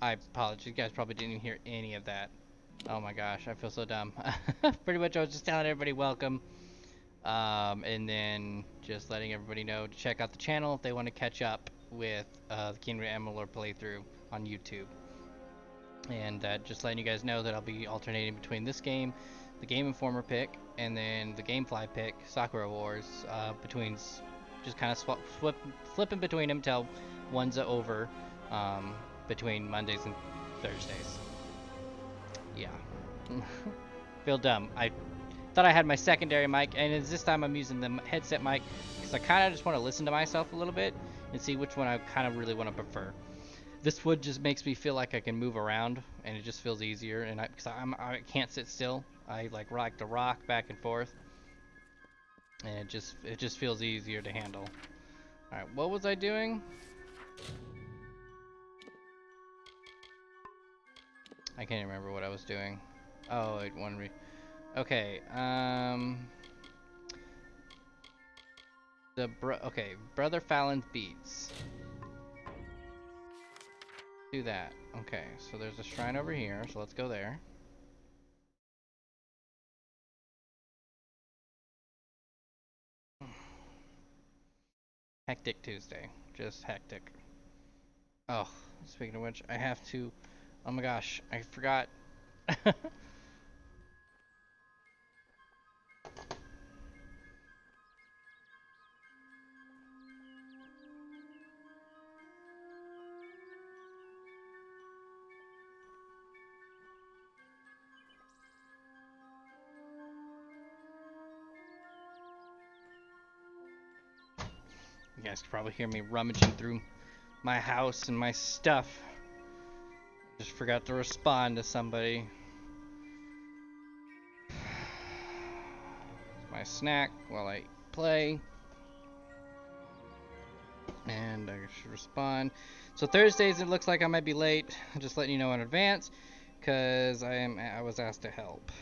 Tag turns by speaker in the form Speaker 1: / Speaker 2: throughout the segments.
Speaker 1: I apologize. You guys probably didn't even hear any of that. Oh my gosh, I feel so dumb. Pretty much, I was just telling everybody welcome, and then just letting everybody know to check out the channel if they want to catch up with the Kingdom of Amalur playthrough on YouTube. And just letting you guys know that I'll be alternating between this game, the Game Informer pick, and then the GameFly pick, Sakura Wars, between just kind of flipping between them till one's over, between Mondays and Thursdays. Yeah. Feel dumb. I thought I had my secondary mic, and this time I'm using the headset mic because I kind of just want to listen to myself a little bit and see which one I kind of really want to prefer. This wood just makes me feel like I can move around, and it just feels easier. And I can't sit still. I like to rock back and forth, and it just feels easier to handle. All right, what was I doing? I can't remember what I was doing. Oh, wait, okay. Okay, Brother Fallon's beads. Do that. Okay, so there's a shrine over here, so let's go there. Hectic Tuesday. Just hectic. Oh, speaking of which, I have to... Oh my gosh, I forgot. You guys can probably hear me rummaging through my house and my stuff. Just forgot to respond to somebody. My snack while I play. And I should respond. So Thursdays it looks like I might be late. Just letting you know in advance, because I was asked to help.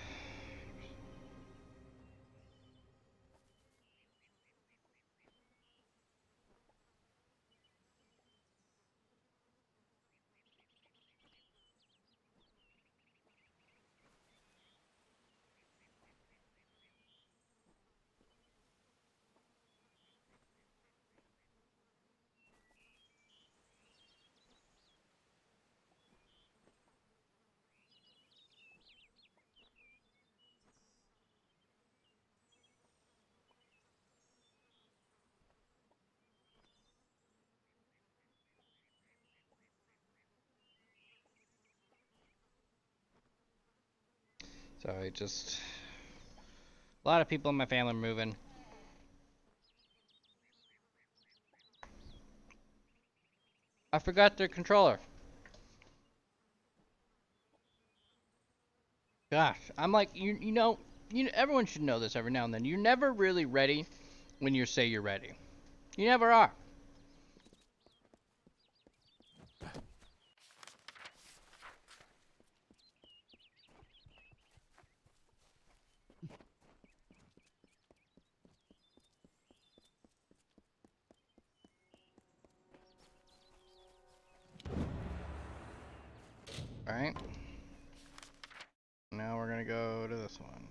Speaker 1: So a lot of people in my family are moving. I forgot their controller. Gosh, I'm like, everyone should know this every now and then. You're never really ready when you say you're ready. You never are. Alright. Now we're gonna go to this one.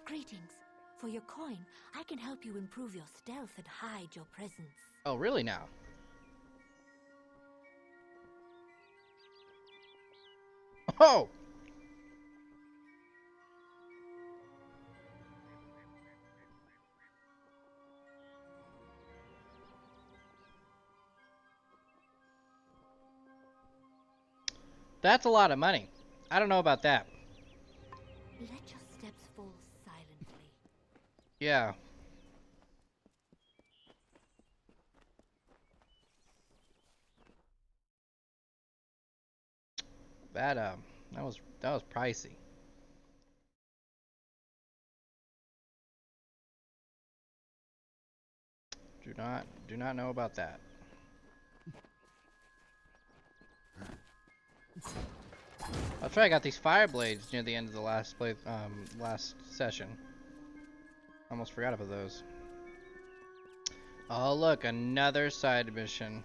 Speaker 2: Greetings. For your coin, I can help you improve your stealth and hide your presence.
Speaker 1: Oh, really now? Oh! That's a lot of money. I don't know about that.
Speaker 2: Let your steps fall silently.
Speaker 1: Yeah. That was pricey. Do not know about that. That's right. I got these fire blades near the end of the last session. Almost forgot about those. Oh look, another side mission.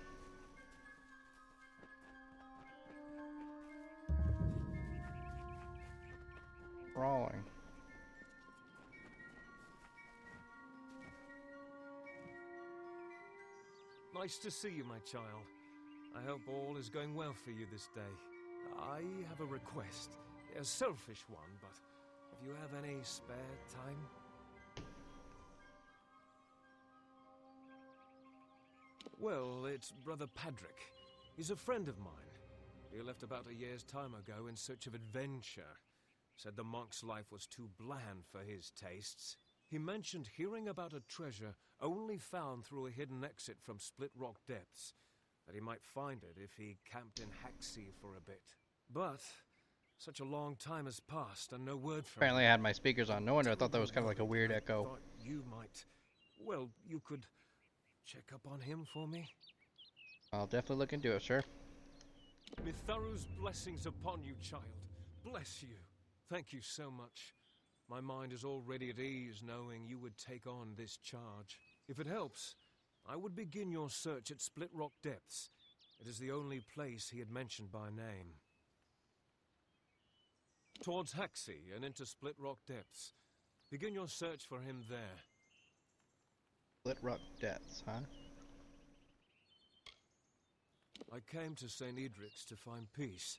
Speaker 1: Rolling.
Speaker 3: Nice to see you, my child. I hope all is going well for you this day. I have a request. A selfish one, but if you have any spare time... Well, it's Brother Padrick. He's a friend of mine. He left about a year's time ago in search of adventure. Said the monk's life was too bland for his tastes. He mentioned hearing about a treasure only found through a hidden exit from Split Rock Depths, that he might find it if he camped in Hacksea for a bit. But such a long time has passed and no word from
Speaker 1: Apparently,
Speaker 3: him.
Speaker 1: I had my speakers on. No wonder I thought that was kind of like a weird
Speaker 3: I
Speaker 1: echo.
Speaker 3: thought you might... Well, you could check up on him for me?
Speaker 1: I'll definitely look into it, sir.
Speaker 3: Mitharu's blessings upon you, child. Bless you. Thank you so much. My mind is already at ease knowing you would take on this charge. If it helps, I would begin your search at Split Rock Depths. It is the only place he had mentioned by name. Towards Hacksea and into Split Rock Depths. Begin your search for him there.
Speaker 1: Split Rock Depths, huh?
Speaker 3: I came to St. Edric's to find peace.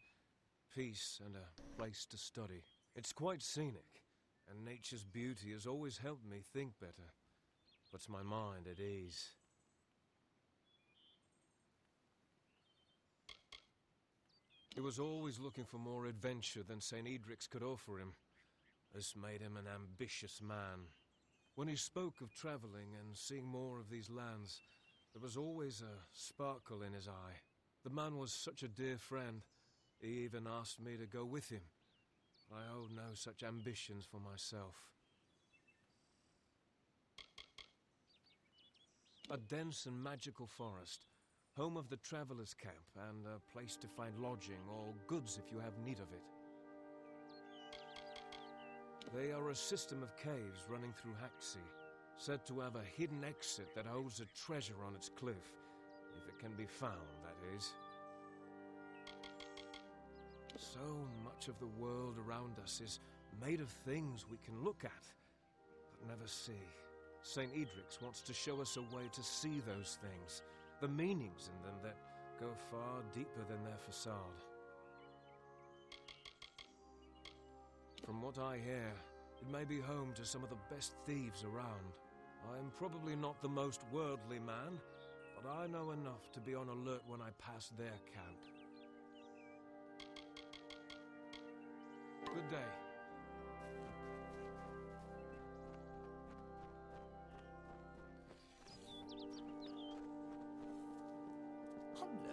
Speaker 3: Peace and a place to study. It's quite scenic, and nature's beauty has always helped me think better. Puts my mind at ease. He was always looking for more adventure than St. Edric's could offer him. This made him an ambitious man. When he spoke of traveling and seeing more of these lands, there was always a sparkle in his eye. The man was such a dear friend, he even asked me to go with him. I hold no such ambitions for myself. A dense and magical forest, home of the travelers' camp, and a place to find lodging or goods if you have need of it. They are a system of caves running through Hacksea, said to have a hidden exit that holds a treasure on its cliff, if it can be found, that is. So much of the world around us is made of things we can look at, but never see. St. Edric's wants to show us a way to see those things, the meanings in them that go far deeper than their facade. From what I hear, it may be home to some of the best thieves around. I am probably not the most worldly man, but I know enough to be on alert when I pass their camp. Good day.
Speaker 4: Hello?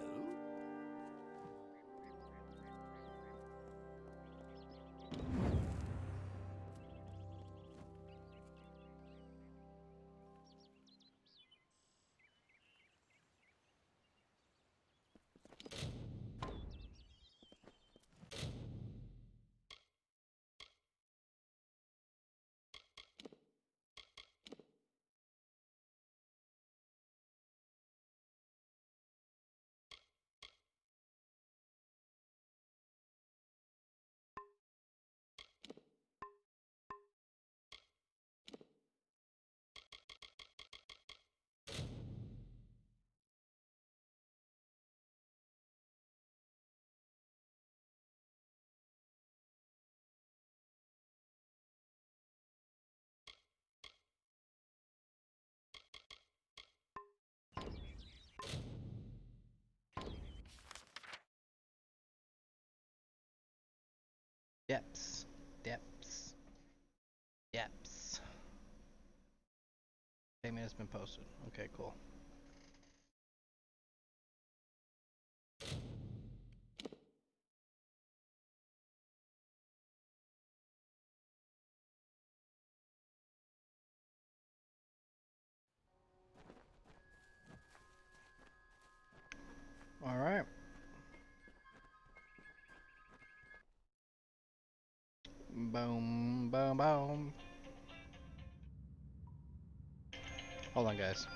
Speaker 1: Depths. Depths. Depths. Payment has been posted. Okay, cool. All right. Boom, boom, boom. Hold on, guys.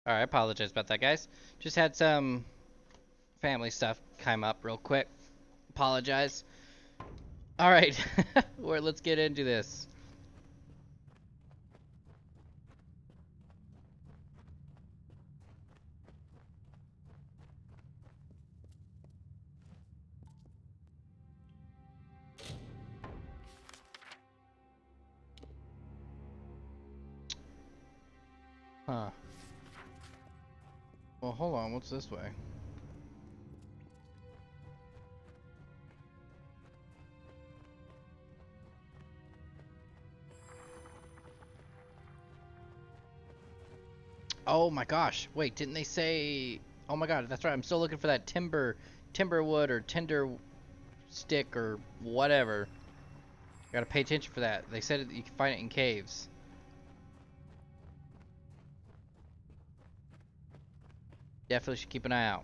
Speaker 1: Alright, I apologize about that, guys. Just had some family stuff come up real quick. Apologize. Alright, let's get into this. Huh. Well, hold on. What's this way? Oh my gosh. Wait, didn't they say... Oh my god, that's right. I'm still looking for that timber wood or tinder stick or whatever. Gotta pay attention for that. They said you can find it in caves. Definitely should keep an eye out.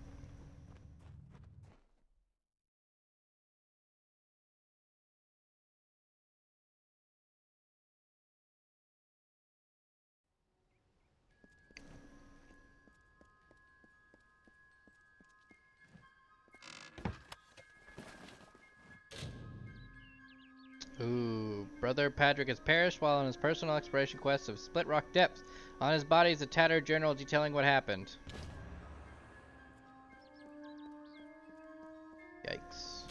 Speaker 1: Ooh, Brother Patrick has perished while on his personal exploration quest of Split Rock Depths. On his body is a tattered journal detailing what happened. Yikes.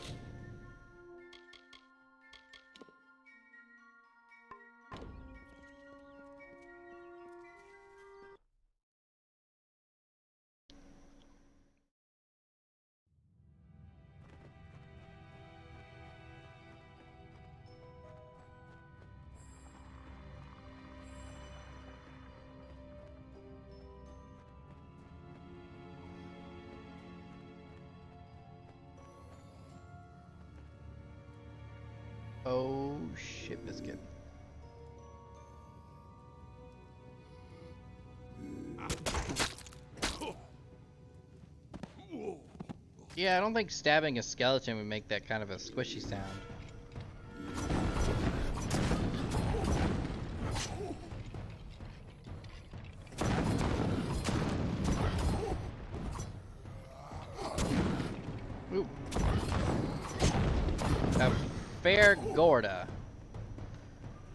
Speaker 1: Oh, shit biscuit. Yeah, I don't think stabbing a skeleton would make that kind of a squishy sound. Ooh. A fair Gorda.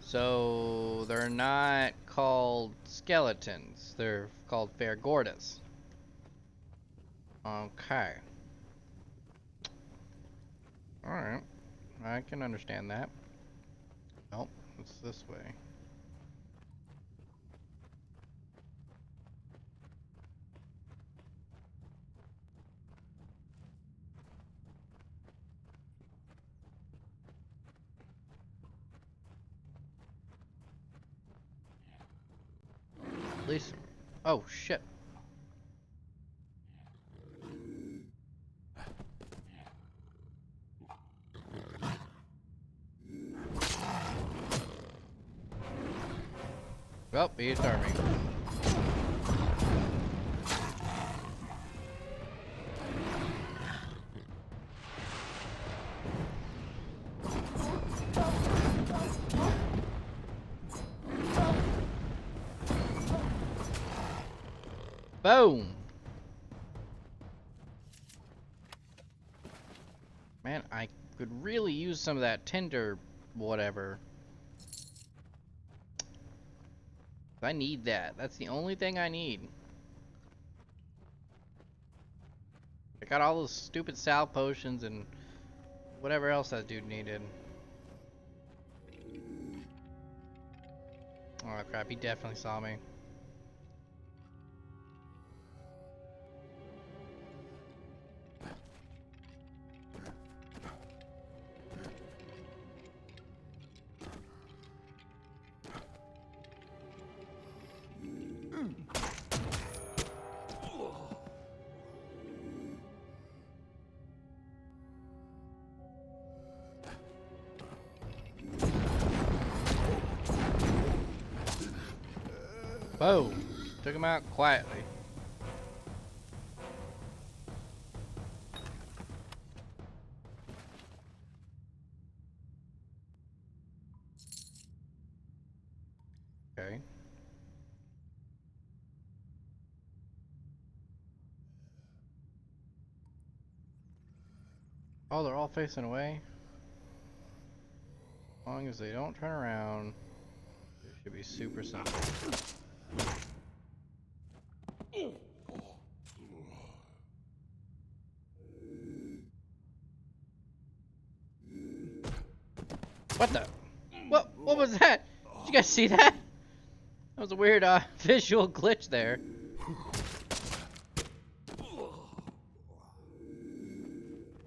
Speaker 1: So they're not called skeletons. They're called fair Gordas. Okay. Alright. I can understand that. Nope. It's this way. At least... Oh, shit. Well, he started me. Boom! Man, I could really use some of that tinder whatever. I need that. That's the only thing I need. I got all those stupid salve potions and whatever else that dude needed. Oh crap, he definitely saw me. Boom! Took him out quietly. Okay. Oh, they're all facing away? As long as they don't turn around, it should be super simple. What the? What was that? Did you guys see that? That was a weird visual glitch there.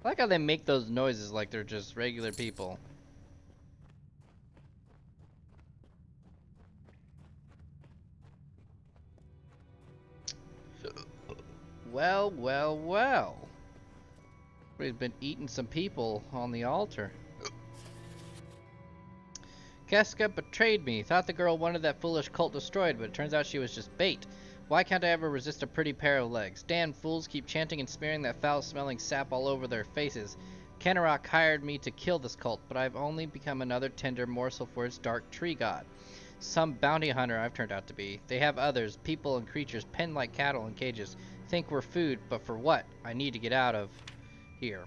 Speaker 1: I like how they make those noises like they're just regular people. Well, well, well. We've been eating some people on the altar. Casca betrayed me. Thought the girl wanted that foolish cult destroyed, but it turns out she was just bait. Why can't I ever resist a pretty pair of legs? Damn fools keep chanting and smearing that foul-smelling sap all over their faces. Kenarok hired me to kill this cult, but I've only become another tender morsel for its dark tree god. Some bounty hunter I've turned out to be. They have others, people and creatures, penned like cattle in cages. Think we're food, but for what? I need to get out of here.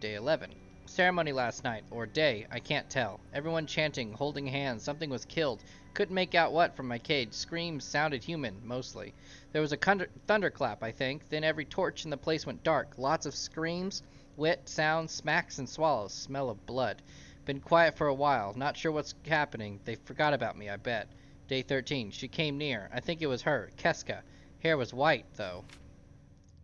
Speaker 1: Day 11. Ceremony last night, or day, I can't tell. Everyone chanting, holding hands, something was killed. Couldn't make out what from my cage. Screams sounded human, mostly. There was a thunderclap, I think. Then every torch in the place went dark. Lots of screams, wet sounds, smacks and swallows. Smell of blood. Been quiet for a while. Not sure what's happening. They forgot about me, I bet. Day 13. She came near. I think it was her, Keska. Hair was white, though.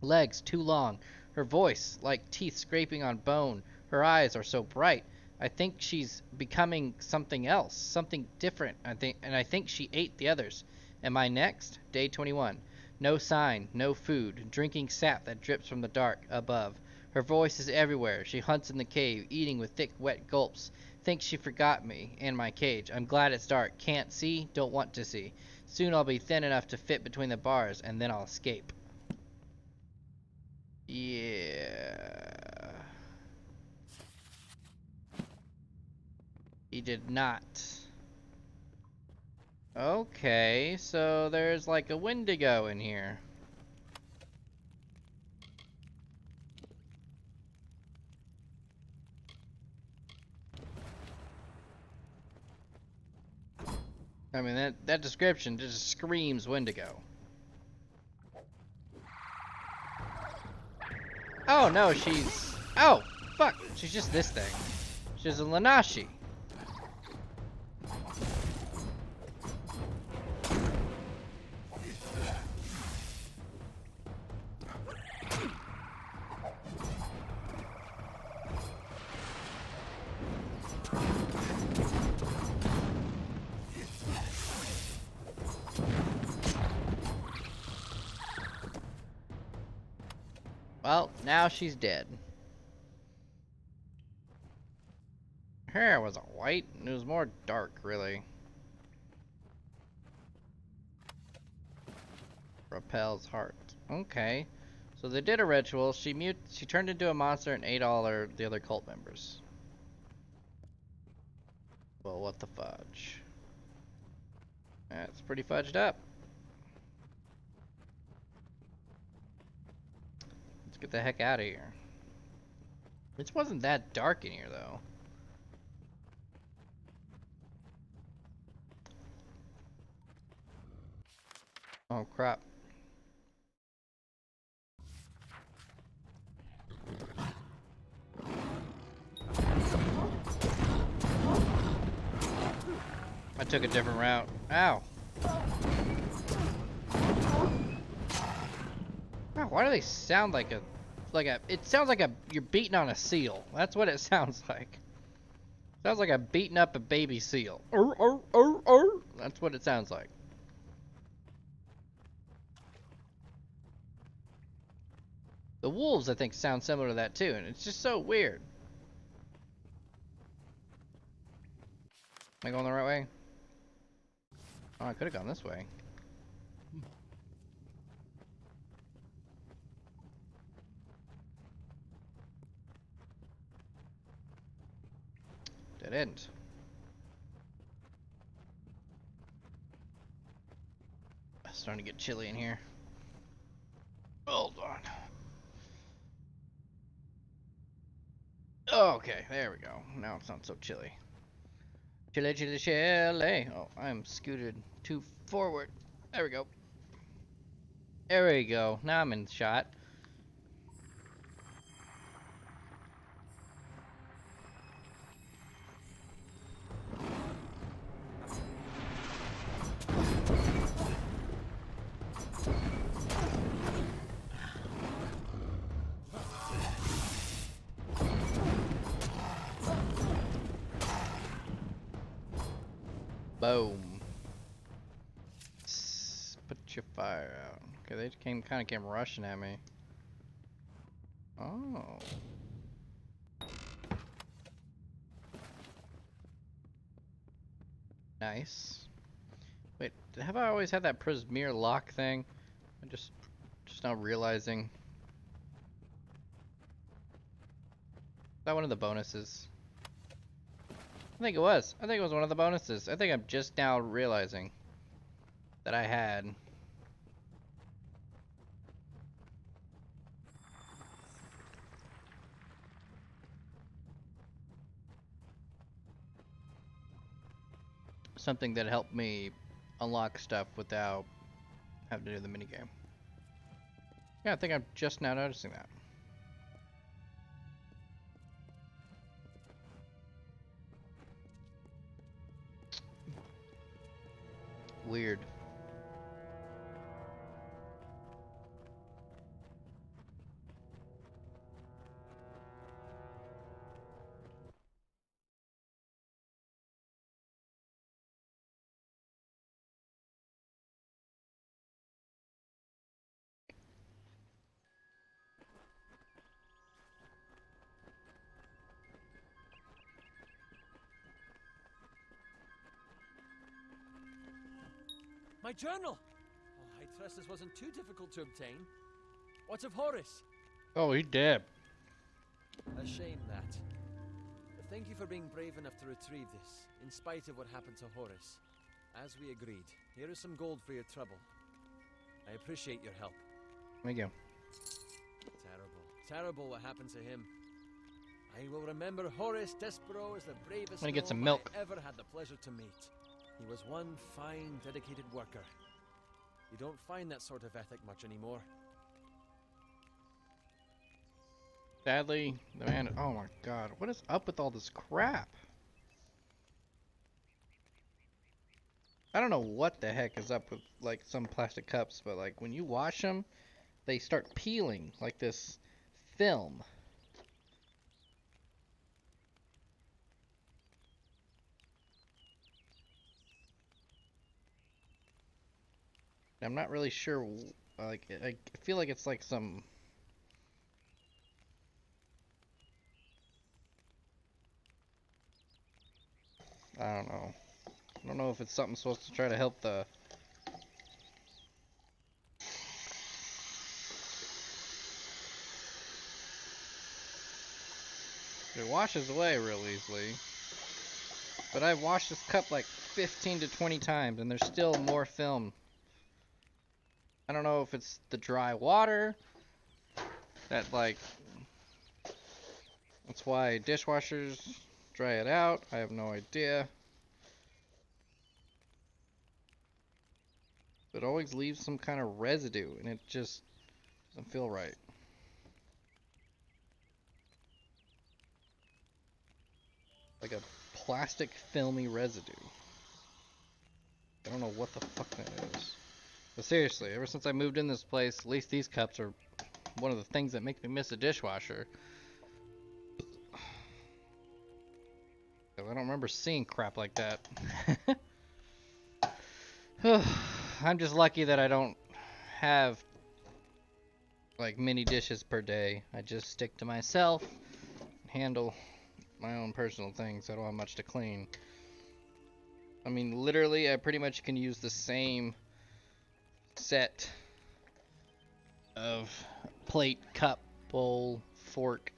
Speaker 1: Legs too long. Her voice, like teeth scraping on bone. Her eyes are so bright. I think she's becoming something else, something different. I think she ate the others. Am I next? Day 21. No sign, no food, drinking sap that drips from the dark above. Her voice is everywhere. She hunts in the cave, eating with thick, wet gulps. Thinks she forgot me and my cage. I'm glad it's dark. Can't see, don't want to see. Soon I'll be thin enough to fit between the bars, and then I'll escape. Yeah. He did not. Okay, so there's like a Wendigo in here. I mean, that description just screams Wendigo. Oh no, she's... Oh, fuck, she's just this thing. She's a Lanashi. Well, now she's dead. Her hair wasn't white, it was more dark, really. Repels heart. Okay. So they did a ritual. She turned into a monster and ate all the other cult members. Well, what the fudge? That's pretty fudged up. Let's get the heck out of here. It wasn't that dark in here, though. Oh, crap. I took a different route. Ow. Oh, why do they sound like a... It sounds like you're beating on a seal. That's what it sounds like. Sounds like I'm beating up a baby seal. That's what it sounds like. The wolves, I think, sound similar to that too, and it's just so weird. Am I going the right way? Oh, I could have gone this way. Dead end. It's starting to get chilly in here. Hold on. Okay, there we go. Now it's not so chilly. Chilly, chilly, chilly. Oh, I'm scooted too forward. There we go. There we go. Now I'm in shot. Boom. Put your fire out. Okay, they kind of came rushing at me. Oh. Nice. Wait, have I always had that Prismeer lock thing? I'm just now realizing. Is that one of the bonuses? I think it was. I think it was one of the bonuses. I think I'm just now realizing that I had. Something that helped me unlock stuff without having to do the minigame. Yeah, I think I'm just now noticing that. Weird.
Speaker 5: My journal! Oh, I trust this wasn't too difficult to obtain. What of Horace?
Speaker 1: Oh, he dead.
Speaker 5: A shame that. But thank you for being brave enough to retrieve this, in spite of what happened to Horace. As we agreed, here is some gold for your trouble. I appreciate your help.
Speaker 1: Thank you.
Speaker 5: Terrible what happened to him. I will remember Horace Despero as the bravest
Speaker 1: I'm gonna get some
Speaker 5: gnome
Speaker 1: milk.
Speaker 5: I ever had the pleasure to meet. He was one fine, dedicated worker. You don't find that sort of ethic much anymore.
Speaker 1: Sadly, the man. Oh my god, what is up with all this crap? I don't know what the heck is up with like some plastic cups, but like when you wash them, they start peeling like this film. I'm not really sure. Like I feel like it's like some. I don't know. I don't know if it's something supposed to try to help the. It washes away real easily. But I've washed this cup like 15 to 20 times and there's still more film. I don't know if it's the dry water that like that's why dishwashers dry it out. I have no idea. But it always leaves some kind of residue and it just doesn't feel right. Like a plastic filmy residue. I don't know what the fuck that is. But seriously, ever since I moved in this place, at least these cups are one of the things that make me miss a dishwasher. I don't remember seeing crap like that. I'm just lucky that I don't have like many dishes per day. I just stick to myself, handle my own personal things. I don't have much to clean. I mean, literally, I pretty much can use the same set of plate, cup, bowl, fork,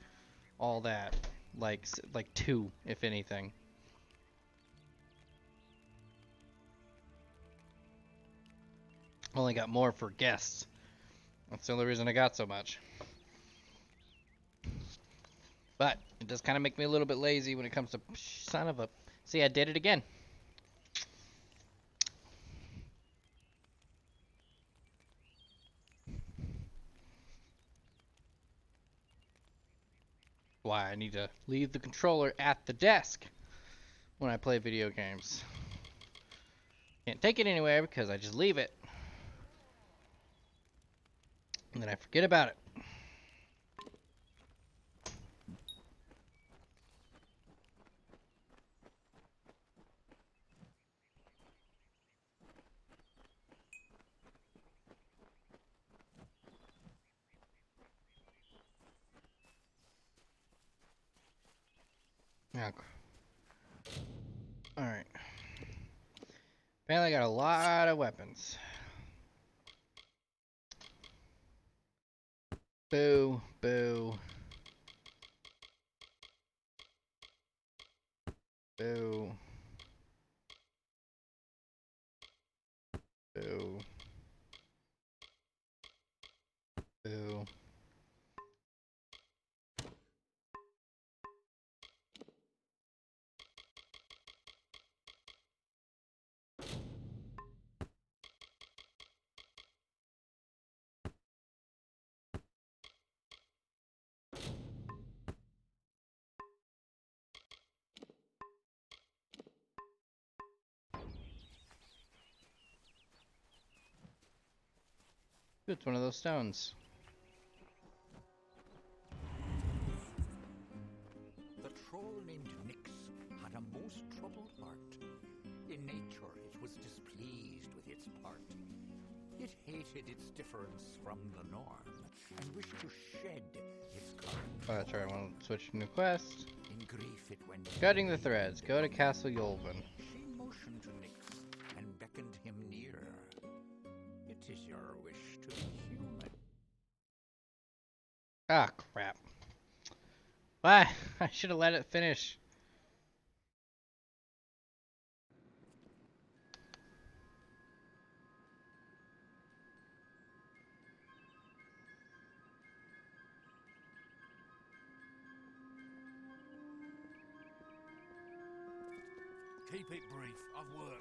Speaker 1: all that. Like two, if anything. Only got more for guests. That's the only reason I got so much. But it does kind of make me a little bit lazy when it comes to son of a. See, I did it again. Why I need to leave the controller at the desk when I play video games. Can't take it anywhere because I just leave it. And then I forget about it. Okay. Alright. Apparently I got a lot of weapons. Boo, boo. Boo. Boo. Boo. It's one of those stones.
Speaker 4: The troll named Nyx had a most troubled heart. In nature, it was displeased with its part. It hated its difference from the norm, and wished to shed its current.
Speaker 1: Oh, that's right. I want to switch to new quest.
Speaker 4: In grief, it went
Speaker 1: Cutting the threads. Go to Castle Yolvin.
Speaker 4: She motioned to Nyx and beckoned him nearer. It is your wish to be human.
Speaker 1: Ah, crap. Why? I should have let it finish.
Speaker 6: Keep it brief. I've work.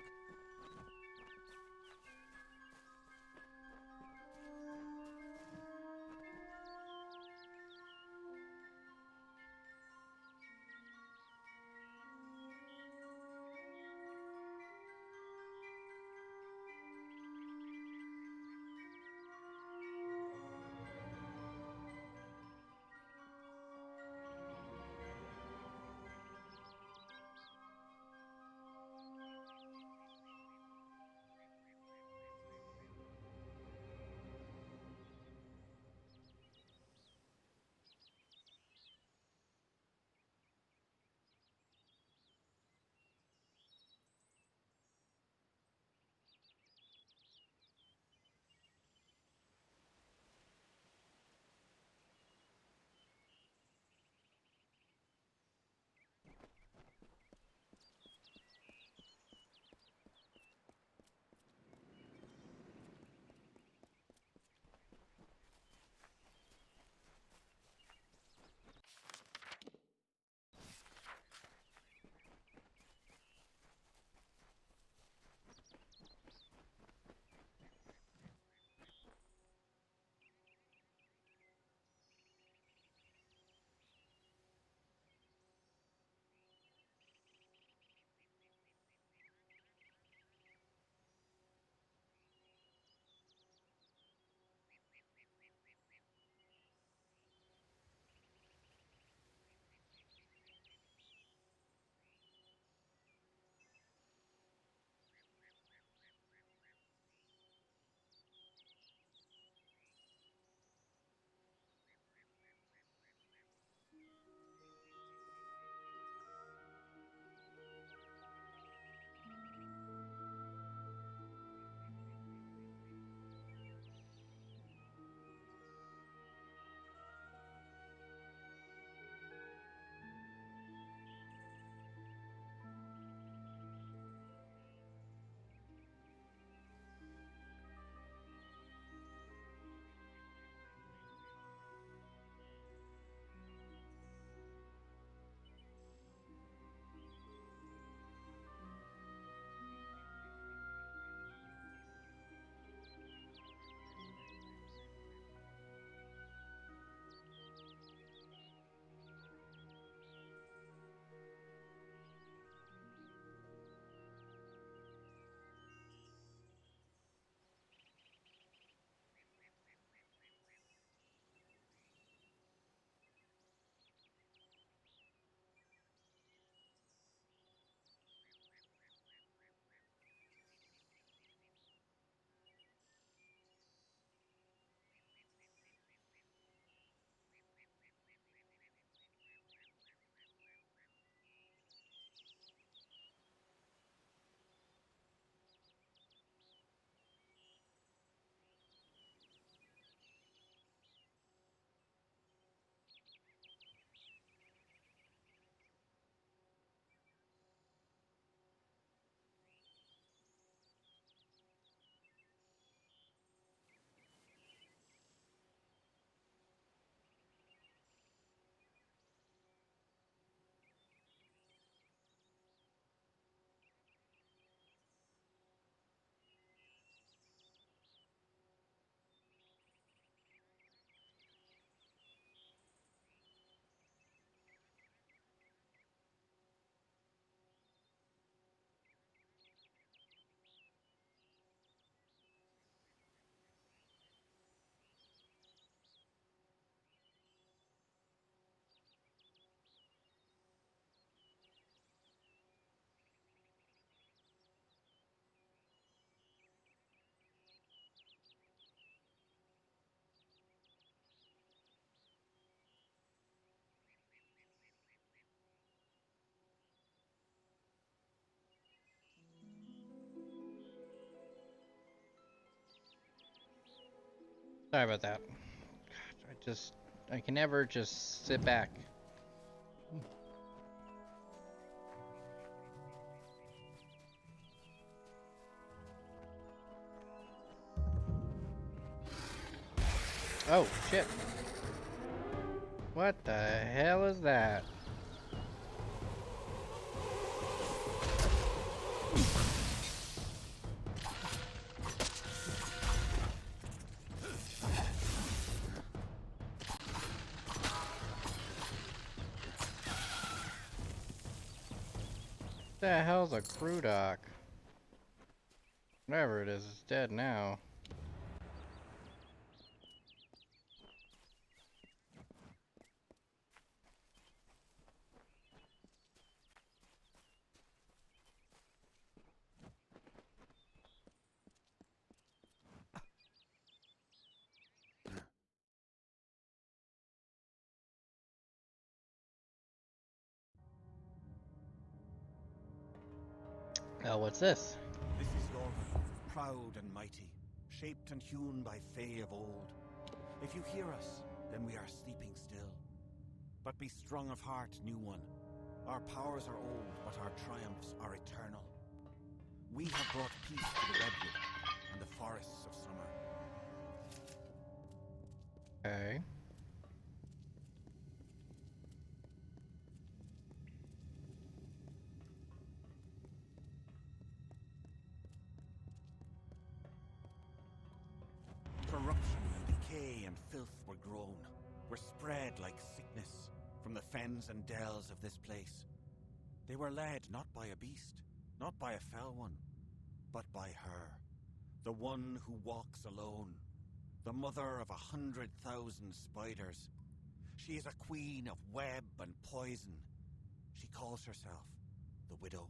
Speaker 1: Sorry about that. I can never just sit back. Oh, shit. What the hell is that? The hell's a crew dock? Whatever it is, it's dead now. Oh, what's this?
Speaker 7: This is Lorvan, proud and mighty, shaped and hewn by Fae of old. If you hear us, then we are sleeping still. But be strong of heart, new one. Our powers are old, but our triumphs are eternal. We have brought peace to the redwood and the forests of summer.
Speaker 1: Okay.
Speaker 7: Corruption and decay and filth were grown, were spread like sickness from the fens and dells of this place. They were led not by a beast, not by a fell one, but by her, the one who walks alone, the mother of 100,000 spiders. She is a queen of web and poison. She calls herself the Widow.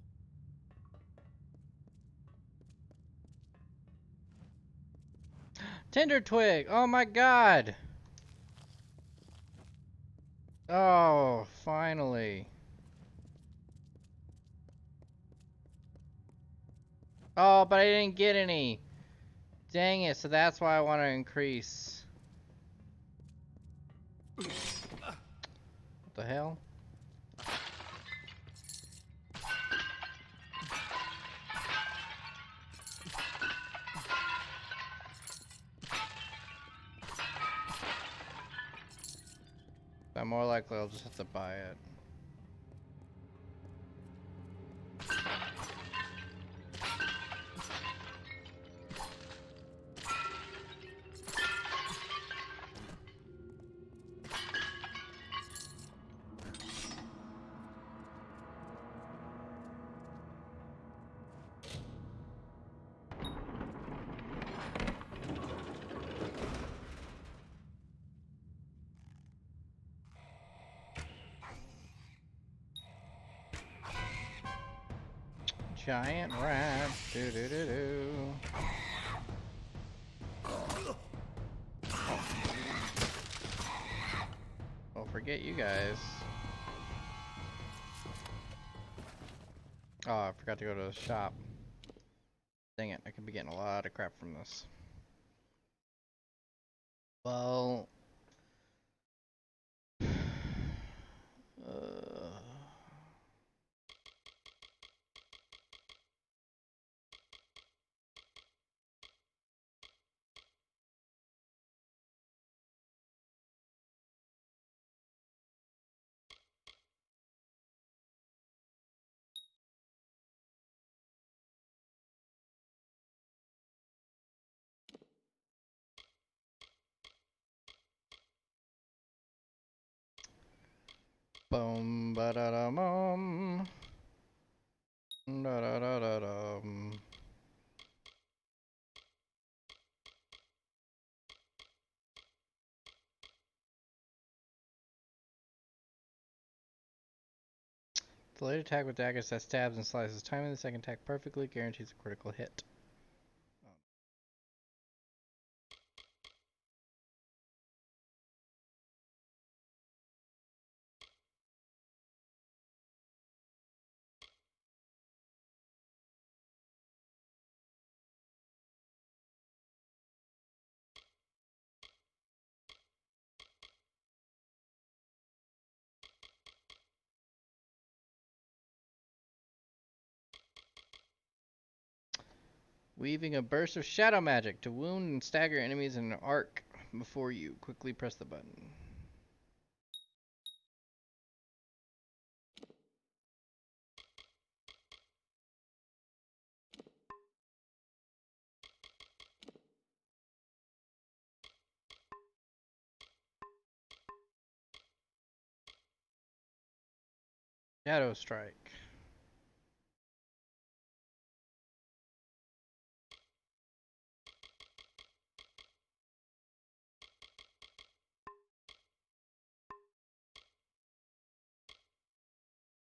Speaker 1: Tinder twig! Oh my god! Oh, finally. Oh, but I didn't get any. Dang it, so that's why I want to increase. What the hell? I'm more likely I'll just have to buy it. Giant rat. Do do do do. Oh, forget you guys. Oh, I forgot to go to the shop. Dang it, I could be getting a lot of crap from this. Well... Boom ba da da bum. Da da da da dum. Delayed attack with daggers that stabs and slices. Timing the second attack perfectly guarantees a critical hit. Weaving a burst of shadow magic to wound and stagger enemies in an arc before you. Quickly press the button. Shadow Strike.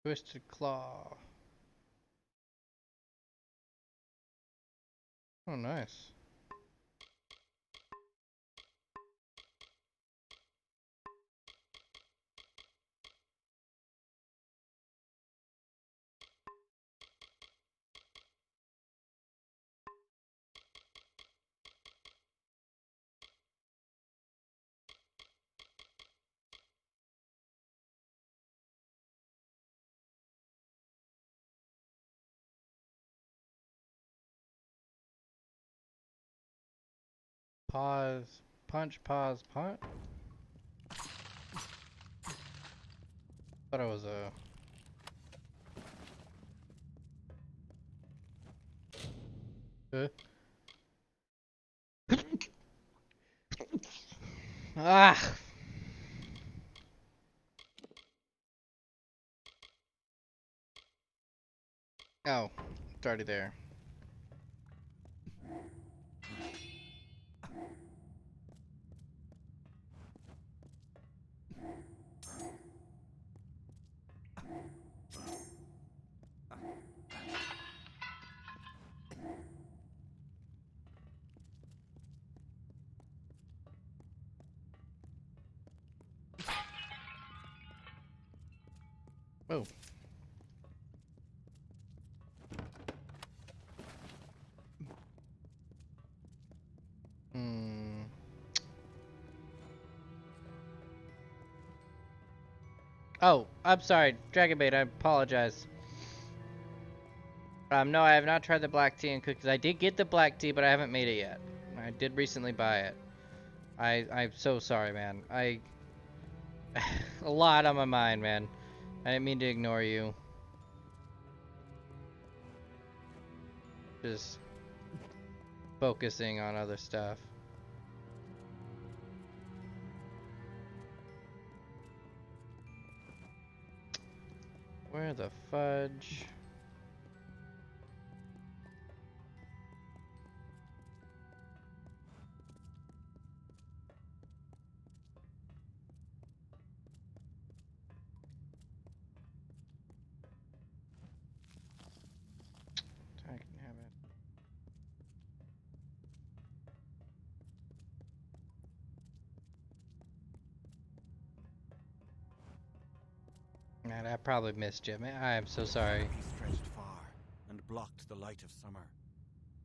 Speaker 1: Twisted Claw. Oh, nice. Pause. Punch, pause, punch. Thought it was a... Ah! Oh, it's already there. Oh. Hmm. Oh, I'm sorry, Dragonbait, I apologize. No, I have not tried the black tea and cookies. I did get the black tea, but I haven't made it yet. I did recently buy it. I'm so sorry, man. A lot on my mind, man. I didn't mean to ignore you. Just focusing on other stuff. Where the fudge? I can have it. Man, I probably missed you, man. I am so sorry.
Speaker 7: He stretched far and blocked the light of summer.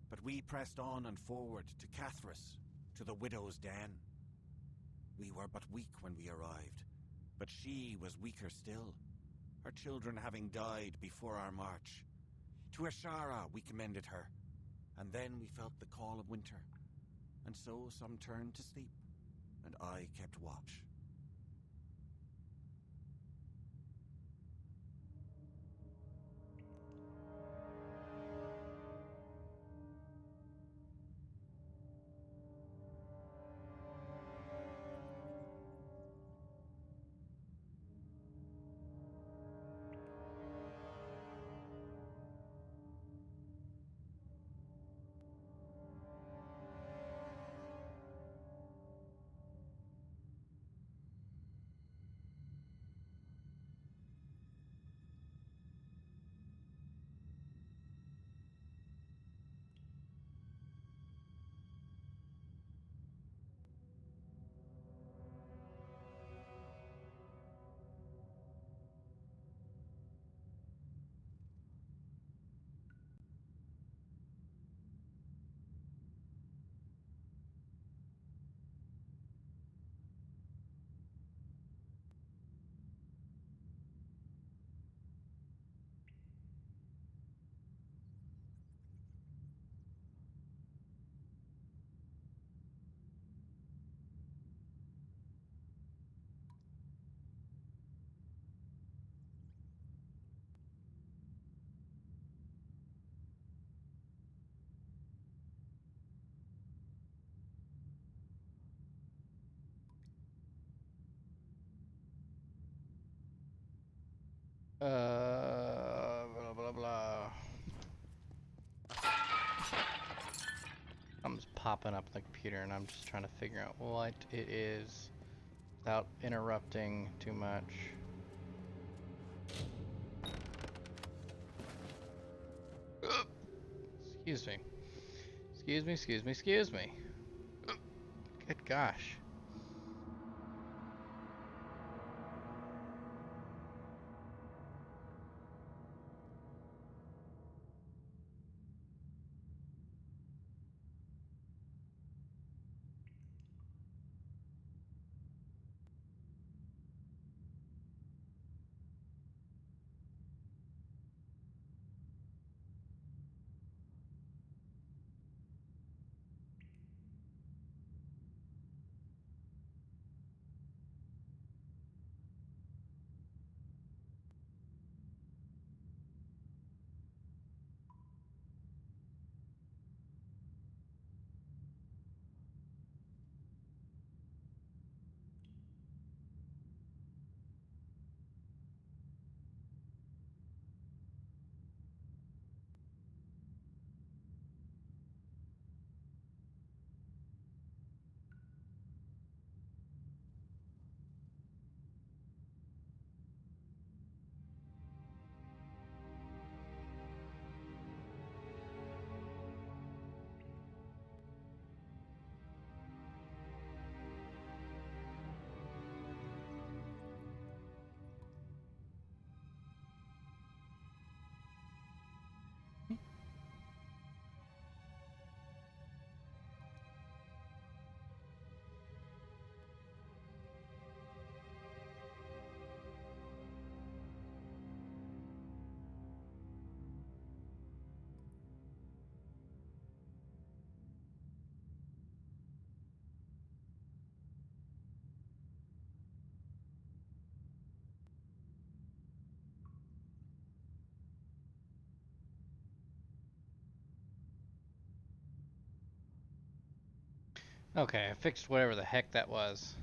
Speaker 7: But we pressed on and forward to Cathras, to the widow's den. We were but weak when we arrived, but she was weaker still, her children having died before our march. To Ashara we commended her, and then we felt the call of winter, and so some turned to sleep, and I kept watch.
Speaker 1: Blah blah blah. Something's popping up on the computer, and I'm just trying to figure out what it is without interrupting too much. Excuse me. Excuse me, excuse me, excuse me. Good gosh. Okay, I fixed whatever the heck that was.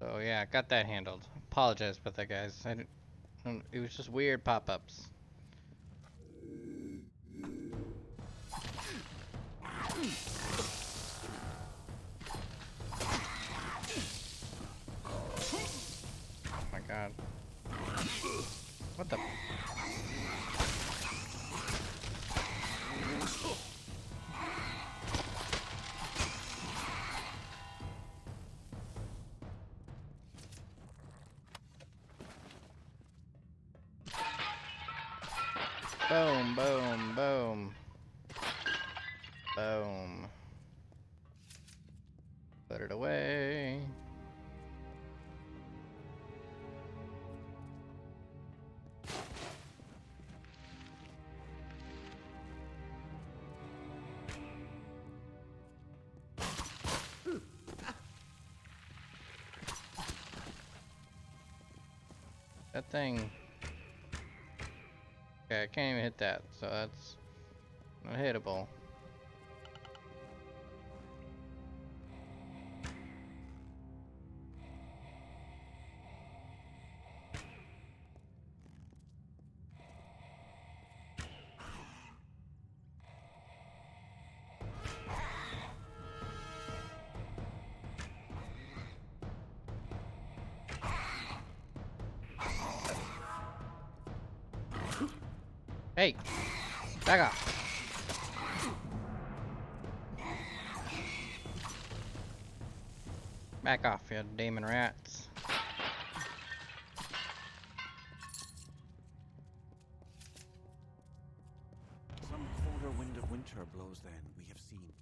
Speaker 1: So yeah, got that handled. Apologize about that, guys. It was just weird pop-ups. Oh my god. What the? Boom, boom, boom. Boom. Put it away. That thing. Okay, I can't even hit that, so that's not hittable. Hey! Back off! Back off, you demon rats.
Speaker 7: Some colder wind of winter blows then, we have seen.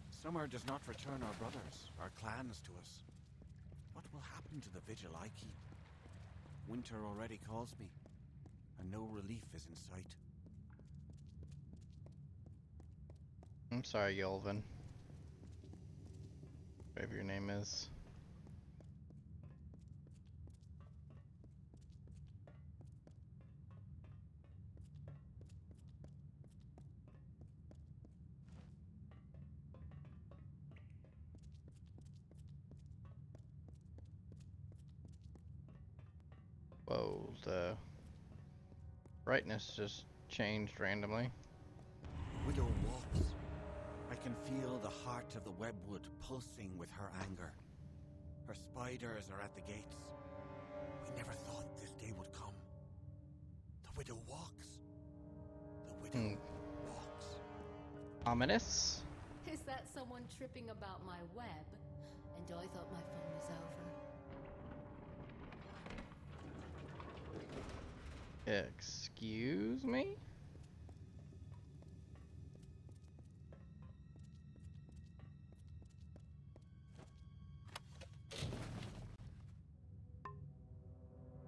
Speaker 7: Summer does not return our brothers, our clans to us. What will happen to the vigil I keep? Winter already calls me, and no relief is in sight.
Speaker 1: I'm sorry, Yolvin. Whatever your name is. Whoa, the brightness just changed randomly.
Speaker 7: Widow walks. I can feel the heart of the webwood pulsing with her anger. Her spiders are at the gates. We never thought this day would come. The widow walks. The widow walks.
Speaker 1: Ominous.
Speaker 2: Is that someone tripping about my web? And I thought my fun was over.
Speaker 1: Excuse me?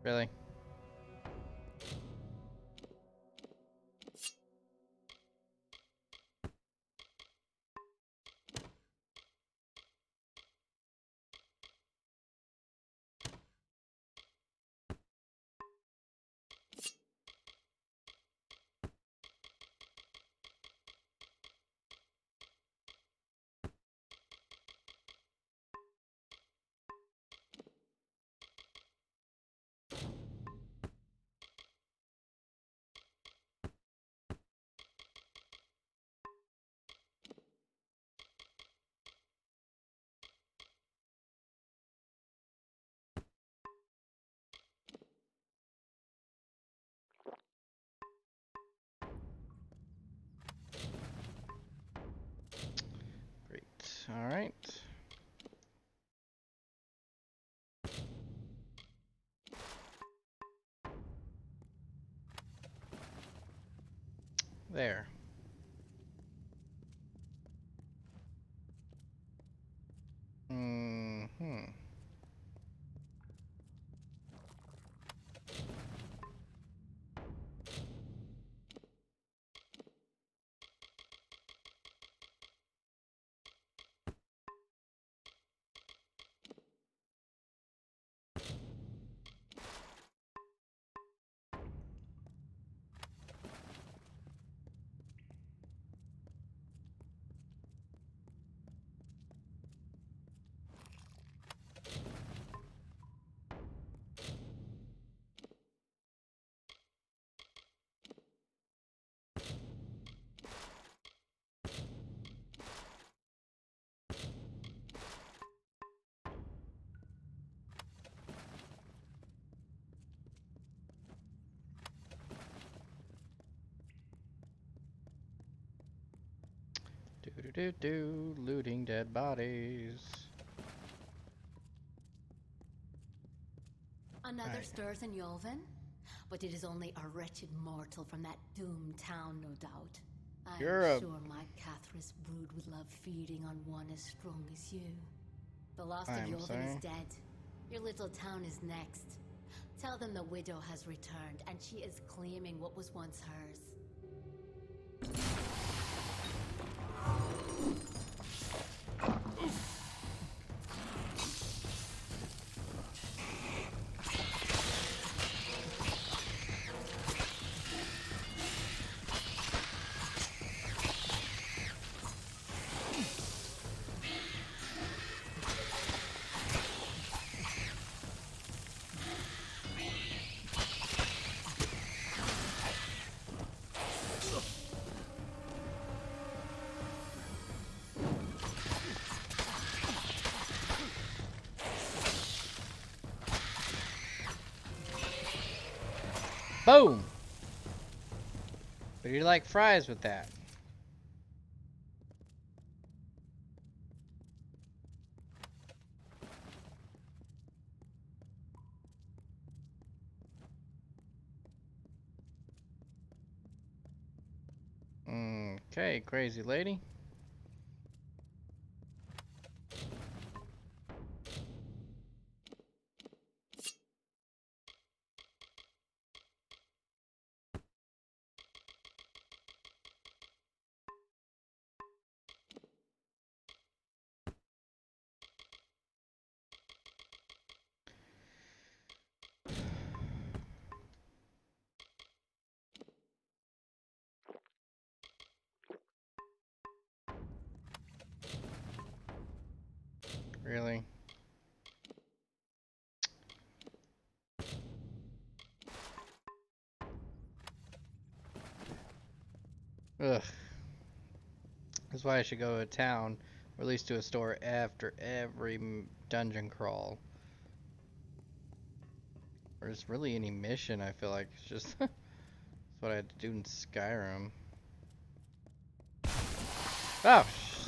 Speaker 1: Really? Great. All right. There. Mm-hmm. Do looting dead bodies.
Speaker 2: Another
Speaker 1: Right.
Speaker 2: stirs in Yolvin? But it is only a wretched mortal from that doomed town, no doubt. I
Speaker 1: You're
Speaker 2: am
Speaker 1: a.
Speaker 2: sure my Cathris brood would love feeding on one as strong as you. The lost of
Speaker 1: I'm
Speaker 2: Yolvin is
Speaker 1: sorry.
Speaker 2: dead. Your little town is next. Tell them the widow has returned, and she is claiming what was once hers.
Speaker 1: Boom! But you like fries with that. Okay, crazy lady. Ugh. That's why I should go to a town, or at least to a store after every dungeon crawl. Or just really any mission, I feel like. It's just that's what I had to do in Skyrim. Oh,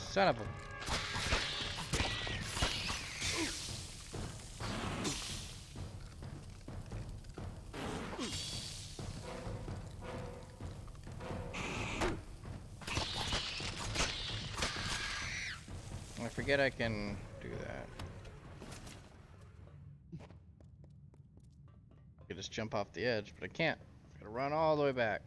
Speaker 1: son of a... I forget I can do that. I could just jump off the edge, but I can't. I gotta run all the way back.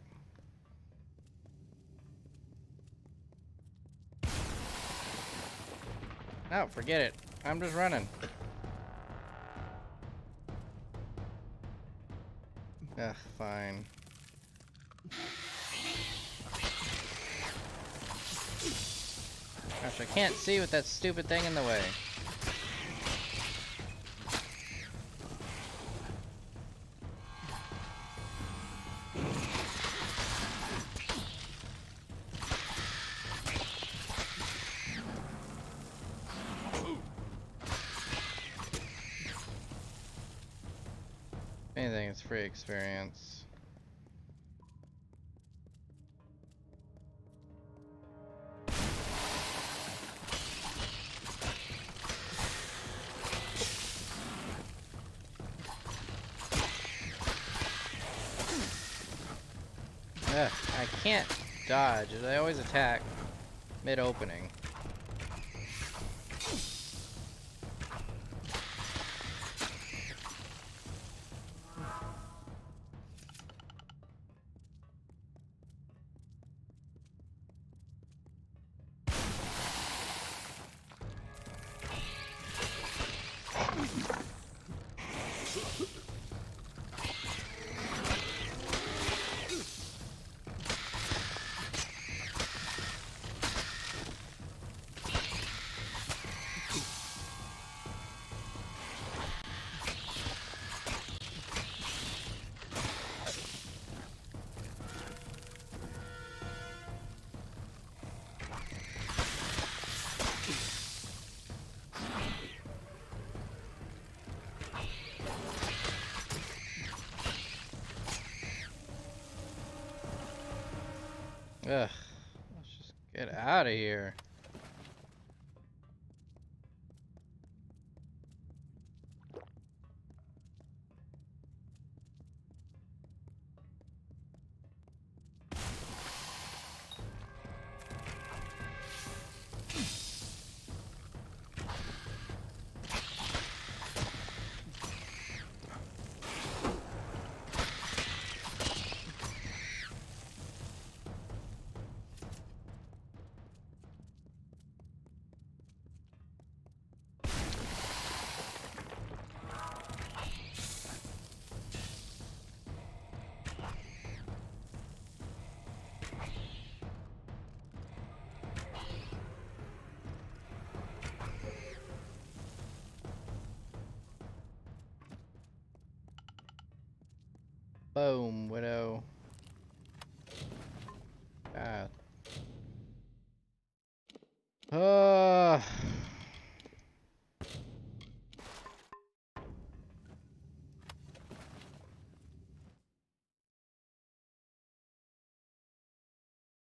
Speaker 1: No, forget it. I'm just running. Ugh, fine. Gosh, I can't see with that stupid thing in the way. If anything, it's free experience. Ugh, I can't dodge. They always attack mid-opening. Ugh, let's just get out of here. Boom, widow. God.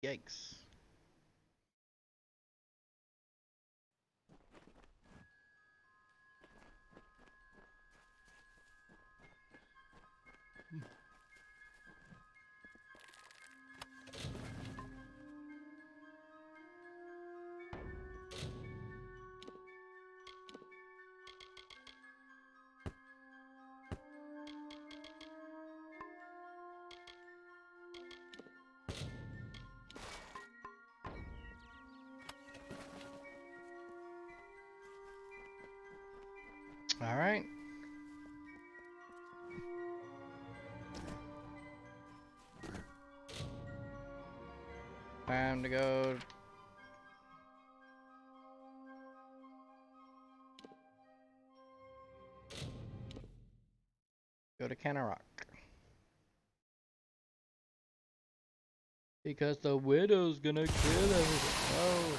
Speaker 1: Yikes. All right. Time to go. Go to Kennerock. Because the widow's gonna kill us. Oh.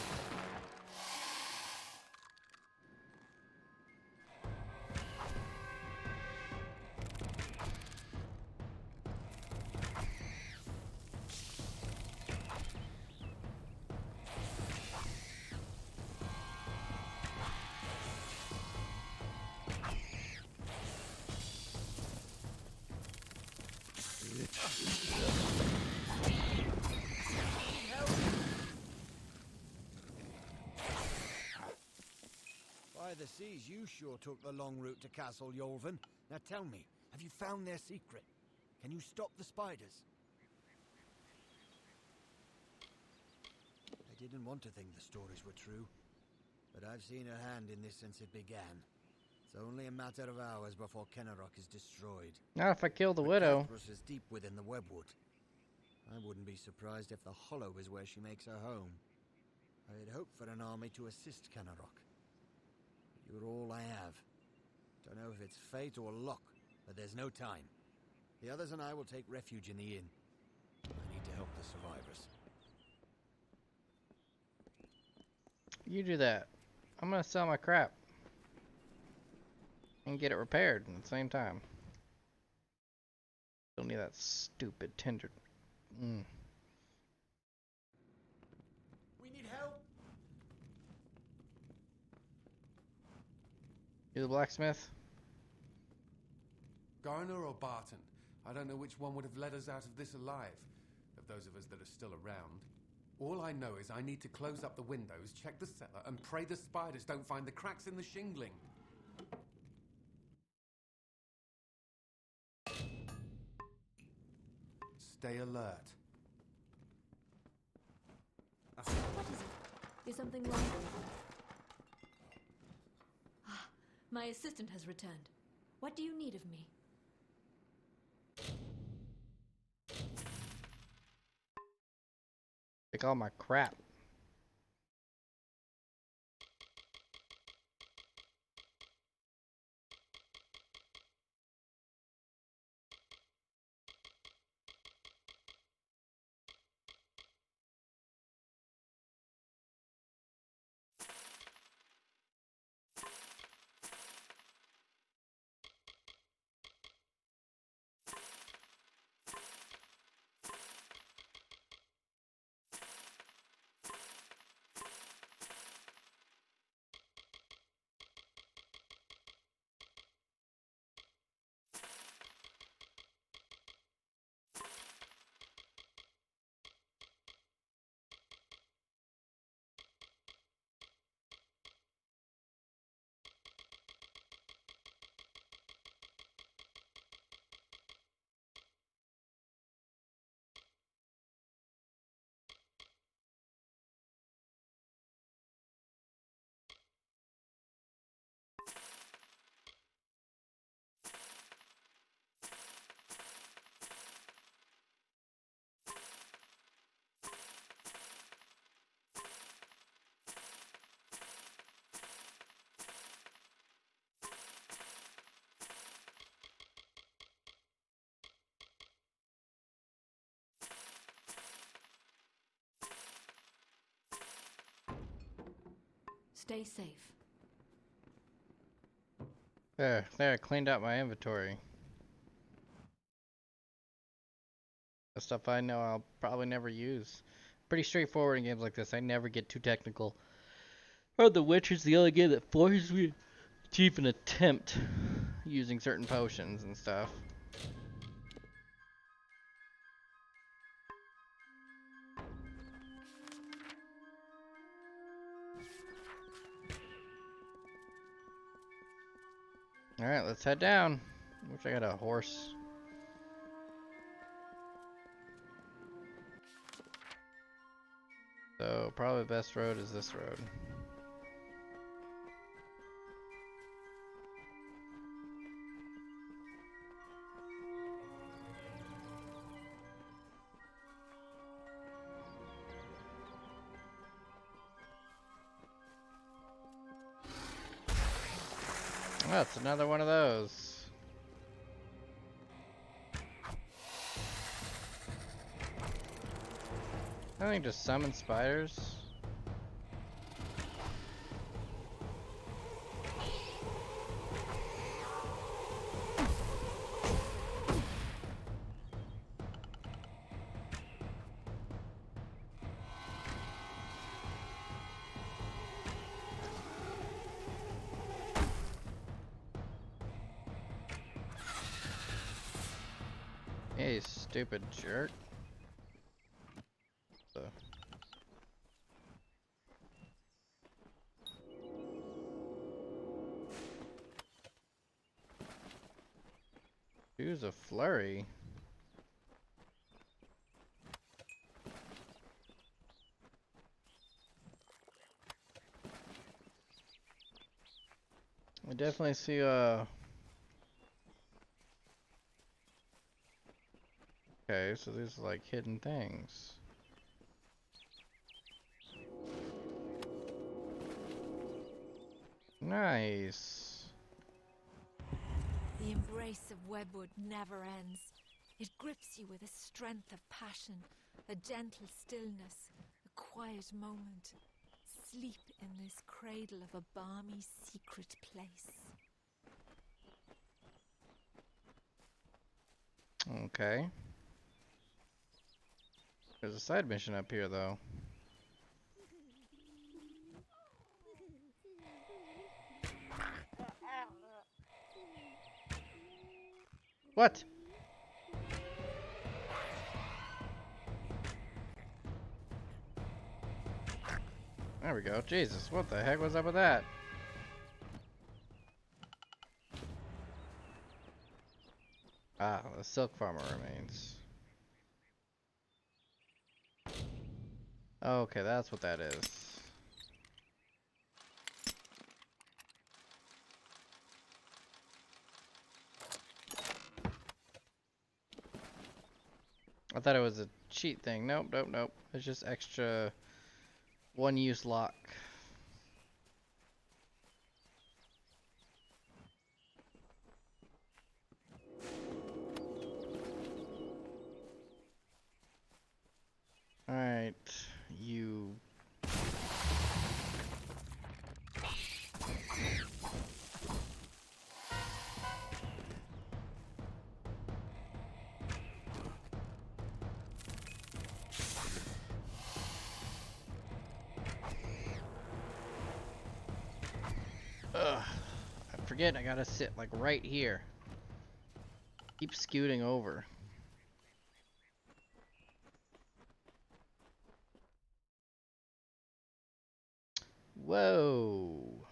Speaker 8: By the seas, you sure took the long route to Castle Yolvin. Now tell me, have you found their secret? Can you stop the spiders? I didn't want to think the stories were true, but I've seen her hand in this since it began. It's only a matter of hours before Kennerock is destroyed.
Speaker 1: Not if I kill the
Speaker 8: But
Speaker 1: widow.
Speaker 8: Cathrus is deep within the webwood. I wouldn't be surprised if the Hollow is where she makes her home. I had hoped for an army to assist Kennerock. You're all I have. Don't know if it's fate or luck, but there's no time. The others and I will take refuge in the inn. I need to help the survivors.
Speaker 1: You do that. I'm gonna sell my crap. And get it repaired at the same time. Don't need that stupid tender.
Speaker 8: We need help!
Speaker 1: You the blacksmith?
Speaker 6: Garner or Barton? I don't know which one would have led us out of this alive, of those of us that are still around. All I know is I need to close up the windows, check the cellar, and pray the spiders don't find the cracks in the shingling. Stay alert.
Speaker 2: What is it? Is something wrong? Ah, my assistant has returned. What do you need of me?
Speaker 1: Take all my crap.
Speaker 2: Stay safe.
Speaker 1: There, I cleaned out my inventory. The stuff I know I'll probably never use. Pretty straightforward in games like this. I never get too technical. Or The Witcher's the only game that forces me to even attempt using certain potions and stuff. Alright, let's head down. Wish I got a horse. So, probably the best road is this road. Oh, it's another one of those. I think just summon spiders. Hey, stupid jerk. Use a flurry. I definitely see okay, so these are like hidden things. Nice.
Speaker 2: The embrace of webwood never ends. It grips you with a strength of passion, a gentle stillness, a quiet moment. Sleep in this cradle of a balmy secret place.
Speaker 1: Okay. There's a side mission up here though. What? There we go. Jesus, what the heck was up with that? Ah, the silk farmer remains. Okay, that's what that is. I thought it was a cheat thing. Nope, nope, nope. It's just extra one-use lock. Alright, you... Ugh. I forget I gotta sit like right here. Keep scooting over. Whoa.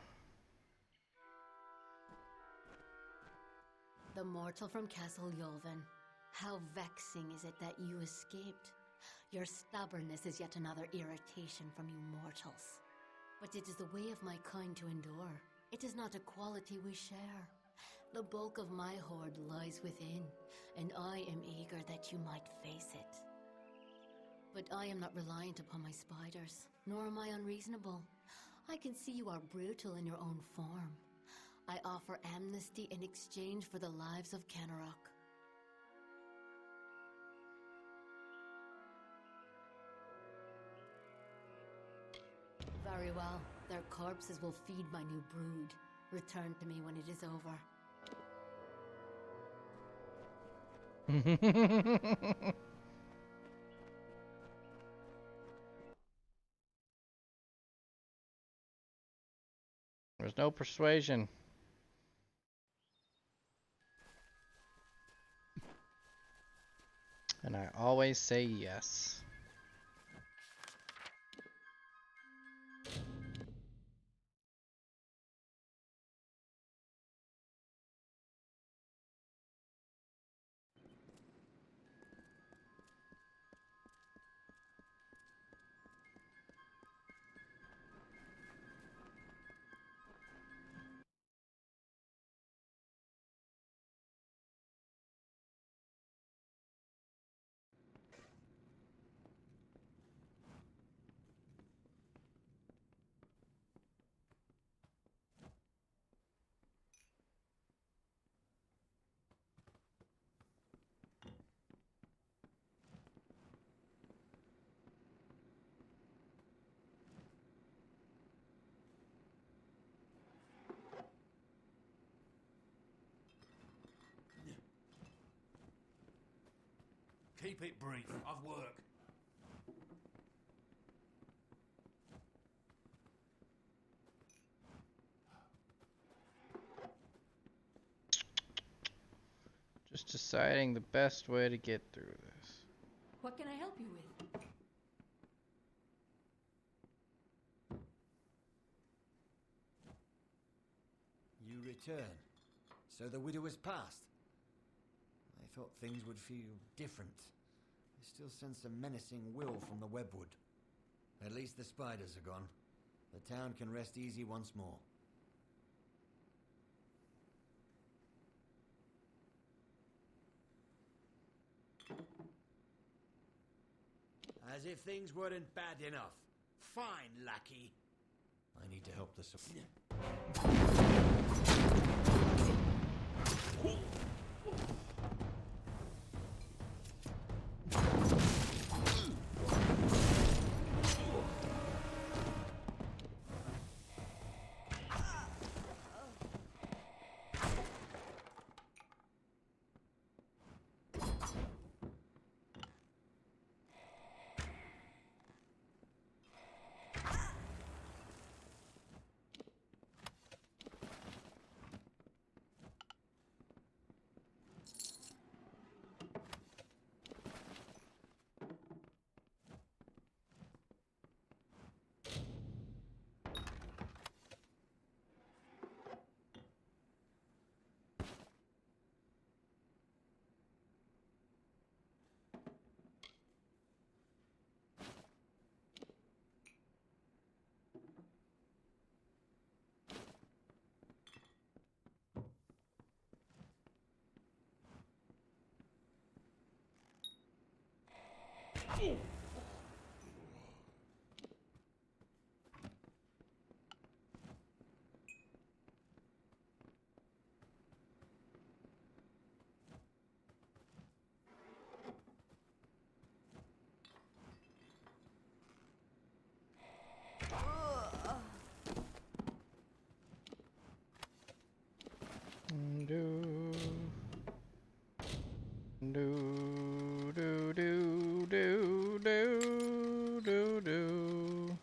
Speaker 9: The mortal from Castle Yolven. How vexing is it that you escaped? Your stubbornness is yet another irritation from you mortals. But it is the way of my kind to endure. It is not a quality we share. The bulk of my hoard lies within, and I am eager that you might face it. But I am not reliant upon my spiders, nor am I unreasonable. I can see you are brutal in your own form. I offer amnesty in exchange for the lives of Kenarok. Very well. Their corpses will feed my new brood. Return to me when it is over.
Speaker 1: There's no persuasion. And I always say yes.
Speaker 6: Keep it brief. I've work.
Speaker 1: Just deciding the best way to get through this.
Speaker 2: What can I help you with?
Speaker 8: You return. So the widow has passed. I thought things would feel different. I still sense a menacing will from the webwood. At least the spiders are gone. The town can rest easy once more. As if things weren't bad enough. Fine, lackey. I need to help the...
Speaker 1: Do do do do do do do do.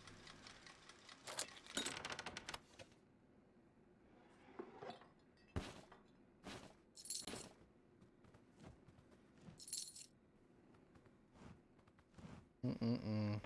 Speaker 1: Mm-mm-mm.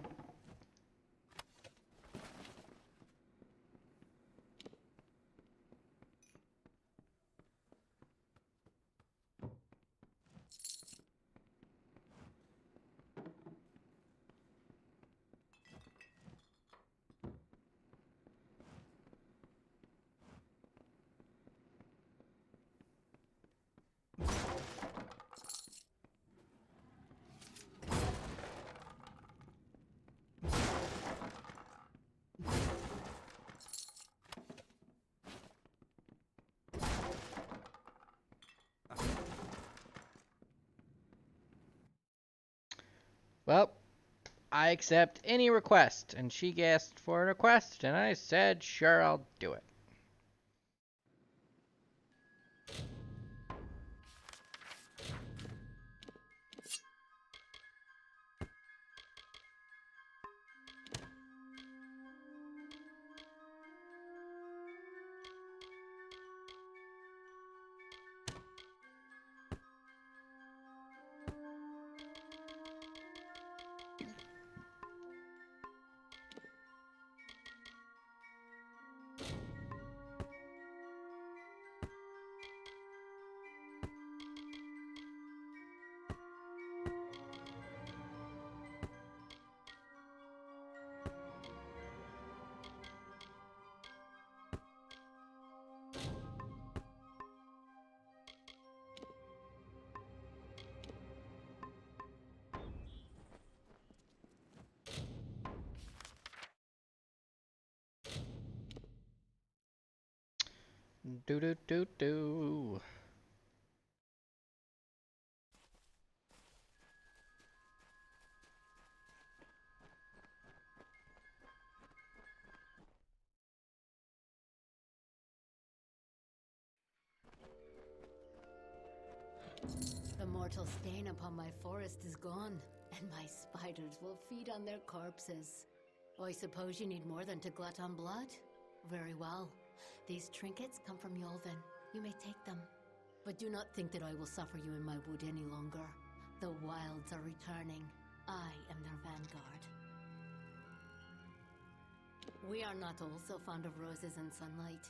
Speaker 1: Well, I accept any request, and she asked for a request, and I said, sure, I'll do it. Do do do do.
Speaker 9: The more mortal stain upon my forest is gone, and my spiders will feed on their corpses. I suppose you need more than to glut on blood? Very well. These trinkets come from Yolvin. You may take them. But do not think that I will suffer you in my wood any longer. The wilds are returning. I am their vanguard. We are not all so fond of roses and sunlight.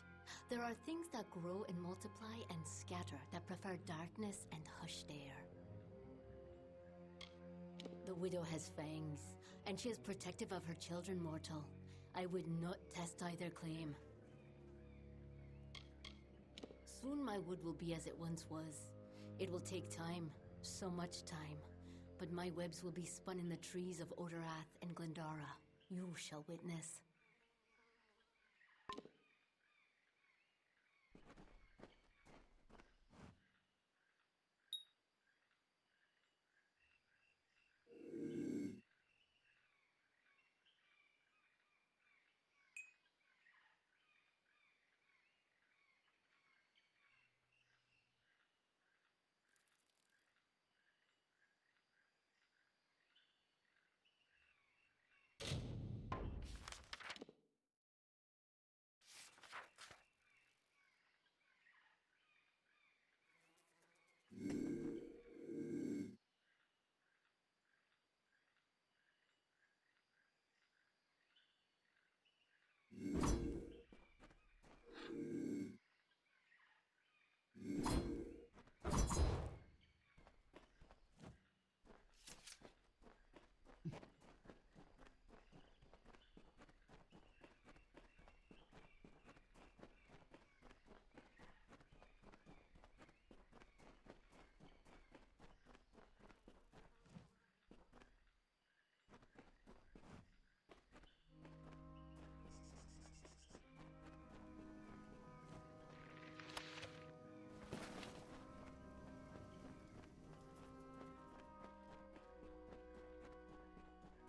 Speaker 9: There are things that grow and multiply and scatter that prefer darkness and hushed air. The widow has fangs, and she is protective of her children, mortal. I would not test either claim. Soon my wood will be as it once was. It will take time, so much time. But my webs will be spun in the trees of Odorath and Glendara. You shall witness.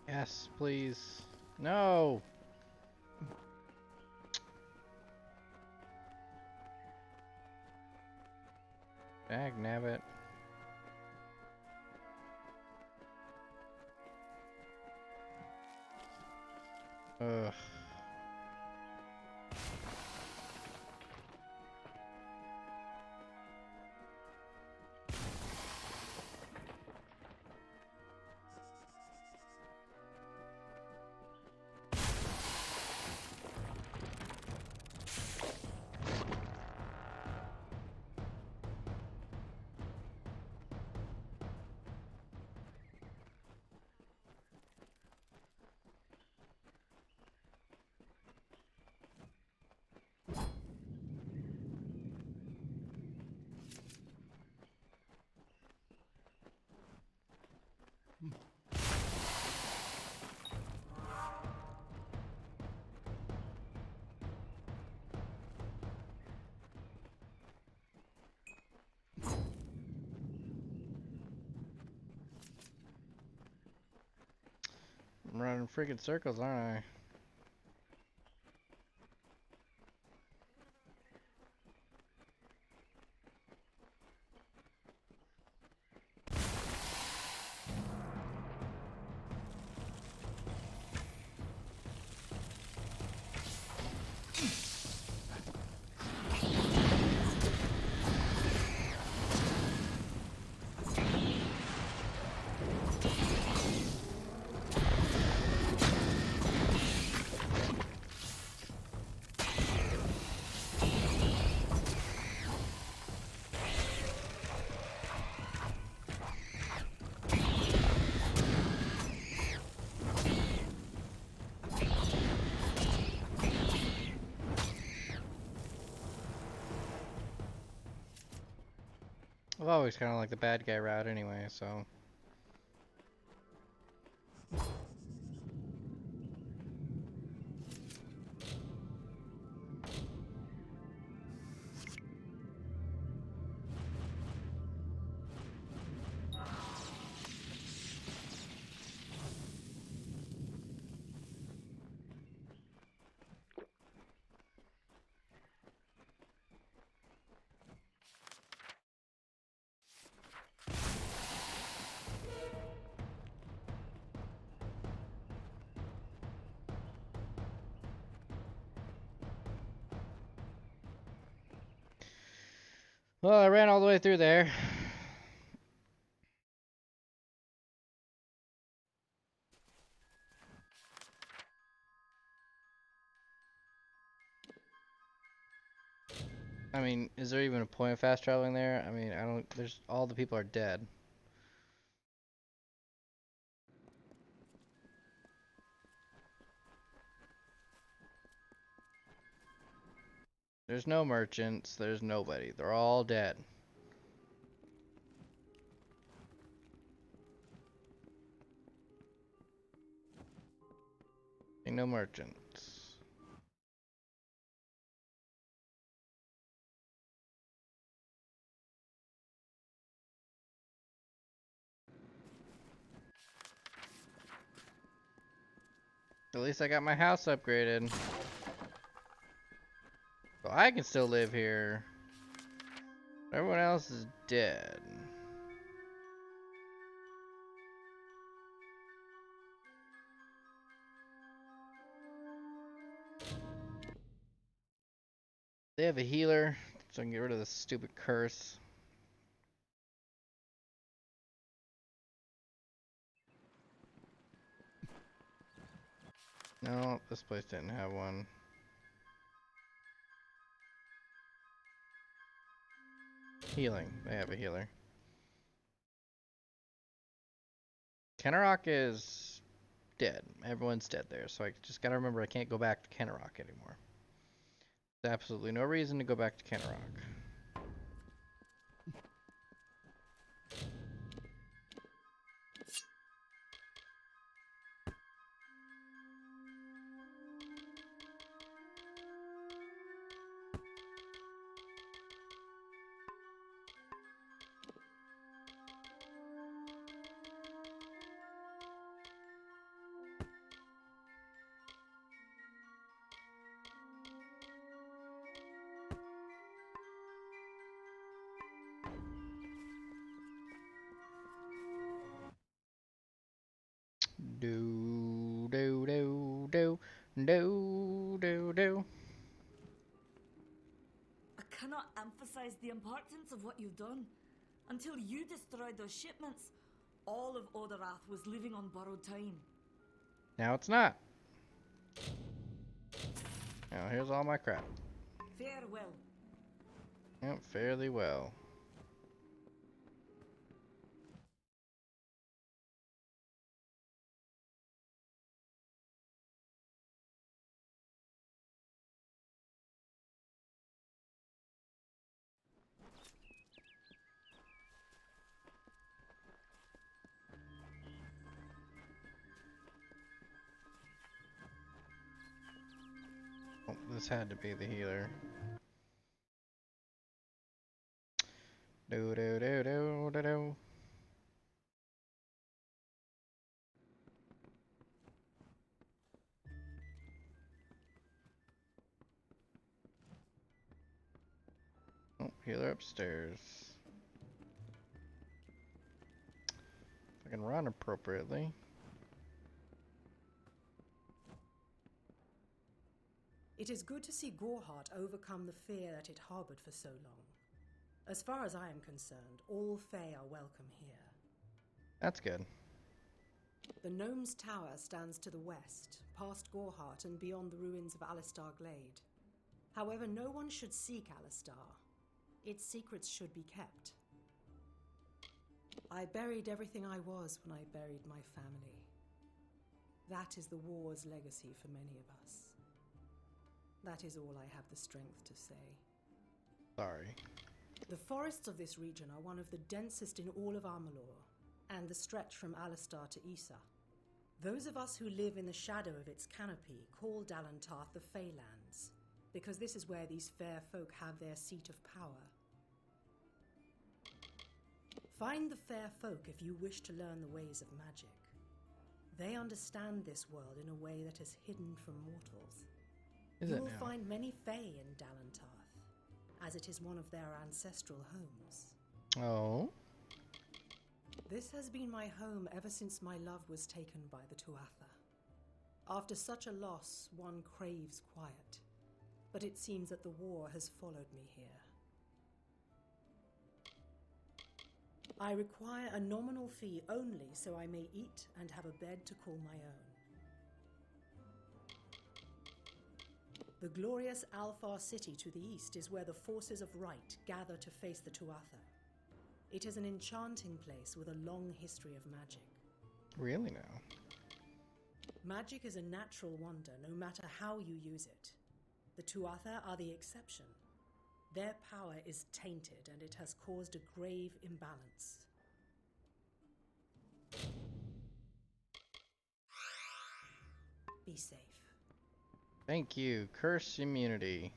Speaker 1: Yes, please. No! Dag nabbit. Ugh. I'm running freaking circles, aren't I? I've always kind of like the bad guy route anyway, so. Well, I ran all the way through there. I mean, is there even a point of fast traveling there? I mean, I don't. There's all the people are dead. There's no merchants. There's nobody. They're all dead. Ain't no merchants. At least I got my house upgraded. So I can still live here. Everyone else is dead. They have a healer, so I can get rid of this stupid curse. No, this place didn't have one. Healing. They have a healer. Kennerock is dead. Everyone's dead there, so I just gotta remember I can't go back to Kennerock anymore. There's absolutely no reason to go back to Kennerock. Do do do do do do do.
Speaker 10: I cannot emphasize the importance of what you've done. Until you destroyed those shipments, all of Odarath was living on borrowed time.
Speaker 1: Now it's not. Now here's all my crap.
Speaker 10: Farewell.
Speaker 1: Yep, fairly well. Oh, this had to be the healer. Do do do do do do. Oh, healer upstairs. If I can run appropriately.
Speaker 11: It is good to see Gorhart overcome the fear that it harbored for so long. As far as I am concerned, all Fae are welcome here.
Speaker 1: That's good.
Speaker 11: The Gnome's Tower stands to the west, past Gorhart and beyond the ruins of Alistar Glade. However, no one should seek Alistar. Its secrets should be kept. I buried everything I was when I buried my family. That is the war's legacy for many of us. That is all I have the strength to say.
Speaker 1: Sorry.
Speaker 11: The forests of this region are one of the densest in all of Amalur, and the stretch from Alistar to Issa. Those of us who live in the shadow of its canopy call Dalantarth the Feylands, because this is where these fair folk have their seat of power. Find the fair folk if you wish to learn the ways of magic. They understand this world in a way that is hidden from mortals. You will find many Fae in Dalantarth, as it is one of their ancestral homes.
Speaker 1: Oh.
Speaker 11: This has been my home ever since my love was taken by the Tuatha. After such a loss, one craves quiet, but it seems that the war has followed me here. I require a nominal fee only so I may eat and have a bed to call my own. The glorious Alfar city to the east is where the forces of right gather to face the Tuatha. It is an enchanting place with a long history of magic.
Speaker 1: Really now?
Speaker 11: Magic is a natural wonder, no matter how you use it. The Tuatha are the exception. Their power is tainted, and it has caused a grave imbalance. Be safe.
Speaker 1: Thank you. Curse immunity.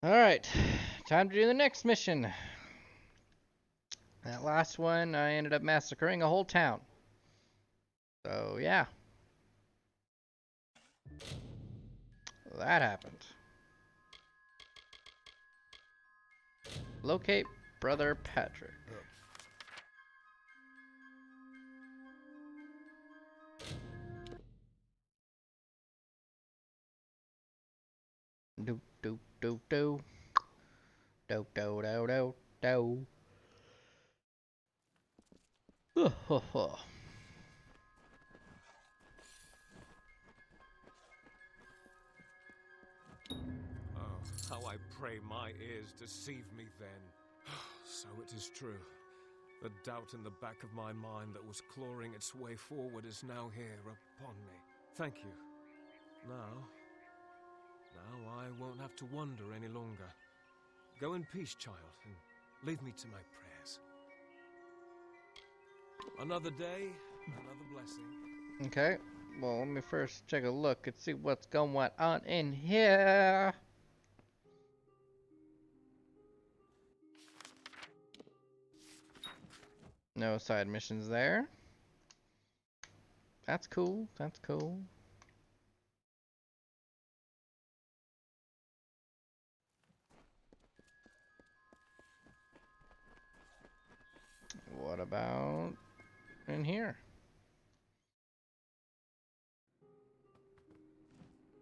Speaker 1: Alright. Time to do the next mission. That last one, I ended up massacring a whole town. So, yeah. That happened. Locate Brother Patrick. Do do do do. Do do do do do. Oh,
Speaker 3: how I pray my ears deceive me then. So it is true. The doubt in the back of my mind that was clawing its way forward is now here upon me. Thank you. Now I won't have to wonder any longer. Go in peace, child, and leave me to my prayers. Another day, another blessing.
Speaker 1: okay. Well, let me first take a look and see what's going on in here. No side missions there. That's cool. That's cool. What about in here?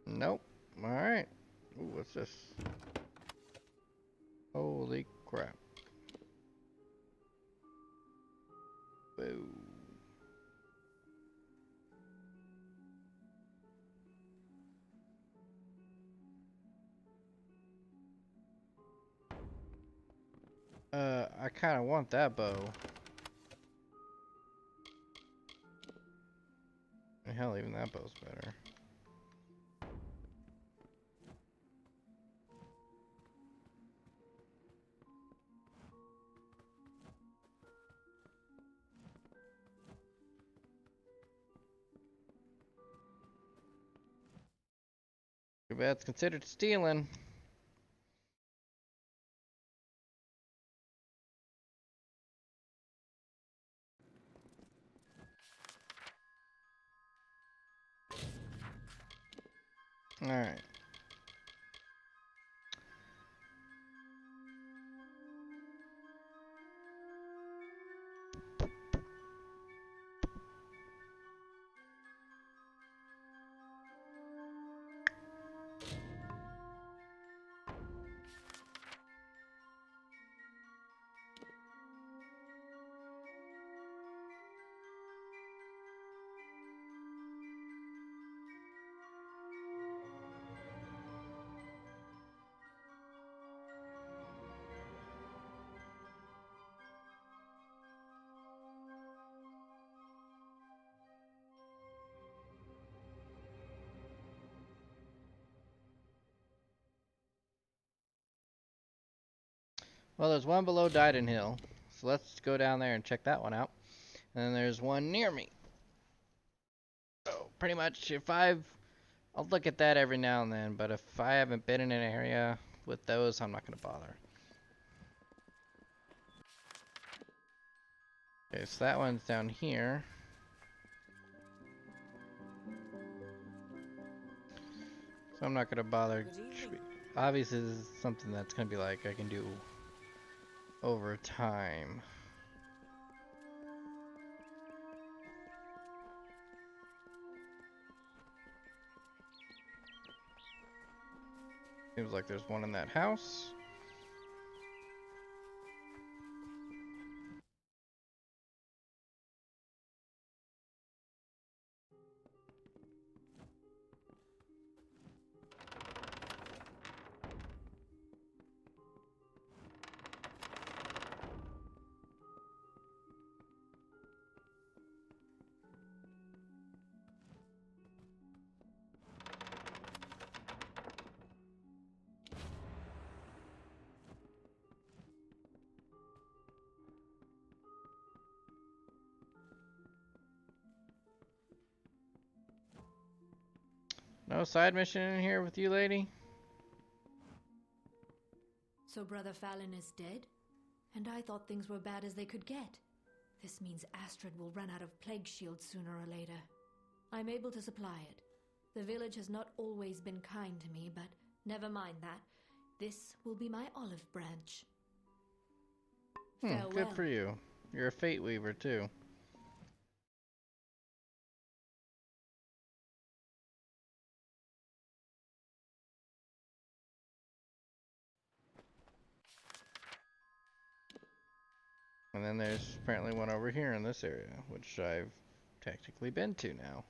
Speaker 1: Nope. Alright. Ooh, what's this? Holy crap. Boo. I kind of want that bow. Hell, even that bow's better. Too bad it's considered stealing. Alright. Well, there's one below Dyden Hill, so let's go down there and check that one out. And then there's one near me. So pretty much, I'll look at that every now and then, but if I haven't been in an area with those, I'm not gonna bother. Okay, so that one's down here. So I'm not gonna bother. Obviously, this is something that's gonna be like I can do over time. Seems like there's one in that house. No side mission in here with you, lady?
Speaker 2: So Brother Fallon is dead? And I thought things were bad as they could get. This means Astrid will run out of plague shields sooner or later. I'm able to supply it. The village has not always been kind to me, but never mind that. This will be my olive branch. Farewell.
Speaker 1: Good for you. You're a fate weaver, too. And then there's apparently one over here in this area, which I've technically been to now.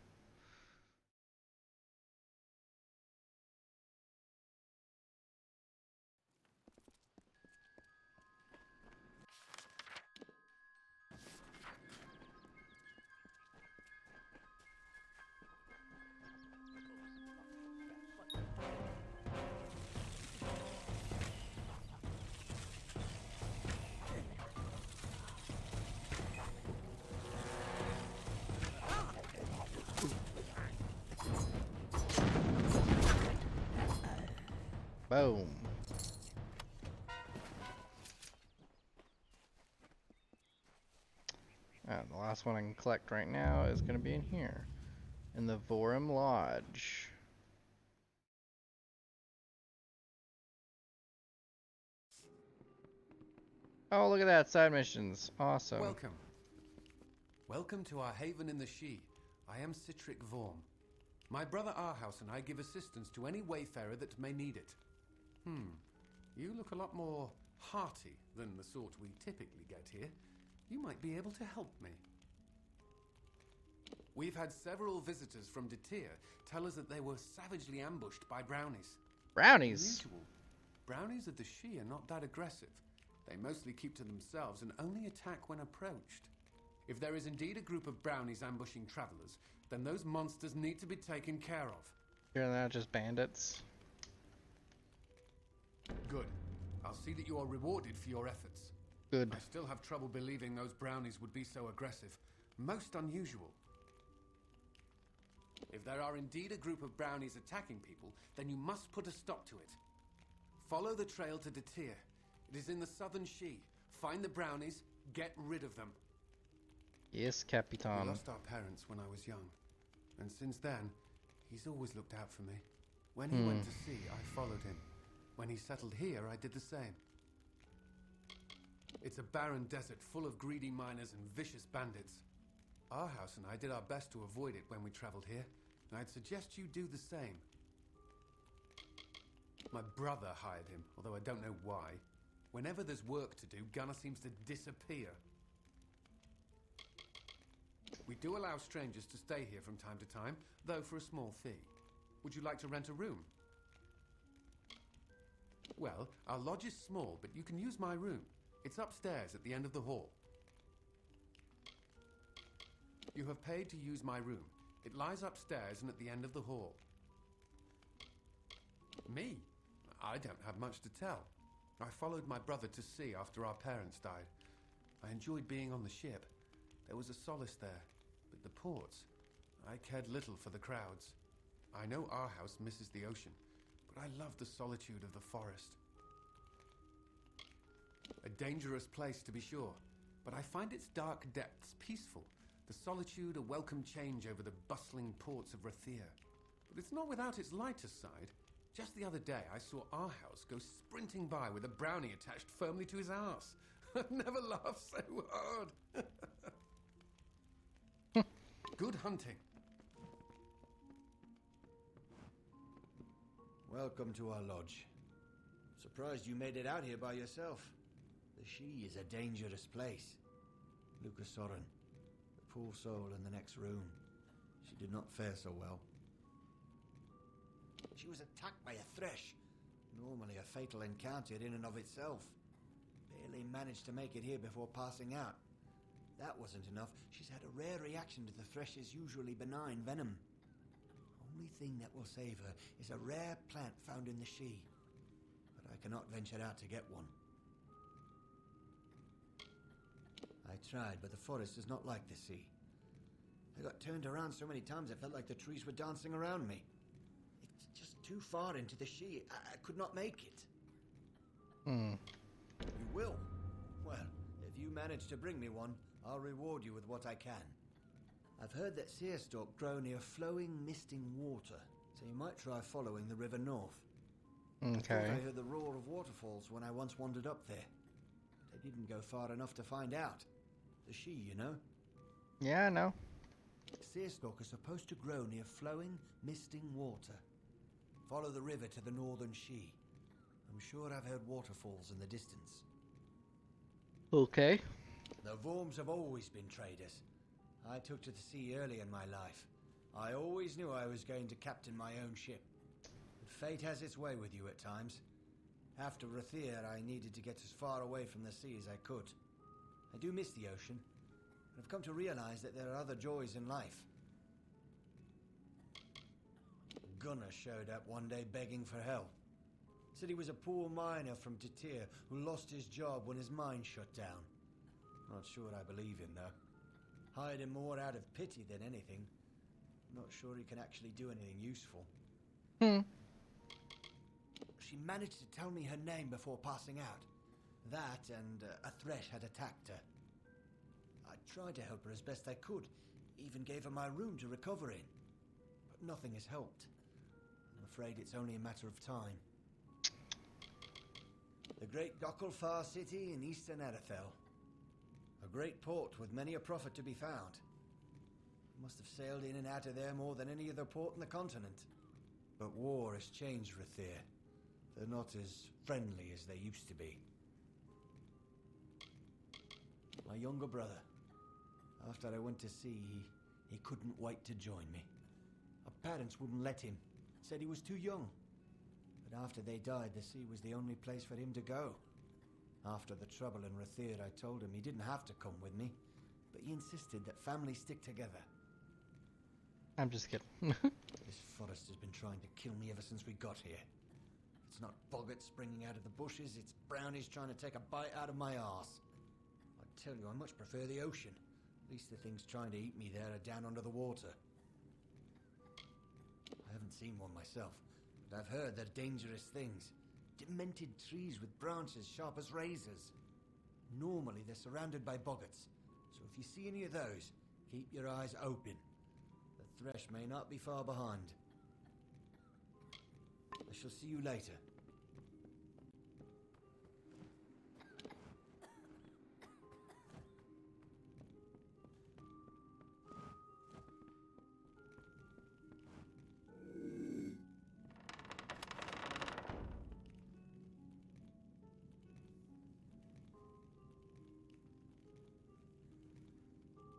Speaker 1: Boom. The last one I can collect right now is going to be in here, in the Vorum Lodge. Oh, look at that, side missions. Awesome.
Speaker 6: Welcome. Welcome to our haven in the She. I am Citric Vorm. My brother Arhaus and I give assistance to any wayfarer that may need it. You look a lot more hearty than the sort we typically get here. You might be able to help me. We've had several visitors from Detir tell us that they were savagely ambushed by brownies.
Speaker 1: Brownies?
Speaker 6: Unusual. Brownies of the She are not that aggressive. They mostly keep to themselves and only attack when approached. If there is indeed a group of brownies ambushing travelers, then those monsters need to be taken care of.
Speaker 1: You're not just bandits.
Speaker 6: Good. I'll see that you are rewarded for your efforts.
Speaker 1: Good.
Speaker 6: I still have trouble believing those brownies would be so aggressive. Most unusual. If there are indeed a group of brownies attacking people, then you must put a stop to it. Follow the trail to Detir. It is in the southern She. Find the brownies, get rid of them.
Speaker 1: Yes, Capitan.
Speaker 6: We lost our parents when I was young. And since then, he's always looked out for me. When he went to sea, I followed him. When he settled here, I did the same. It's a barren desert full of greedy miners and vicious bandits. Arhaus and I did our best to avoid it when we traveled here, and I'd suggest you do the same. My brother hired him, although I don't know why. Whenever there's work to do, Gunnar seems to disappear. We do allow strangers to stay here from time to time, though for a small fee. Would you like to rent a room? Well, our lodge is small, but you can use my room. It's upstairs at the end of the hall. You have paid to use my room. It lies upstairs and at the end of the hall. Me? I don't have much to tell. I followed my brother to sea after our parents died. I enjoyed being on the ship. There was a solace there, but the ports, I cared little for the crowds. I know Arhaus misses the ocean, but I love the solitude of the forest. A dangerous place to be sure, but I find its dark depths peaceful. The solitude a welcome change over the bustling ports of Rathir. But it's not without its lighter side. Just the other day, I saw Arhaus go sprinting by with a brownie attached firmly to his arse. I've never laughed so hard. Good hunting.
Speaker 8: Welcome to our lodge. Surprised you made it out here by yourself. The She is a dangerous place. Lucas Soren, the poor soul in the next room. She did not fare so well. She was attacked by a thresh. Normally a fatal encounter in and of itself. Barely managed to make it here before passing out. That wasn't enough. She's had a rare reaction to the thresh's usually benign venom. Only thing that will save her is a rare plant found in the She. But I cannot venture out to get one. I tried, but the forest is not like the sea. I got turned around so many times I felt like the trees were dancing around me. It's just too far into the She. I could not make it. You will? Well, if you manage to bring me one, I'll reward you with what I can. I've heard that seerstalk grow near flowing, misting water, so you might try following the river north.
Speaker 1: Okay.
Speaker 8: I heard the roar of waterfalls when I once wandered up there. But I didn't go far enough to find out. The She, you know?
Speaker 1: Yeah, I know.
Speaker 8: Seerstalk are supposed to grow near flowing, misting water. Follow the river to the northern She. I'm sure I've heard waterfalls in the distance.
Speaker 1: Okay.
Speaker 8: The Worms have always been traders. I took to the sea early in my life. I always knew I was going to captain my own ship. But fate has its way with you at times. After Rathir, I needed to get as far away from the sea as I could. I do miss the ocean, but I've come to realize that there are other joys in life. Gunnar showed up one day begging for help. Said he was a poor miner from Tatir who lost his job when his mine shut down. Not sure I believe him, though. Hired him more out of pity than anything. Not sure he can actually do anything useful. She managed to tell me her name before passing out. That and a thresh had attacked her. I tried to help her as best I could. Even gave her my room to recover in. But nothing has helped. I'm afraid it's only a matter of time. The great Gokkelfar city in eastern Arethel. A great port with many a profit to be found. Must have sailed in and out of there more than any other port in the continent. But war has changed Rathir. They're not as friendly as they used to be. My younger brother. After I went to sea, he couldn't wait to join me. Our parents wouldn't let him. Said he was too young. But after they died, the sea was the only place for him to go. After the trouble in Rathir, I told him he didn't have to come with me, but he insisted that families stick together.
Speaker 1: I'm just kidding.
Speaker 8: This forest has been trying to kill me ever since we got here. It's not boggarts springing out of the bushes, it's brownies trying to take a bite out of my arse. I tell you, I much prefer the ocean. At least the things trying to eat me there are down under the water. I haven't seen one myself, but I've heard they're dangerous things. Demented trees with branches sharp as razors. Normally they're surrounded by boggarts, so if you see any of those, keep your eyes open. The thresh may not be far behind. I shall see you later.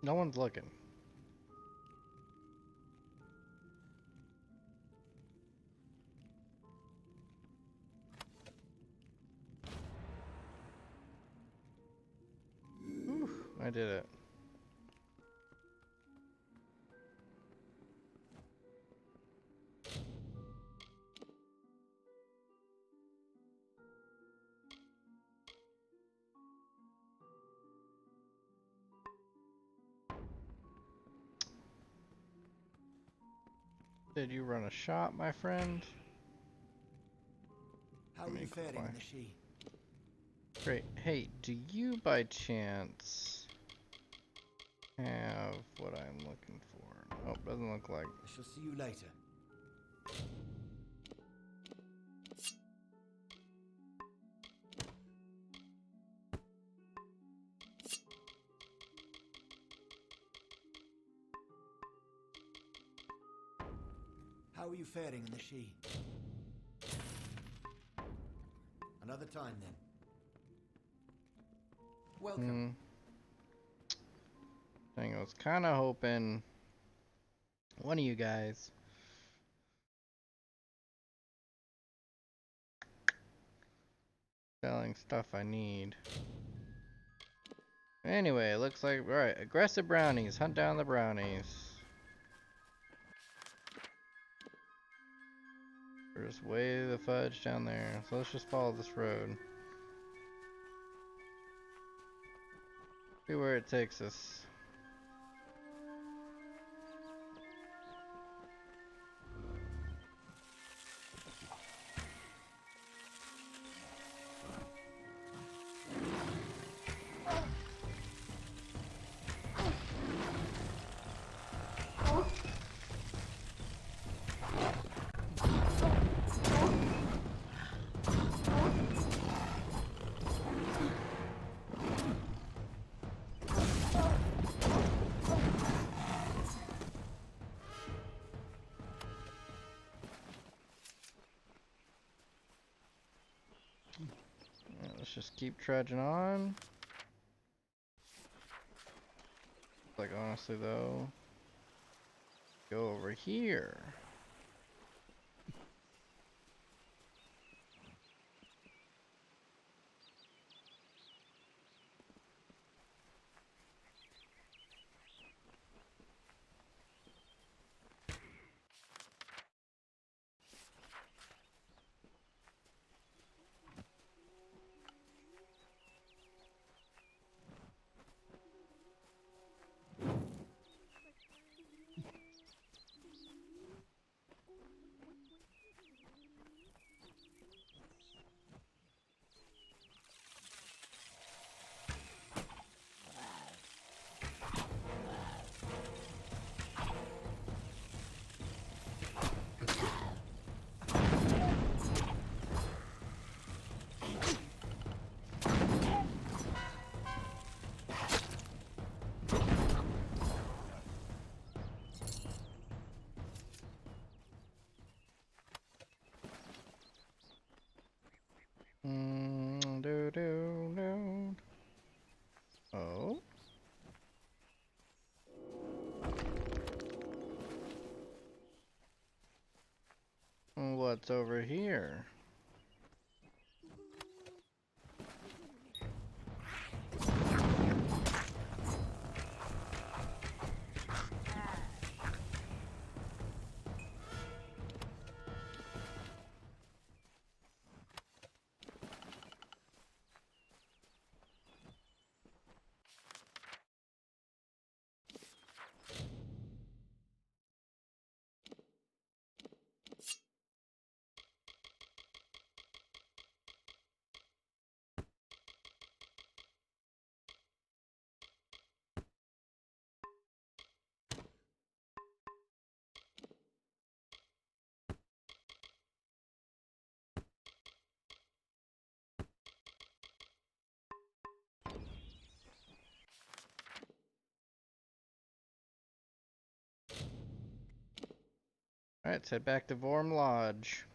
Speaker 1: No one's looking. Whew, I did it. Did you run a shop, my friend?
Speaker 8: How are you faring in the She?
Speaker 1: Great. Hey, do you by chance have what I'm looking for? Nope, doesn't look like.
Speaker 8: I shall see you later. How are you faring in the She? another time then.
Speaker 6: Welcome.
Speaker 1: I was kind of hoping one of you guys selling stuff I need. Anyway, looks like, right, aggressive brownies. Hunt down the brownies. There's way the fudge down there. So let's just follow this road. See where it takes us. Let's just keep trudging on. Like, honestly though, go over here. Do. Oh. What's over here? Alright, let's head back to Vorm Lodge.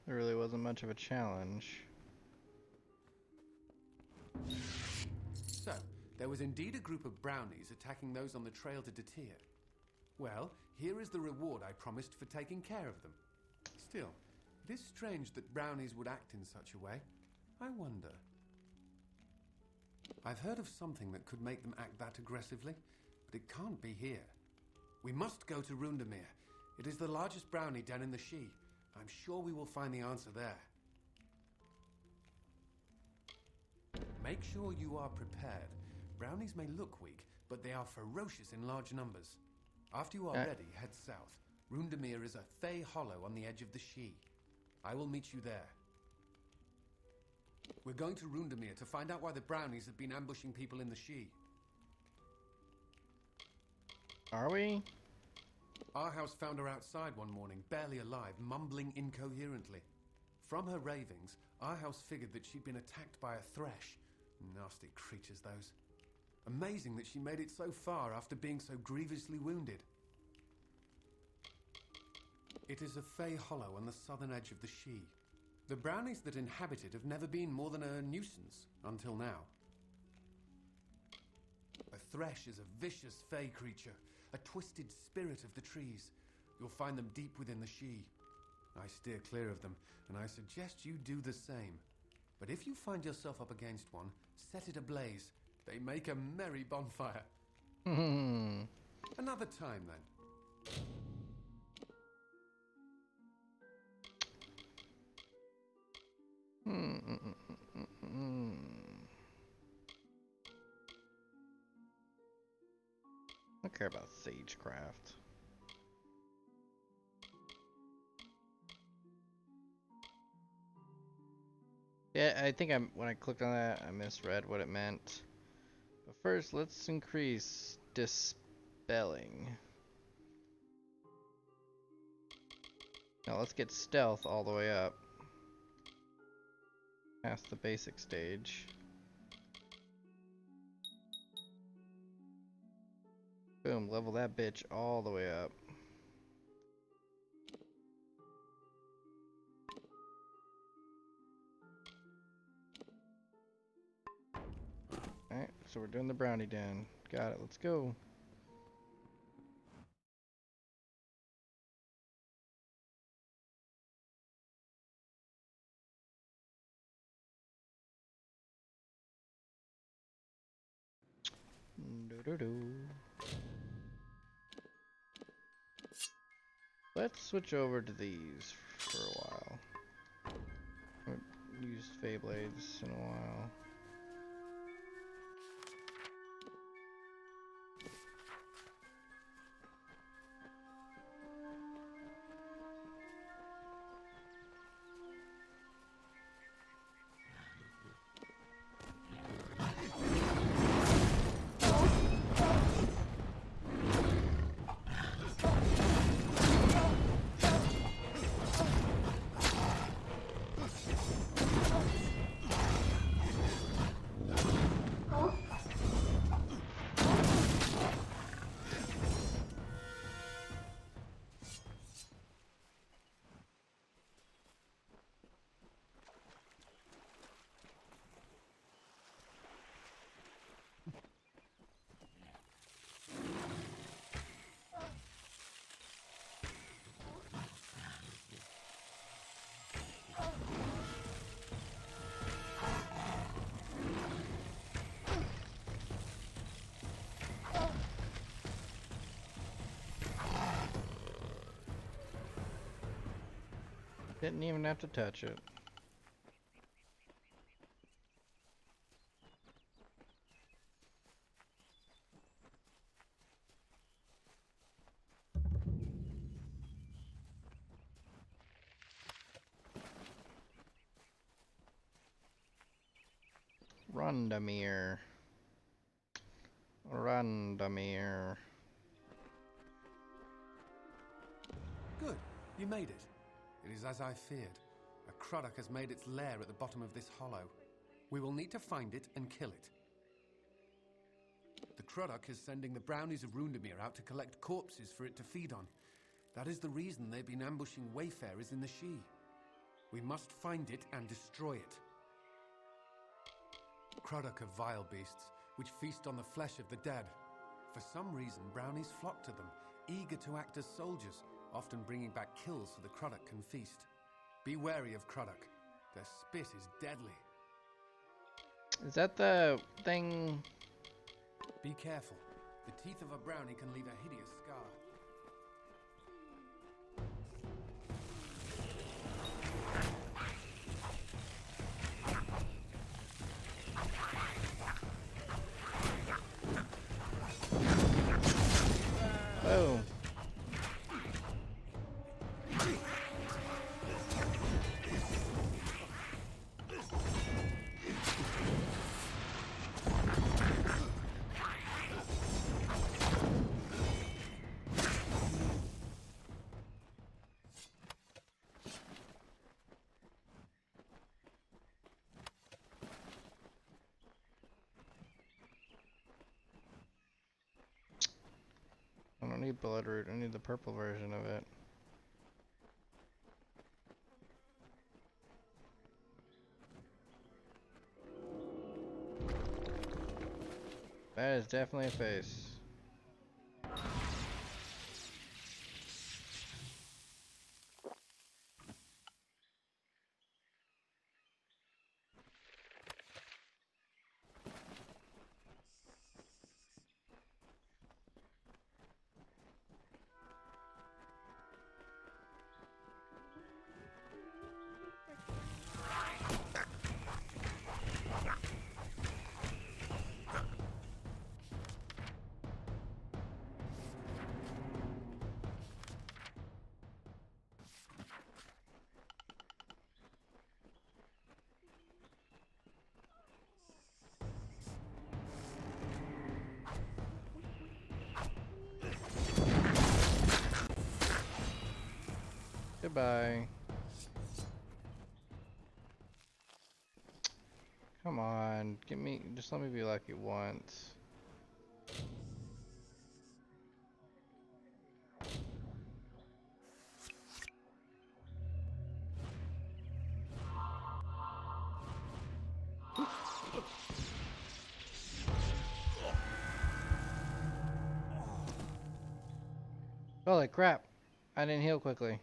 Speaker 1: There really wasn't much of a challenge.
Speaker 6: So, there was indeed a group of brownies attacking those on the trail to Datir. Well, here is the reward I promised for taking care of them. Still, it is strange that brownies would act in such a way. I wonder. I've heard of something that could make them act that aggressively, but it can't be here. We must go to Rundamir. It is the largest brownie den in the She. I'm sure we will find the answer there. Make sure you are prepared. Brownies may look weak, but they are ferocious in large numbers. After you are ready, head south. Rundamir is a Thay hollow on the edge of the She. I will meet you there. We're going to Rundamir to find out why the brownies have been ambushing people in the She.
Speaker 1: Are we?
Speaker 6: Our house found her outside one morning, barely alive, mumbling incoherently. From her ravings, our house figured that she'd been attacked by a thresh. Nasty creatures, those. Amazing that she made it so far after being so grievously wounded. It is a Fey hollow on the southern edge of the Shee. The brownies that inhabit it have never been more than a nuisance, until now. A thresh is a vicious Fey creature, a twisted spirit of the trees. You'll find them deep within the Shee. I steer clear of them, and I suggest you do the same. But if you find yourself up against one, set it ablaze. They make a merry bonfire. Another time, then.
Speaker 1: I don't care about sagecraft. Yeah, I think when I clicked on that, I misread what it meant. But first, let's increase dispelling. Now let's get stealth all the way up. Past the basic stage. Boom, level that bitch all the way up. Alright, so we're doing the brownie den. Got it, let's go. Let's switch over to these for a while. I haven't used Fey Blades in a while. Didn't even have to touch it. Rondamir. Rondamir.
Speaker 6: Good, you made it. It is as I feared. A Croddock has made its lair at the bottom of this hollow. We will need to find it and kill it. The Croddock is sending the brownies of Rundamir out to collect corpses for it to feed on. That is the reason they've been ambushing wayfarers in the Shee. We must find it and destroy it. Croddock are vile beasts, which feast on the flesh of the dead. For some reason, brownies flock to them, eager to act as soldiers, often bringing back kills so the Croddock can feast. Be wary of Croddock. Their spit is deadly.
Speaker 1: Is that the thing?
Speaker 6: Be careful. The teeth of a brownie can leave a hideous scar.
Speaker 1: Oh. don't need bloodroot. I need the purple version of it. That is definitely a face. Goodbye. Come on, just let me be lucky once. Holy crap! I didn't heal quickly.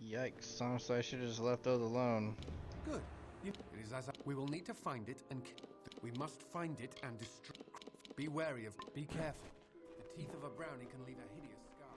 Speaker 1: Yikes, honestly I should have just left those alone.
Speaker 6: Good. It is as we will need to find it and we must find it and destroy. Be wary of. Be careful. The teeth of a brownie can leave a hideous scar.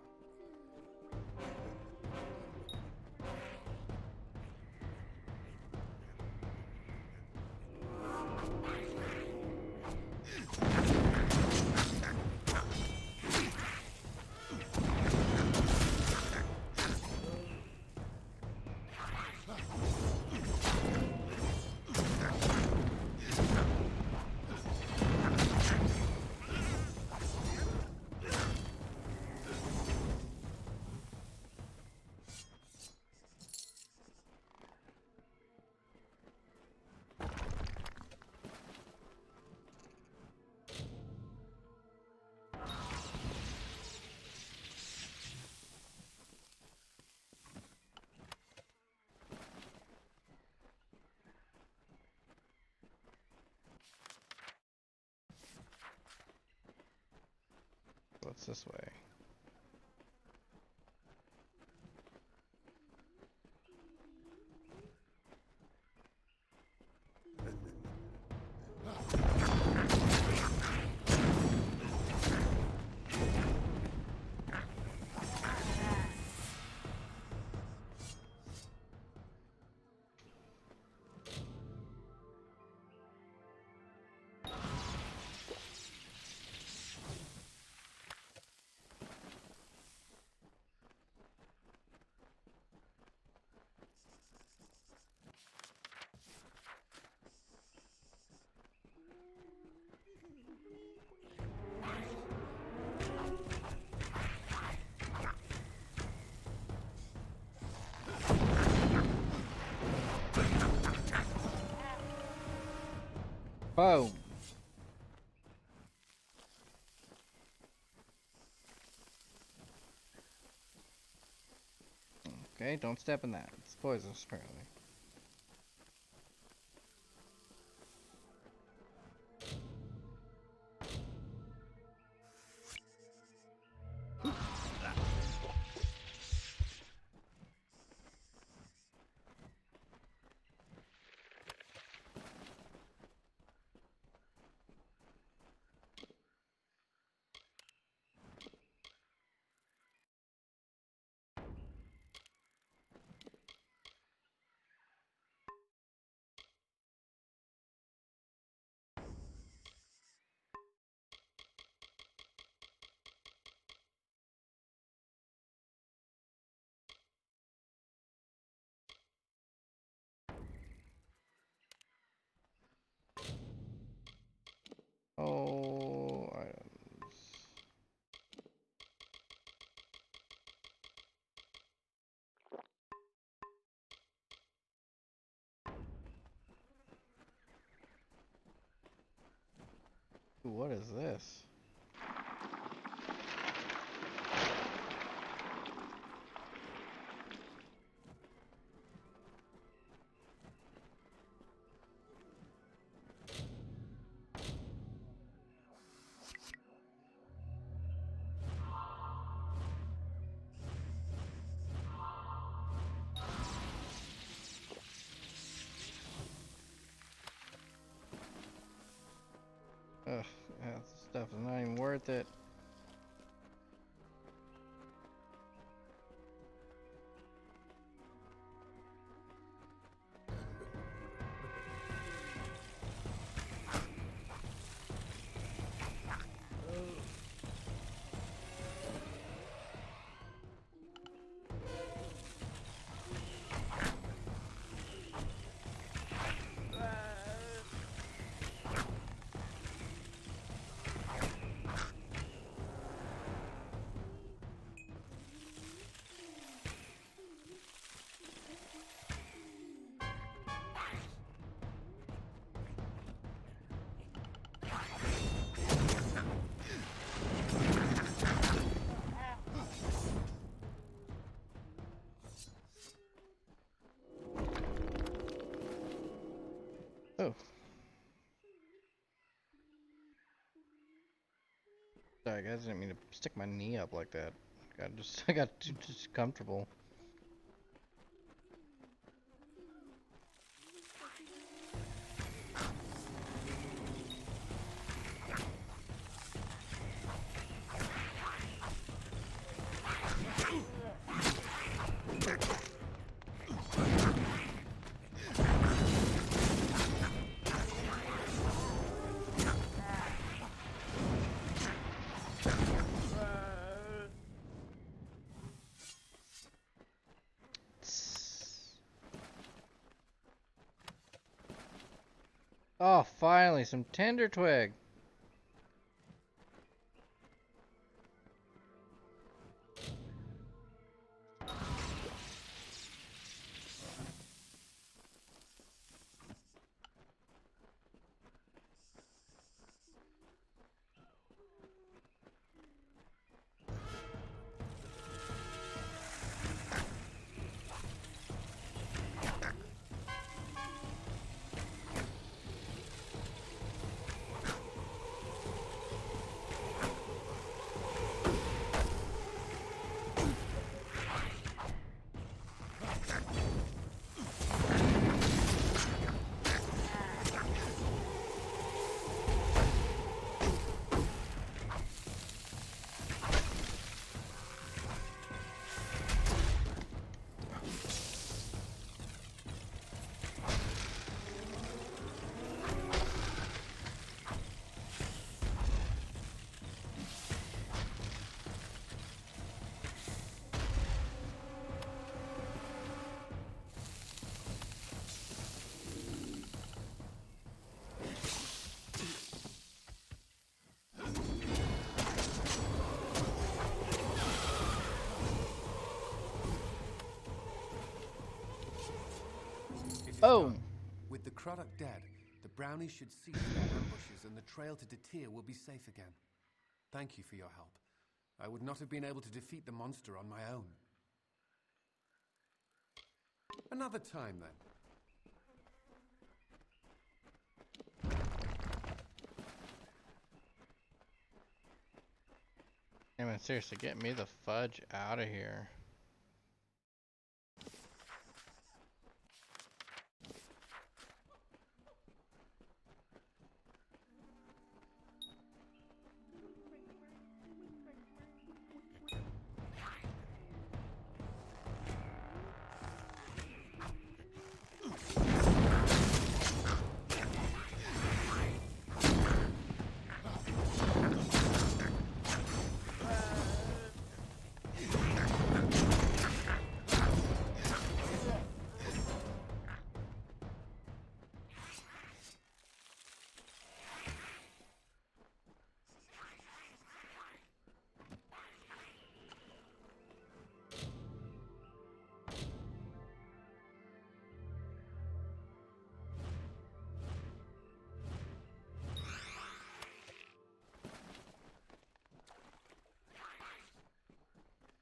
Speaker 6: What's this way? Boom! Okay, don't step in that. It's poisonous, apparently.
Speaker 1: Oh, items. Ooh, what is this? Ugh, that stuff is not even worth it. Oh. Sorry guys, I didn't mean to stick my knee up like that. I got too comfortable. Oh, finally, some tender twig. Oh!
Speaker 6: With the Craddock dead, the brownies should cease their ambushes and the trail to Detir will be safe again. Thank you for your help. I would not have been able to defeat the monster on my own. Another time, then.
Speaker 1: I mean, seriously, get me the fudge out of here.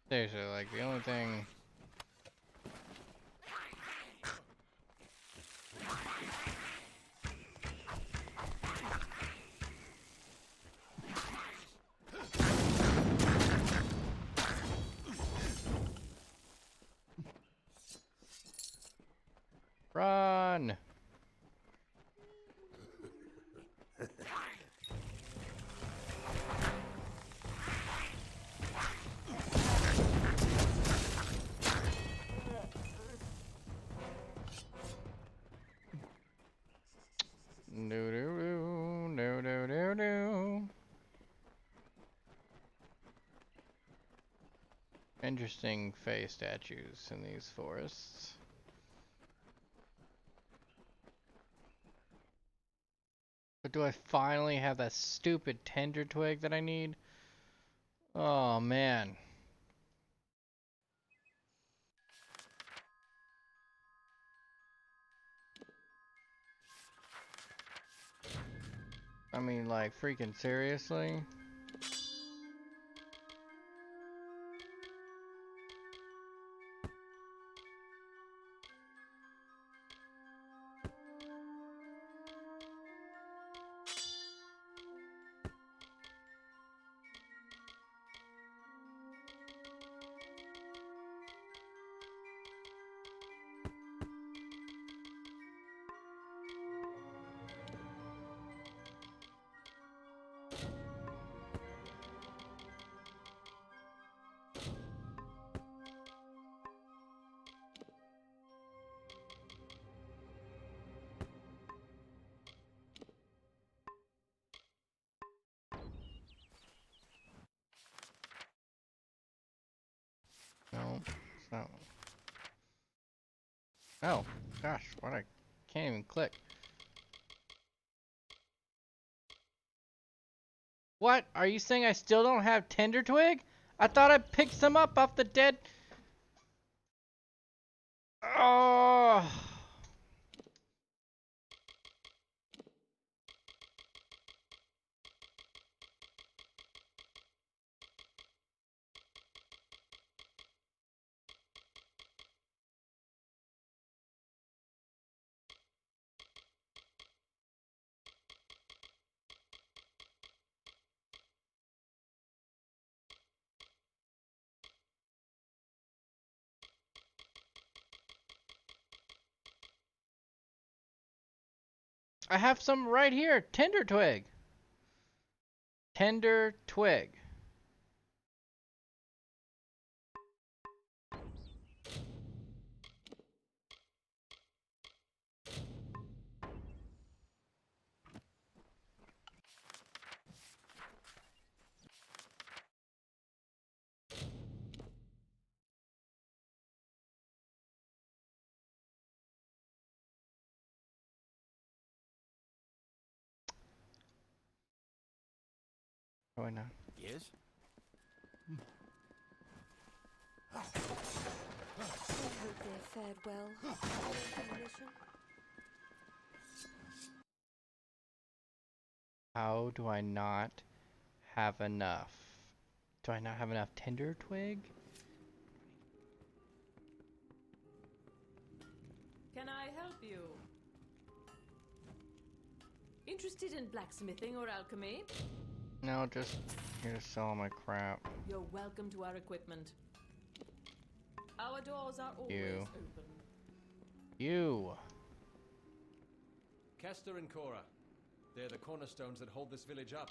Speaker 1: Seriously, like the only thing. Run! No, no, no, no, no, no, no. Interesting Fey statues in these forests. But do I finally have that stupid tender twig that I need? Oh man. I mean, like, freaking seriously? No, it's not. Oh, gosh, what I can't even click. What? Are you saying I still don't have tender twig? I thought I picked some up off the dead. Oh. I have some right here. Tender twig. Tender twig. Oh, wait, no.
Speaker 5: Yes?
Speaker 2: I hope they fared well. Mission.
Speaker 1: How do I not have enough? Do I not have enough tender twig?
Speaker 12: Can I help you? Interested in blacksmithing or alchemy?
Speaker 1: No, just here to sell all my crap.
Speaker 12: You're welcome to our equipment. Our doors are always
Speaker 1: You.
Speaker 12: open.
Speaker 1: You.
Speaker 3: Kester and Cora. They're the cornerstones that hold this village up.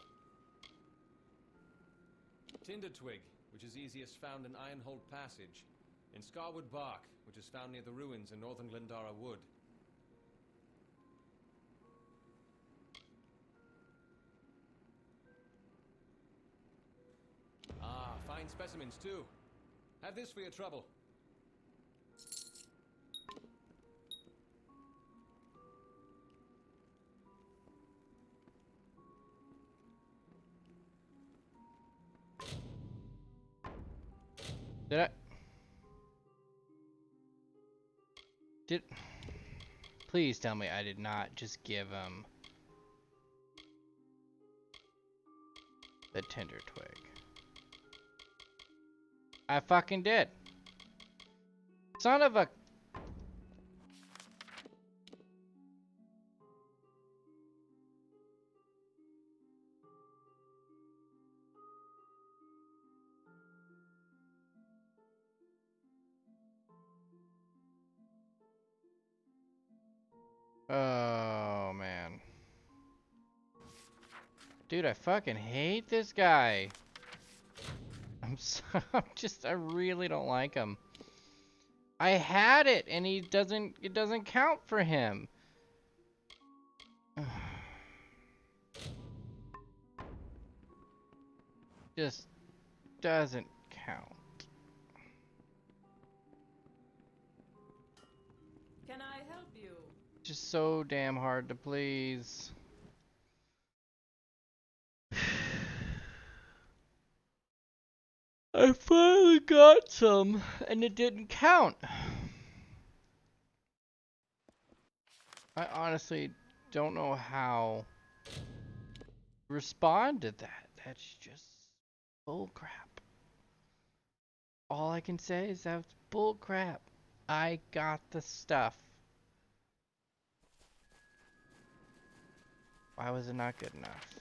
Speaker 3: Tinder Twig, which is easiest found in Ironhold Passage. In Scarwood Bark, which is found near the ruins in northern Glendara Wood. Ah, fine specimens too. Have this for your trouble.
Speaker 1: Did I? Did? Please tell me I did not just give him the tender twig. I fucking did. Son of a... Oh, man. Dude, I fucking hate this guy. I really don't like him. I had it, and it doesn't count for him. Just doesn't count.
Speaker 12: Can I help you?
Speaker 1: Just so damn hard to please. I finally got some, and it didn't count. I honestly don't know how to respond to that. That's just bullcrap. All I can say is that's bullcrap. I got the stuff. Why was it not good enough?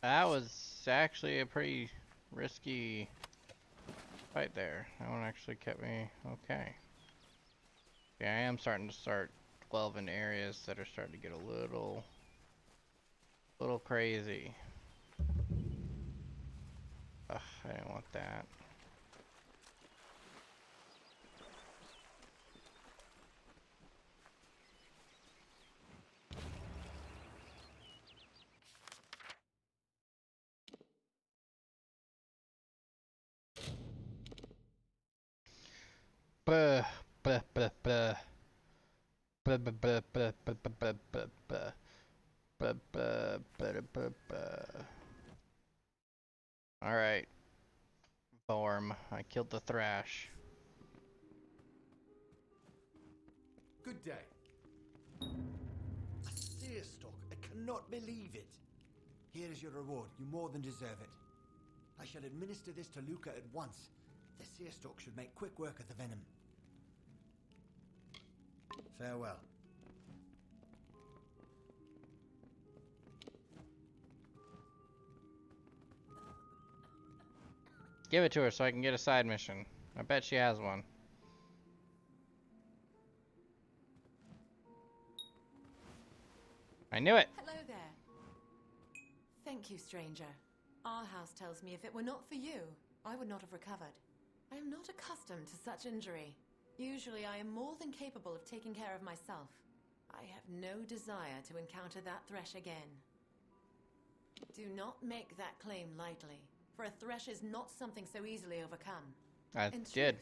Speaker 1: That was actually a pretty risky fight there. That one actually kept me okay. Yeah, I am starting to delve into areas that are starting to get a little crazy. Ugh, I didn't want that. Buh, buh, buh, buh. Buh, buh, buh, buh, buh, buh, buh, buh, buh. Buh, buh, buh, buh, buh. Alright. Form. I killed the thrash.
Speaker 6: Good day.
Speaker 8: A seer stalk. I cannot believe it. Here is your reward. You more than deserve it. I shall administer this to Luca at once. The seer stalk should make quick work of the venom. Farewell.
Speaker 1: Give it to her so I can get a side mission. I bet she has one. I knew it!
Speaker 13: Hello there. Thank you, stranger. Our house tells me if it were not for you, I would not have recovered. I am not accustomed to such injury. Usually I am more than capable of taking care of myself. I have no desire to encounter that thresh again. Do not make that claim lightly, for a thresh is not something so easily overcome.
Speaker 1: I
Speaker 13: In
Speaker 1: did.
Speaker 13: truth,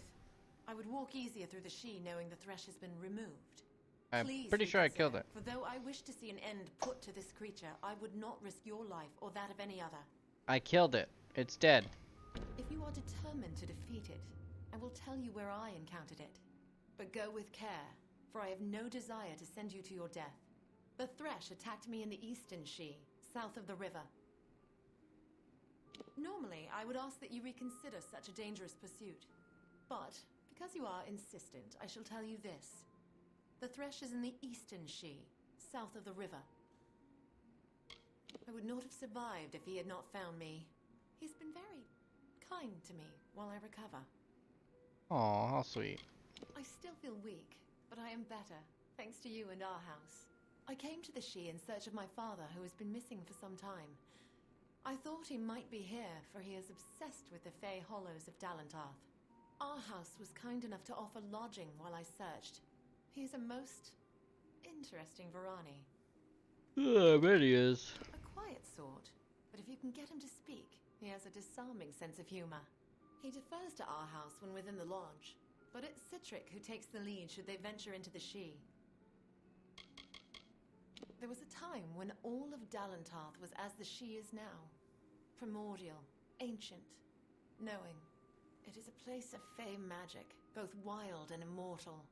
Speaker 13: I would walk easier through the She knowing the thresh has been removed.
Speaker 1: I'm
Speaker 13: Please
Speaker 1: pretty sure I killed
Speaker 13: reconsider,
Speaker 1: it.
Speaker 13: For though I wish to see an end put to this creature, I would not risk your life or that of any other.
Speaker 1: I killed it. It's dead.
Speaker 13: If you are determined to defeat it, I will tell you where I encountered it. But go with care, for I have no desire to send you to your death. The thresh attacked me in the eastern She, south of the river. Normally, I would ask that you reconsider such a dangerous pursuit. But, because you are insistent, I shall tell you this. The thresh is in the eastern She, south of the river. I would not have survived if he had not found me. He's been very kind to me while I recover.
Speaker 1: Aw, how sweet.
Speaker 13: I still feel weak, but I am better, thanks to you and our house. I came to the She in search of my father, who has been missing for some time. I thought he might be here, for he is obsessed with the Fey Hollows of Dalantarth. Our house was kind enough to offer lodging while I searched. He is a most interesting Varani.
Speaker 1: I bet he is.
Speaker 13: A quiet sort, but if you can get him to speak, he has a disarming sense of humor. He defers to our house when within the lodge, but it's Citric who takes the lead should they venture into the She. There was a time when all of Dalantarth was as the She is now. Primordial, ancient, knowing. It is a place of Fey magic, both wild and immortal.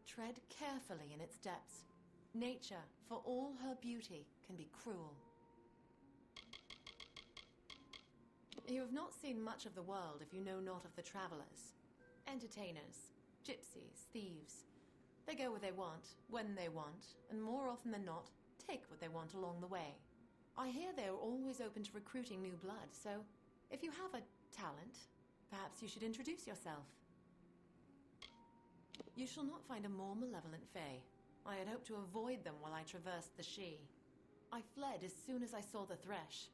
Speaker 13: Tread carefully in its depths. Nature, for all her beauty, can be cruel. You have not seen much of the world if you know not of the travelers. Entertainers, gypsies, thieves. They go where they want, when they want, and more often than not, take what they want along the way. I hear they are always open to recruiting new blood, so if you have a talent, perhaps you should introduce yourself. You shall not find a more malevolent Fey. I had hoped to avoid them while I traversed the She. I fled as soon as I saw the thresh.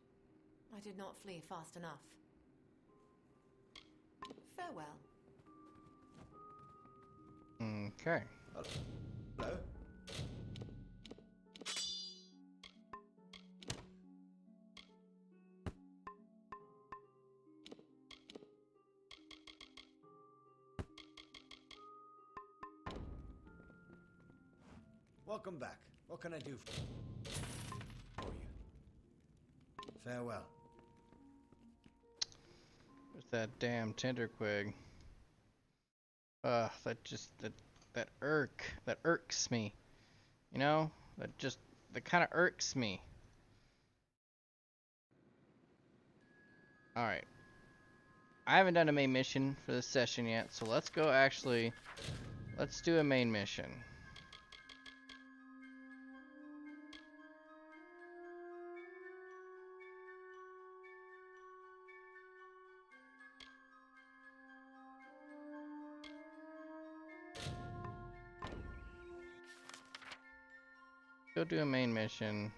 Speaker 13: I did not flee fast enough. Farewell.
Speaker 1: Okay.
Speaker 8: Hello? Welcome back. What can I do for you? Farewell.
Speaker 1: Where's that damn Tinderquig? That irks me. You know? That kind of irks me. Alright. I haven't done a main mission for this session yet, so let's do a main mission. Go do a main mission.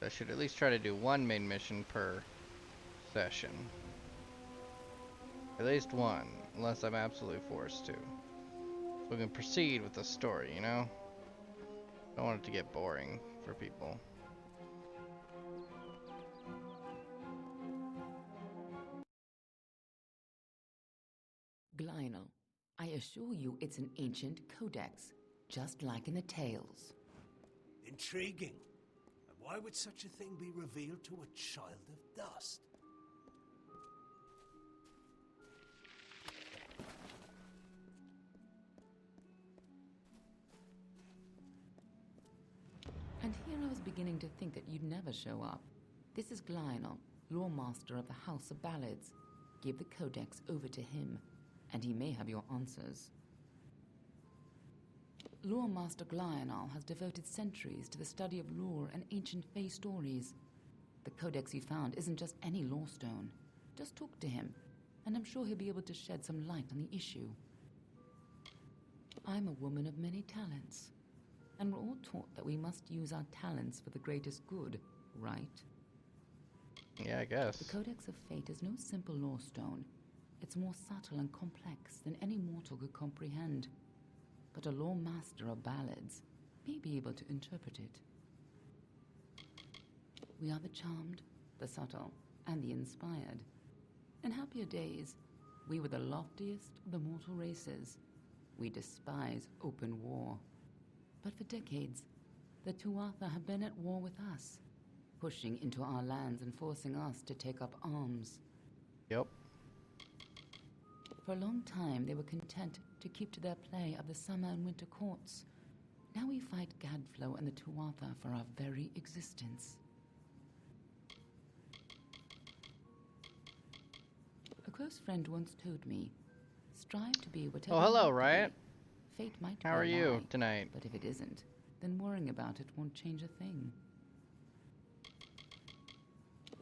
Speaker 1: I should at least try to do one main mission per session. At least one, unless I'm absolutely forced to. So we can proceed with the story, you know? I don't want it to get boring for people.
Speaker 14: Glynel, I assure you it's an ancient codex, just like in the tales.
Speaker 15: Intriguing. And why would such a thing be revealed to a child of dust?
Speaker 14: And here I was beginning to think that you'd never show up. This is Glynel, lore master of the House of Ballads. Give the codex over to him, and he may have your answers. Lore Master Glynel has devoted centuries to the study of lore and ancient Fey stories. The codex he found isn't just any lore stone. Just talk to him, and I'm sure he'll be able to shed some light on the issue. I'm a woman of many talents, and we're all taught that we must use our talents for the greatest good, right?
Speaker 1: Yeah, I guess.
Speaker 14: The Codex of Fate is no simple law stone. It's more subtle and complex than any mortal could comprehend. But a law master of ballads may be able to interpret it. We are the charmed, the subtle, and the inspired. In happier days, we were the loftiest of the mortal races. We despise open war. But for decades, the Tuatha have been at war with us, pushing into our lands and forcing us to take up arms.
Speaker 1: Yep.
Speaker 14: For a long time, they were content to keep to their play of the summer and winter courts. Now we fight Gadflow and the Tuatha for our very existence. A close friend once told me, strive to be whatever
Speaker 1: Oh, hello,
Speaker 14: you want to
Speaker 1: Riot.
Speaker 14: be. Fate might
Speaker 1: How
Speaker 14: be
Speaker 1: are
Speaker 14: a
Speaker 1: you
Speaker 14: lie,
Speaker 1: tonight?
Speaker 14: but if it isn't, then worrying about it won't change a thing.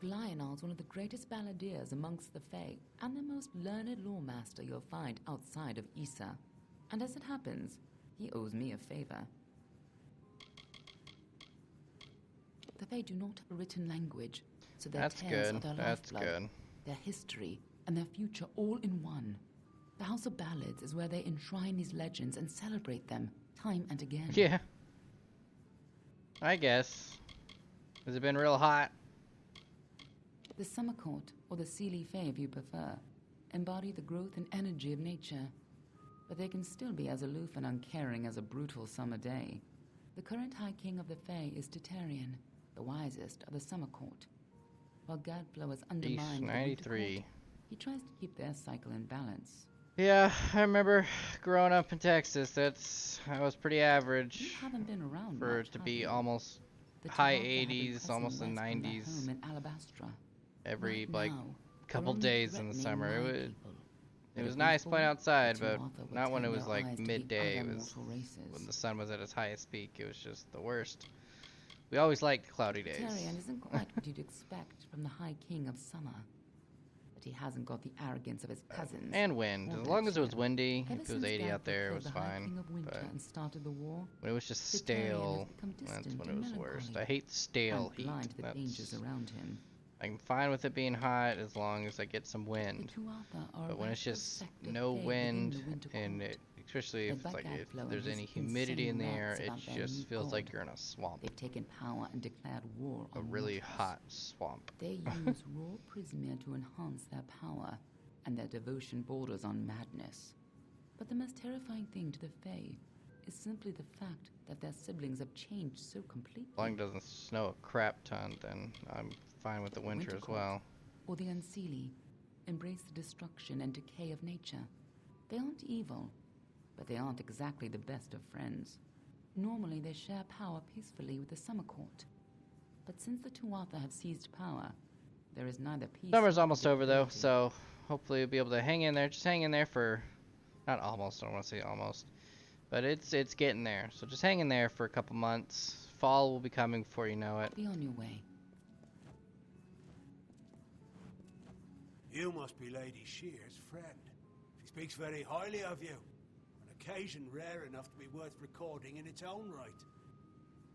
Speaker 14: Lionel's one of the greatest balladeers amongst the Fae, and the most learned lawmaster you'll find outside of Issa. And as it happens, he owes me a favor. The Fae do not have a written language, so their
Speaker 1: That's
Speaker 14: tales
Speaker 1: good.
Speaker 14: are their
Speaker 1: That's
Speaker 14: lifeblood,
Speaker 1: good.
Speaker 14: their history, and their future all in one. The House of Ballads is where they enshrine these legends and celebrate them time and again.
Speaker 1: Yeah. I guess. Has it been real hot?
Speaker 14: The Summer Court, or the Seelie Fae if you prefer, embody the growth and energy of nature, but they can still be as aloof and uncaring as a brutal summer day. The current High King of the Fae is Titarian, the wisest of the Summer Court. While Gadflow has undermined the Winter
Speaker 1: 93.
Speaker 14: Court, he tries to keep their cycle in balance.
Speaker 1: Yeah, I remember growing up in Texas. That was pretty
Speaker 14: You
Speaker 1: average
Speaker 14: haven't been around
Speaker 1: for
Speaker 14: much,
Speaker 1: it to
Speaker 14: have
Speaker 1: be
Speaker 14: you?
Speaker 1: almost
Speaker 14: The
Speaker 1: high
Speaker 14: Tuatha have been
Speaker 1: 80s,
Speaker 14: pressing
Speaker 1: almost the
Speaker 14: west from their
Speaker 1: 90s.
Speaker 14: home in Alabastra.
Speaker 1: Every
Speaker 14: Right
Speaker 1: like
Speaker 14: now,
Speaker 1: couple
Speaker 14: they're only
Speaker 1: days in the
Speaker 14: threatening
Speaker 1: summer.
Speaker 14: my
Speaker 1: It
Speaker 14: people. But
Speaker 1: was
Speaker 14: if
Speaker 1: nice
Speaker 14: we
Speaker 1: playing
Speaker 14: fall,
Speaker 1: outside,
Speaker 14: the
Speaker 1: but
Speaker 14: Tuatha will
Speaker 1: not when it
Speaker 14: turn
Speaker 1: was
Speaker 14: their eyes
Speaker 1: like
Speaker 14: to the
Speaker 1: midday.
Speaker 14: other
Speaker 1: It was
Speaker 14: mortal races.
Speaker 1: when the sun was at its highest peak. It was just the worst. We always liked cloudy days.
Speaker 14: Tarian isn't quite what you'd expect from the High King of Summer. But he hasn't got the arrogance of his cousins.
Speaker 1: And wind.
Speaker 14: or
Speaker 1: As
Speaker 14: their
Speaker 1: long as it was
Speaker 14: kin.
Speaker 1: windy,
Speaker 14: Ever
Speaker 1: if it was
Speaker 14: since
Speaker 1: 80 out
Speaker 14: Gadflow
Speaker 1: there, it
Speaker 14: killed
Speaker 1: was
Speaker 14: the High
Speaker 1: fine.
Speaker 14: King of Winter
Speaker 1: But
Speaker 14: and started the war,
Speaker 1: when it was just
Speaker 14: the Tarian has
Speaker 1: stale,
Speaker 14: become
Speaker 1: that's
Speaker 14: distant
Speaker 1: when it
Speaker 14: and
Speaker 1: was the worst. I
Speaker 14: melancholy,
Speaker 1: hate stale
Speaker 14: and
Speaker 1: heat.
Speaker 14: blind to the dangers around him.
Speaker 1: I'm fine with it being hot as long as I get some wind.
Speaker 14: The Tuatha are
Speaker 1: But
Speaker 14: a
Speaker 1: when it's
Speaker 14: radical
Speaker 1: just
Speaker 14: sect of
Speaker 1: no
Speaker 14: Fae within
Speaker 1: wind,
Speaker 14: the Winter
Speaker 1: and
Speaker 14: Court,
Speaker 1: especially if
Speaker 14: led by
Speaker 1: it's like if
Speaker 14: Gadflow and
Speaker 1: there's
Speaker 14: his
Speaker 1: any humidity in
Speaker 14: insane
Speaker 1: the air,
Speaker 14: rants
Speaker 1: it
Speaker 14: about their
Speaker 1: just
Speaker 14: new
Speaker 1: feels
Speaker 14: god.
Speaker 1: like you're in a swamp.
Speaker 14: They've taken power and declared war
Speaker 1: A
Speaker 14: on
Speaker 1: really
Speaker 14: mortals.
Speaker 1: hot swamp.
Speaker 14: They use raw prismia to enhance their power, and their devotion borders on madness. But the most terrifying thing to the Fae is simply the fact that their siblings have changed so completely.
Speaker 1: As long as it doesn't snow a crap ton, then I'm fine with the winter as
Speaker 14: Court,
Speaker 1: well.
Speaker 14: or the Unseelie, embrace the destruction and decay of nature. They aren't evil, but they aren't exactly the best of friends. Normally they share power peacefully with the Summer Court. But since the Tuatha have seized power, there is neither peace
Speaker 1: Summer's
Speaker 14: nor
Speaker 1: almost over though,
Speaker 14: predictability.
Speaker 1: so hopefully you'll be able to hang in there. Just hang in there for, not almost, I don't want to say almost, but it's getting there. So just hang in there for a couple months. Fall will be coming before you know it.
Speaker 14: Be on your way.
Speaker 15: You must be Lady Shear's friend. She speaks very highly of you. An occasion rare enough to be worth recording in its own right.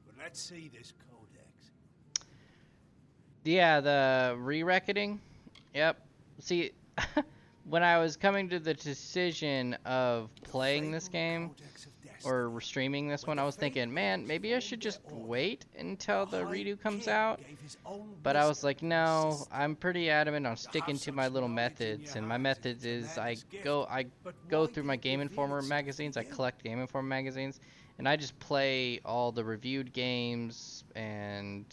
Speaker 15: But let's see this codex.
Speaker 1: Yeah, the re-reckoning. Yep. See, when I was coming to the decision of playing this game or streaming this one, I was thinking, man, maybe I should just wait until the redo comes out. But I was like, no, I'm pretty adamant on sticking to my little methods, and my methods is I go through my Game Informer magazines. I collect Game Informer magazines, and I just play all the reviewed games and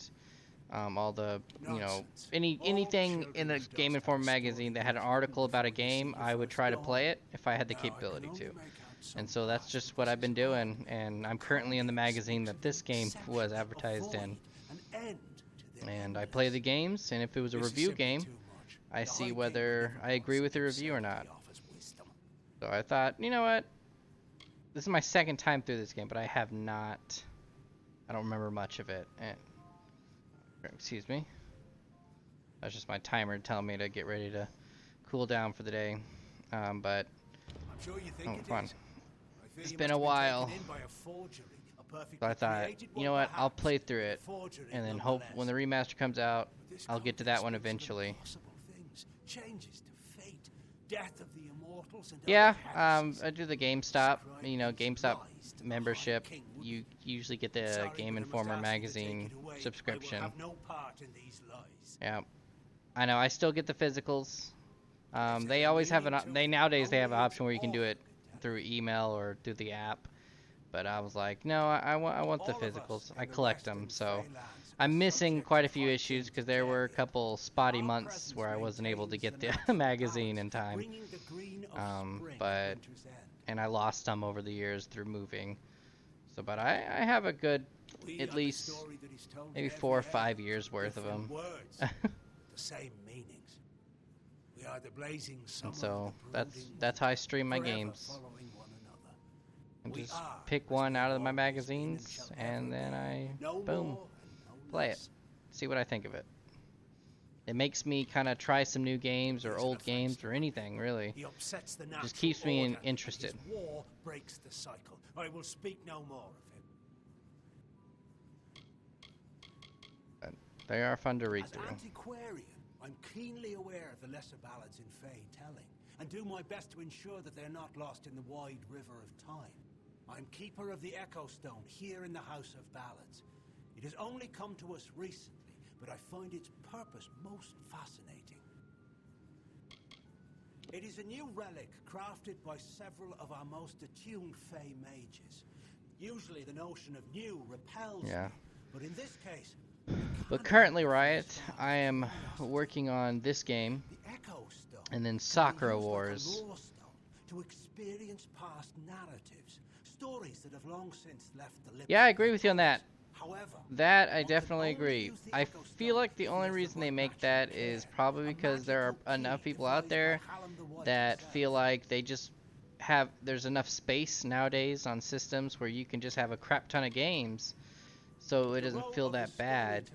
Speaker 1: all the, you know, anything in the Game Informer magazine that had an article about a game, I would try to play it if I had the capability to. And so that's just what I've been doing, and I'm currently in the magazine that this game was advertised in. And I play the games, and if it was a review game, I see whether I agree with the review or not. So I thought, you know what? This is my second time through this game, but I don't remember much of it. And excuse me. That's just my timer telling me to get ready to cool down for the day. But
Speaker 15: I'm sure you think it
Speaker 1: fun.
Speaker 15: is. I fear
Speaker 1: It's
Speaker 15: you
Speaker 1: been
Speaker 15: must
Speaker 1: a
Speaker 15: have
Speaker 1: while.
Speaker 15: taken in by a forgery, a
Speaker 1: So I thought, you know what, I'll play through it, and then hope when the remaster comes out, I'll get to that one eventually.
Speaker 15: Changes to fate, death of the immortals and
Speaker 1: Yeah, I do the GameStop, GameStop membership. You usually get the Game Informer magazine subscription. Yeah, I know. I still get the physicals. They always have nowadays they have an option where you can do it through email or through the app. But I was like, no, I want the physicals. I collect them, so I'm missing quite a few issues because there were a couple spotty months where I wasn't able to get the magazine in time. And I lost some over the years through moving. So, but I have a good, at least maybe 4 or 5 years worth of them.
Speaker 15: The same meanings. We are the blazing summer
Speaker 1: And so
Speaker 15: of the brooding
Speaker 1: that's how I stream my games. I just pick one out of my magazines and then I boom, play it, see what I think of it. It makes me kind of try some new games or old games or anything really.
Speaker 15: He upsets the
Speaker 1: Just keeps me
Speaker 15: order,
Speaker 1: interested.
Speaker 15: and his war breaks the cycle. I will speak no more of him.
Speaker 1: They are fun to read
Speaker 15: As
Speaker 1: through.
Speaker 15: antiquarian, I'm keenly aware of the lesser ballads in Fey telling, and do my best to ensure that they're not lost in the wide river of time. I'm keeper of the Echo Stone here in the House of Ballads. It has only come to us recently, but I find its purpose most fascinating. It is a new relic crafted by several of our most attuned Fey mages. Usually the notion of new repels me, but in this case...
Speaker 1: But currently, Riot, I am working on this game, and then Sakura Wars.
Speaker 15: To experience past narratives, stories that have long since left the lips.
Speaker 1: Yeah, I agree with you on that.
Speaker 15: However,
Speaker 1: that I definitely agree. I feel like the only reason they make that is probably because there are enough people out there that feel like they just there's enough space nowadays on systems where you can just have a crap ton of games, so it doesn't feel that bad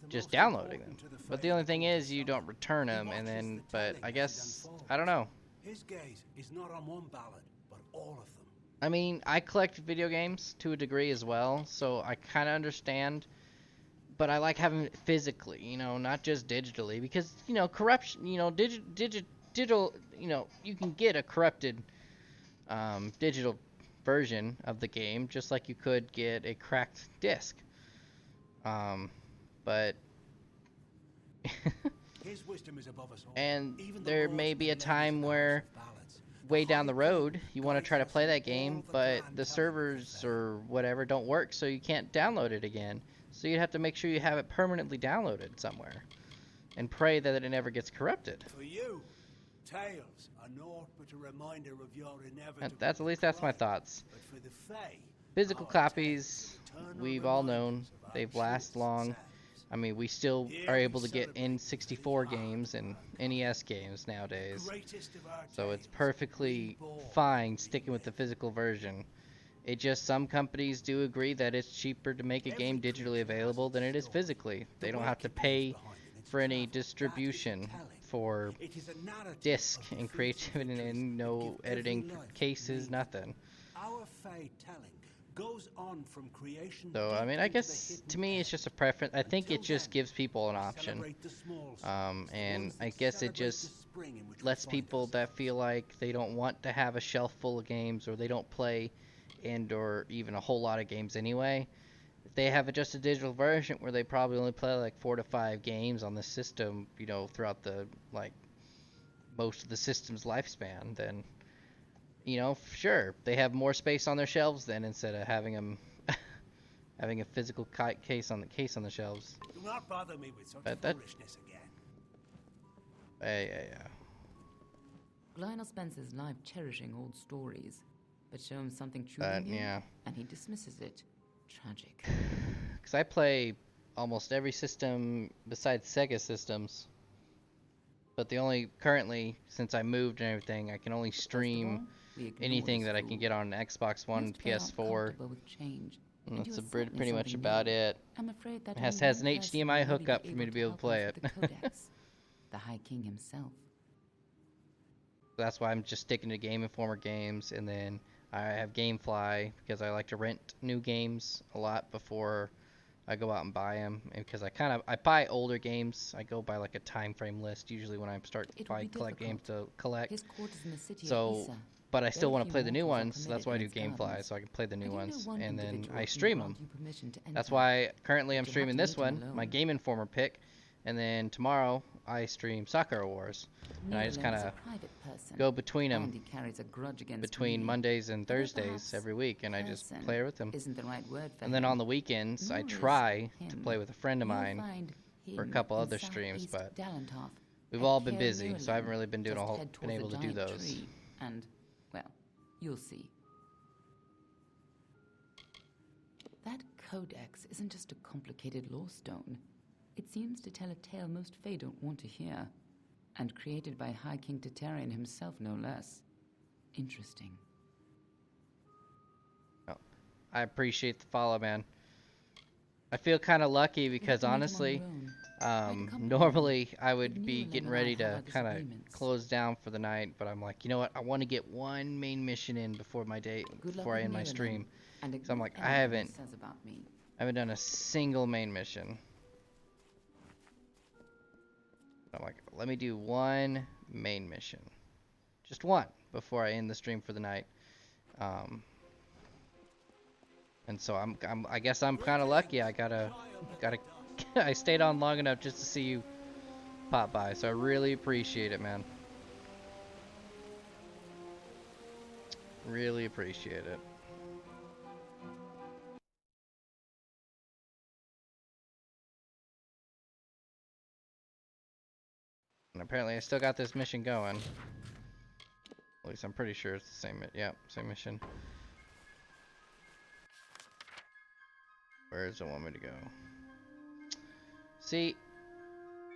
Speaker 1: just downloading them. But the only thing is you don't return them, and then, but I guess, I don't know.
Speaker 15: His gaze is not on one ballad, but all of them.
Speaker 1: I mean, I collect video games to a degree as well, so I kind of understand, but I like having it physically, not just digitally, because, corruption, digital, you can get a corrupted digital version of the game, just like you could get a cracked disc. But
Speaker 15: His wisdom is above us all.
Speaker 1: And there may be a time where way down the road you want to try to play that game, but the servers or whatever don't work, so you can't download it again. So you have to make sure you have it permanently downloaded somewhere and pray that it never gets corrupted.
Speaker 15: For you, tales are naught but a reminder of your inevitable
Speaker 1: That's at least that's my thoughts.
Speaker 15: But for the Fae,
Speaker 1: Physical copies, we've all known, they've last long. I mean, we still are able to get N64 games and NES games nowadays. So it's perfectly fine sticking with the physical version. It just, some companies do agree that it's cheaper to make a game digitally available than it is physically. They don't have to pay for any distribution for disc and creativity and no editing cases, nothing.
Speaker 15: Our Fae telling goes on from creation.
Speaker 1: So, I mean, I guess to me it's just a preference. I think it just gives people an option. And I guess it just lets people that feel like they don't want to have a shelf full of games, or they don't play or even a whole lot of games anyway. If they have just a digital version where they probably only play like 4 to 5 games on the system, throughout the most of the system's lifespan, then sure, they have more space on their shelves then, instead of having them having a physical case on the shelves.
Speaker 15: Do not bother me with such foolishness again.
Speaker 1: Yeah.
Speaker 14: Lionel Spencer's life cherishing old stories, but show him something truly new, and he dismisses it. Tragic.
Speaker 1: Because I play almost every system besides Sega systems, but currently, since I moved and everything, I can only stream anything that I can get on an Xbox One, PS4. And that's pretty much about it. It has an HDMI hookup for me to be able to play it.
Speaker 14: The High King himself.
Speaker 1: That's why I'm just sticking to Game Informer games, and then I have GameFly because I like to rent new games a lot before I go out and buy them, and because I buy older games. I go by like a time frame list usually when I start to collect games to collect.
Speaker 14: His quarters in the city of
Speaker 1: So,
Speaker 14: Issa.
Speaker 1: but I still
Speaker 14: Very
Speaker 1: want to
Speaker 14: few
Speaker 1: play the new
Speaker 14: mortals are
Speaker 1: ones. So that's
Speaker 14: permitted
Speaker 1: why I
Speaker 14: in
Speaker 1: do
Speaker 14: its
Speaker 1: GameFly,
Speaker 14: gardens.
Speaker 1: so I can play the new
Speaker 14: I do know
Speaker 1: ones,
Speaker 14: one
Speaker 1: and then
Speaker 14: individual
Speaker 1: I
Speaker 14: can
Speaker 1: stream
Speaker 14: grant
Speaker 1: them.
Speaker 14: you permission to
Speaker 1: That's
Speaker 14: enter,
Speaker 1: why currently I'm
Speaker 14: but you'll have
Speaker 1: streaming
Speaker 14: to
Speaker 1: this
Speaker 14: meet him
Speaker 1: one, my
Speaker 14: alone.
Speaker 1: Game Informer pick, and then tomorrow I stream Sakura Wars, and I just
Speaker 14: Neolin
Speaker 1: kind
Speaker 14: is a
Speaker 1: of
Speaker 14: private person,
Speaker 1: go between them,
Speaker 14: and he carries a grudge against
Speaker 1: between
Speaker 14: me.
Speaker 1: Mondays and
Speaker 14: Although
Speaker 1: Thursdays
Speaker 14: perhaps
Speaker 1: every week, and I just
Speaker 14: person
Speaker 1: play with him.
Speaker 14: isn't the right word for
Speaker 1: And then
Speaker 14: him,
Speaker 1: on the weekends, I
Speaker 14: nor is
Speaker 1: try to
Speaker 14: him.
Speaker 1: play with a friend of
Speaker 14: You'll
Speaker 1: mine
Speaker 14: find
Speaker 1: for a
Speaker 14: him
Speaker 1: couple
Speaker 14: in
Speaker 1: other streams,
Speaker 14: southeast
Speaker 1: but
Speaker 14: Dalantoth,
Speaker 1: we've
Speaker 14: at
Speaker 1: all been
Speaker 14: Caer
Speaker 1: busy, so I haven't
Speaker 14: Nurlin.
Speaker 1: really been
Speaker 14: Just head
Speaker 1: been
Speaker 14: towards
Speaker 1: able
Speaker 14: the
Speaker 1: to do
Speaker 14: giant
Speaker 1: those.
Speaker 14: tree, and, well, you'll see. That codex isn't just a complicated lore stone. It seems to tell a tale most Fae don't want to hear, and created by High King Tatarian himself, no less. Interesting.
Speaker 1: Oh, I appreciate the follow, man. I feel kind of lucky because honestly, normally I would be getting ready to kind of close down for the night, but I'm like, you know what? I want to get one main mission in before my day, before I end my stream. So I'm like, I haven't done a single main mission. I'm like, let me do one main mission, just one, before I end the stream for the night. And so I guess I'm kind of lucky. I I stayed on long enough just to see you pop by. So I really appreciate it, man. Really appreciate it. And apparently I still got this mission going. At least I'm pretty sure it's the same. Yep, same mission. Where does it want me to go? See,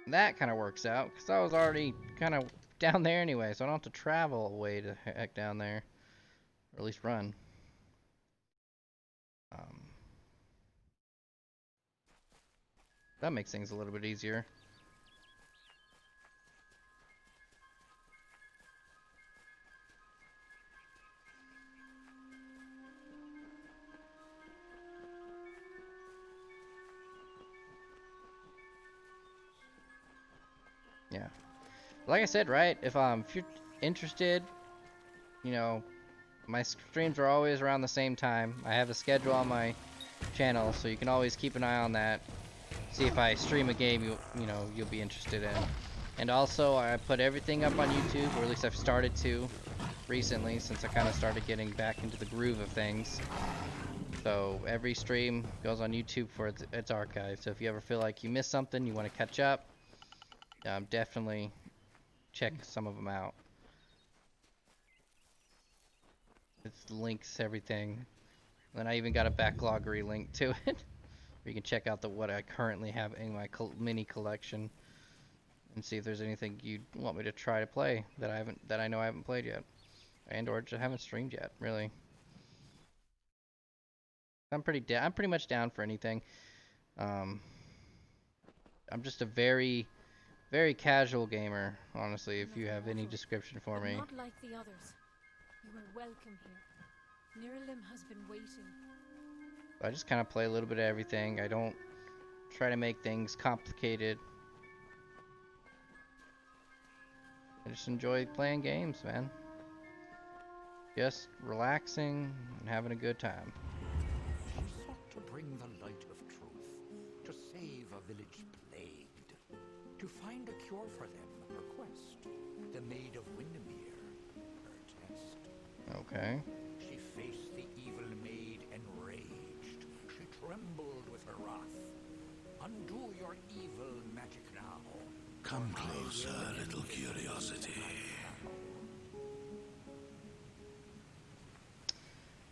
Speaker 1: that kind of works out because I was already kind of down there anyway, so I don't have to travel away to heck down there, or at least run. That makes things a little bit easier. Yeah. Like I said, right? If you're interested, you know, my streams are always around the same time. I have a schedule on my channel, so you can always keep an eye on that. See if I stream a game you'll be interested in. And also, I put everything up on YouTube, or at least I've started to recently, since I kind of started getting back into the groove of things. So every stream goes on YouTube for its archive. So if you ever feel like you missed something, you want to catch up, definitely check some of them out. It's links everything. Then I even got a backlog link to it. You can check out what I currently have in my mini collection, and see if there's anything you'd want me to try to play that I know I haven't played yet, and or just haven't streamed yet. Really, I'm pretty much down for anything. I'm just a very, very casual gamer, honestly. If you have any description for me.
Speaker 2: Not like the others. You are welcome here. Niralim has been waiting.
Speaker 1: I just kind of play a little bit of everything. I don't try to make things complicated. I just enjoy playing games, man. Just relaxing and having a good time.
Speaker 4: She sought to bring the light of truth, to save a village plagued, to find a cure for them, her quest, the Maid of Windermere, her test.
Speaker 1: Okay.
Speaker 4: She faced the evil maid enraged. She trembled with her wrath. Undo your evil magic now.
Speaker 16: Come closer, little curiosity.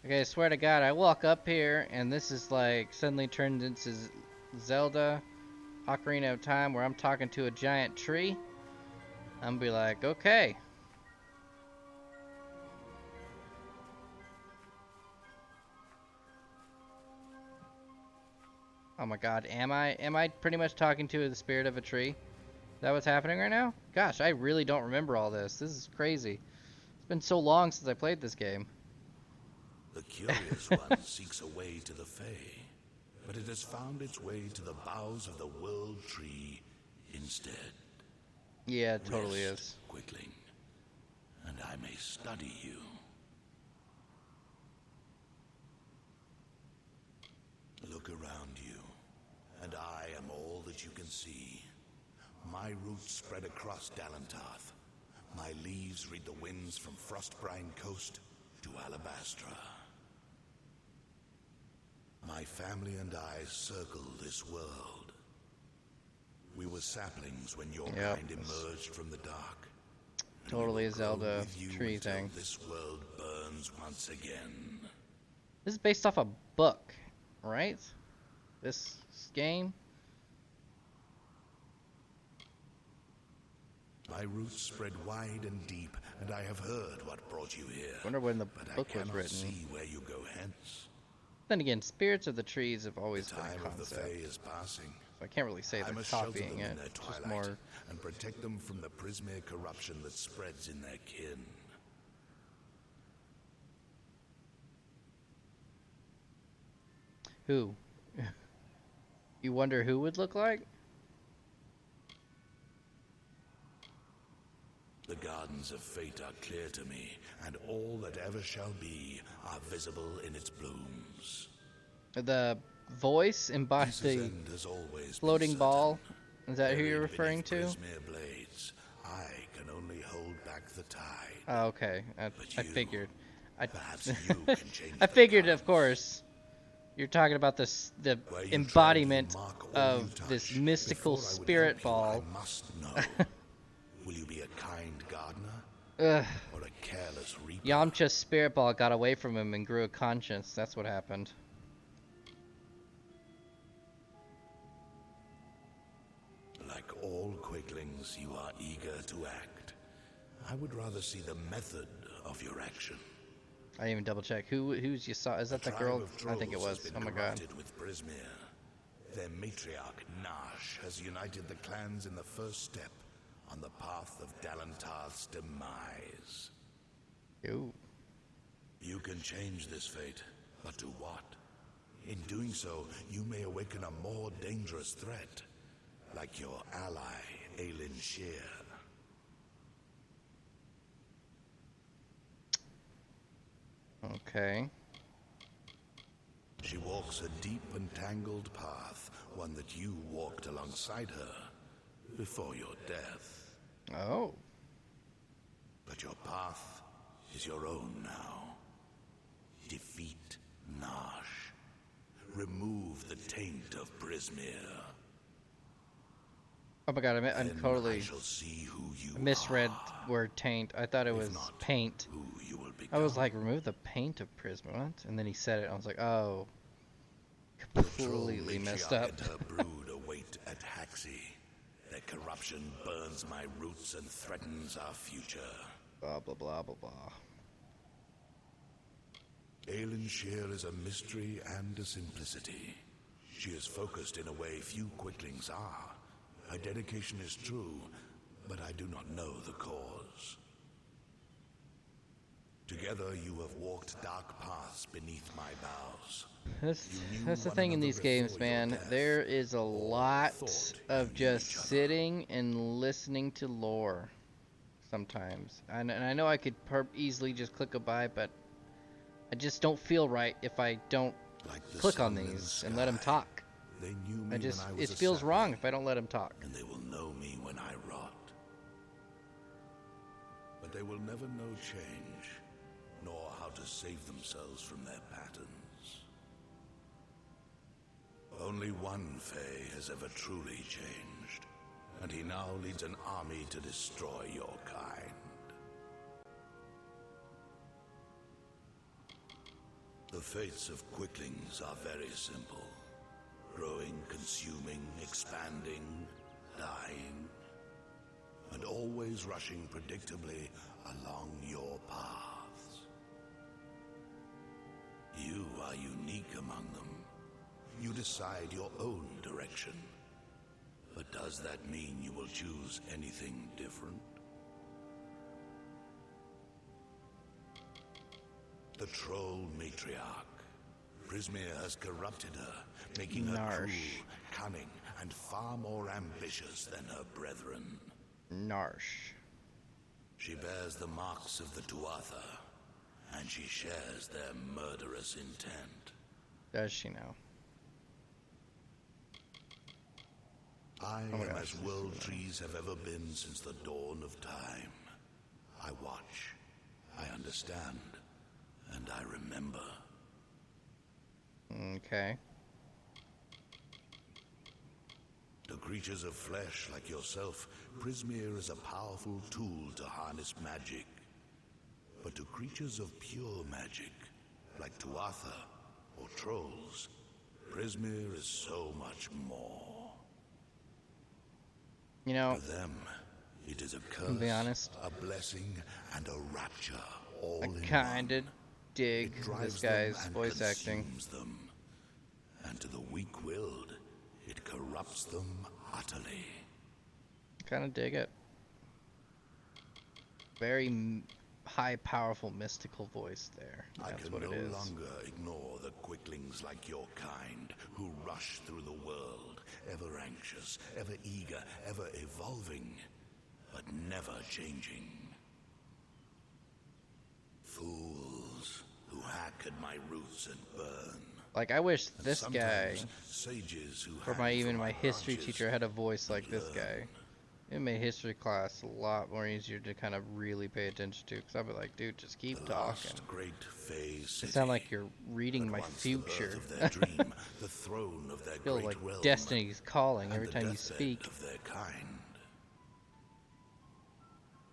Speaker 1: Okay, I swear to God, I walk up here and this is like suddenly turned into Zelda Ocarina of Time, where I'm talking to a giant tree. I'm be like, okay. Oh my God, am I pretty much talking to the spirit of a tree? Is that what's happening right now? Gosh, I really don't remember all this. This is crazy. It's been so long since I played this game.
Speaker 16: The curious one seeks a way to the Fae, but it has found its way to the boughs of the World Tree instead.
Speaker 1: Yeah, it totally
Speaker 16: Rest,
Speaker 1: is.
Speaker 16: Quickling, and I may study you. Look around you, and I am all that you can see. My roots spread across Dalantarth. My leaves read the winds from Frostbrine Coast to Alabastra. My family and I circle this world. We were saplings when your kind emerged from the dark.
Speaker 1: Totally a Zelda tree thing.
Speaker 16: This world burns once again.
Speaker 1: This is based off a book, right? This game?
Speaker 16: My roots spread wide and deep, and I have heard what brought you here.
Speaker 1: Wonder when the
Speaker 16: but
Speaker 1: book
Speaker 16: I
Speaker 1: was
Speaker 16: cannot
Speaker 1: written.
Speaker 16: see where you go hence.
Speaker 1: Then again, spirits of the trees have always
Speaker 16: The
Speaker 1: been
Speaker 16: time
Speaker 1: a
Speaker 16: of the
Speaker 1: concept.
Speaker 16: Fae is passing.
Speaker 1: So I can't really say
Speaker 16: I
Speaker 1: they're
Speaker 16: must shelter
Speaker 1: copying
Speaker 16: them
Speaker 1: it.
Speaker 16: in their
Speaker 1: It's
Speaker 16: twilight
Speaker 1: just more.
Speaker 16: and protect them from the Prismere corruption that spreads in their kin.
Speaker 1: Who? You wonder who would look like?
Speaker 16: The gardens of fate are clear to me, and all that ever shall be are visible in its blooms.
Speaker 1: The voice embodied
Speaker 16: Lisa's
Speaker 1: the
Speaker 16: end has always been
Speaker 1: floating
Speaker 16: certain.
Speaker 1: ball. Is that who
Speaker 16: Buried
Speaker 1: you're referring to?
Speaker 16: beneath Prismere blades, I can only hold back the tide.
Speaker 1: Oh, okay. I
Speaker 16: you,
Speaker 1: figured.
Speaker 16: Perhaps you can change
Speaker 1: I
Speaker 16: the
Speaker 1: figured, of course. You're talking about this, the
Speaker 16: Where you
Speaker 1: embodiment
Speaker 16: tread, you mark all
Speaker 1: of
Speaker 16: you touch.
Speaker 1: this mystical
Speaker 16: Before I would
Speaker 1: spirit
Speaker 16: help you,
Speaker 1: ball.
Speaker 16: I must know. Will you be a kind gardener
Speaker 1: Ugh.
Speaker 16: or a careless reaper?
Speaker 1: Yamcha's spirit ball got away from him and grew a conscience. That's what happened.
Speaker 16: Like all quicklings, you are eager to act. I would rather see the method of your action.
Speaker 1: I didn't even double check. Who's you saw? Is that the girl? I think it
Speaker 16: Trolls has
Speaker 1: was.
Speaker 16: been
Speaker 1: Oh my god.
Speaker 16: corrupted with Prismere. Their matriarch, Nash, has united the clans in the first step on the path of Dalantarth's demise.
Speaker 1: Ooh.
Speaker 16: You can change this fate, but to what? In doing so, you may awaken a more dangerous threat, like your ally, Aelin Shear.
Speaker 1: Okay.
Speaker 16: She walks a deep and tangled path, one that you walked alongside her before your death.
Speaker 1: Oh.
Speaker 16: But your path is your own now. Defeat Nash. Remove the taint of Prismere.
Speaker 1: Oh my god, I'm
Speaker 16: Then
Speaker 1: totally
Speaker 16: I shall see who you
Speaker 1: misread word taint. I thought it was
Speaker 16: not,
Speaker 1: paint.
Speaker 16: who you will
Speaker 1: I was
Speaker 16: become.
Speaker 1: like, remove the paint of Prisma. What? And then he said it. I was like, oh.
Speaker 16: The troll
Speaker 1: Completely messed
Speaker 16: matriarch
Speaker 1: up.
Speaker 16: and her brood await at Haxi. Their corruption burns my roots and threatens our future.
Speaker 1: Blah, blah, blah, blah, blah.
Speaker 16: Aelin Shear is a mystery and a simplicity. She is focused in a way few quicklings are. Her dedication is true, but I do not know the cause. Together you have walked dark paths beneath my boughs.
Speaker 1: That's the thing in these games, man. There is a lot of just sitting and listening to lore sometimes. And I know I could easily just click a buy, but I just don't feel right if I don't
Speaker 16: the
Speaker 1: click on
Speaker 16: sun in the
Speaker 1: these and let them talk.
Speaker 16: They knew me when I was
Speaker 1: It
Speaker 16: a
Speaker 1: feels
Speaker 16: sapling,
Speaker 1: wrong if I don't let them talk.
Speaker 16: and they will know me when I rot. But they will never know change, nor how to save themselves from their patterns. Only one Fae has ever truly changed, and he now leads an army to destroy your kind. The fates of quicklings are very simple. Growing, consuming, expanding, dying, and always rushing predictably along your paths. You are unique among them. You decide your own direction. But does that mean you will choose anything different? The troll matriarch. Prismir has corrupted her, making her cruel, cunning, and far more ambitious than her brethren.
Speaker 1: Narsh.
Speaker 16: She bears the marks of the Tuatha, and she shares their murderous intent.
Speaker 1: Does she now?
Speaker 16: I am as world trees have ever been since the dawn of time. I watch, I understand, and I remember.
Speaker 1: Okay.
Speaker 16: To creatures of flesh like yourself, Prismir is a powerful tool to harness magic. But to creatures of pure magic, like Tuatha or trolls, Prismir is so much more.
Speaker 1: You know,
Speaker 16: to them, it is a curse,
Speaker 1: to be honest,
Speaker 16: a blessing, and a rapture all
Speaker 1: I
Speaker 16: in
Speaker 1: kinda
Speaker 16: one.
Speaker 1: dig
Speaker 16: It drives
Speaker 1: this
Speaker 16: them
Speaker 1: guy's
Speaker 16: and
Speaker 1: voice acting.
Speaker 16: consumes them. And to the weak-willed, it corrupts them utterly.
Speaker 1: Kinda dig it. Very high, powerful, mystical voice there.
Speaker 16: I
Speaker 1: That's
Speaker 16: can
Speaker 1: what
Speaker 16: no
Speaker 1: it is.
Speaker 16: longer ignore the quicklings like your kind, who rush through the world, ever anxious, ever eager, ever evolving, but never changing. Fools who hack at my roots and burn.
Speaker 1: Like, I wish
Speaker 16: And
Speaker 1: this guy,
Speaker 16: sometimes sages who
Speaker 1: or
Speaker 16: hang from
Speaker 1: my history
Speaker 16: branches
Speaker 1: teacher had a voice like this
Speaker 16: learn.
Speaker 1: guy. It made history class a lot more easier to kind of really pay attention to, because I'd be like, dude, just keep
Speaker 16: The
Speaker 1: talking.
Speaker 16: lost great Fey
Speaker 1: It
Speaker 16: city,
Speaker 1: sounds like you're reading my
Speaker 16: once the birth
Speaker 1: future.
Speaker 16: of their dream, the throne of their
Speaker 1: Feel
Speaker 16: great
Speaker 1: like
Speaker 16: realm,
Speaker 1: destiny's calling
Speaker 16: and
Speaker 1: every
Speaker 16: the
Speaker 1: time you
Speaker 16: deathbed
Speaker 1: speak.
Speaker 16: of their kind.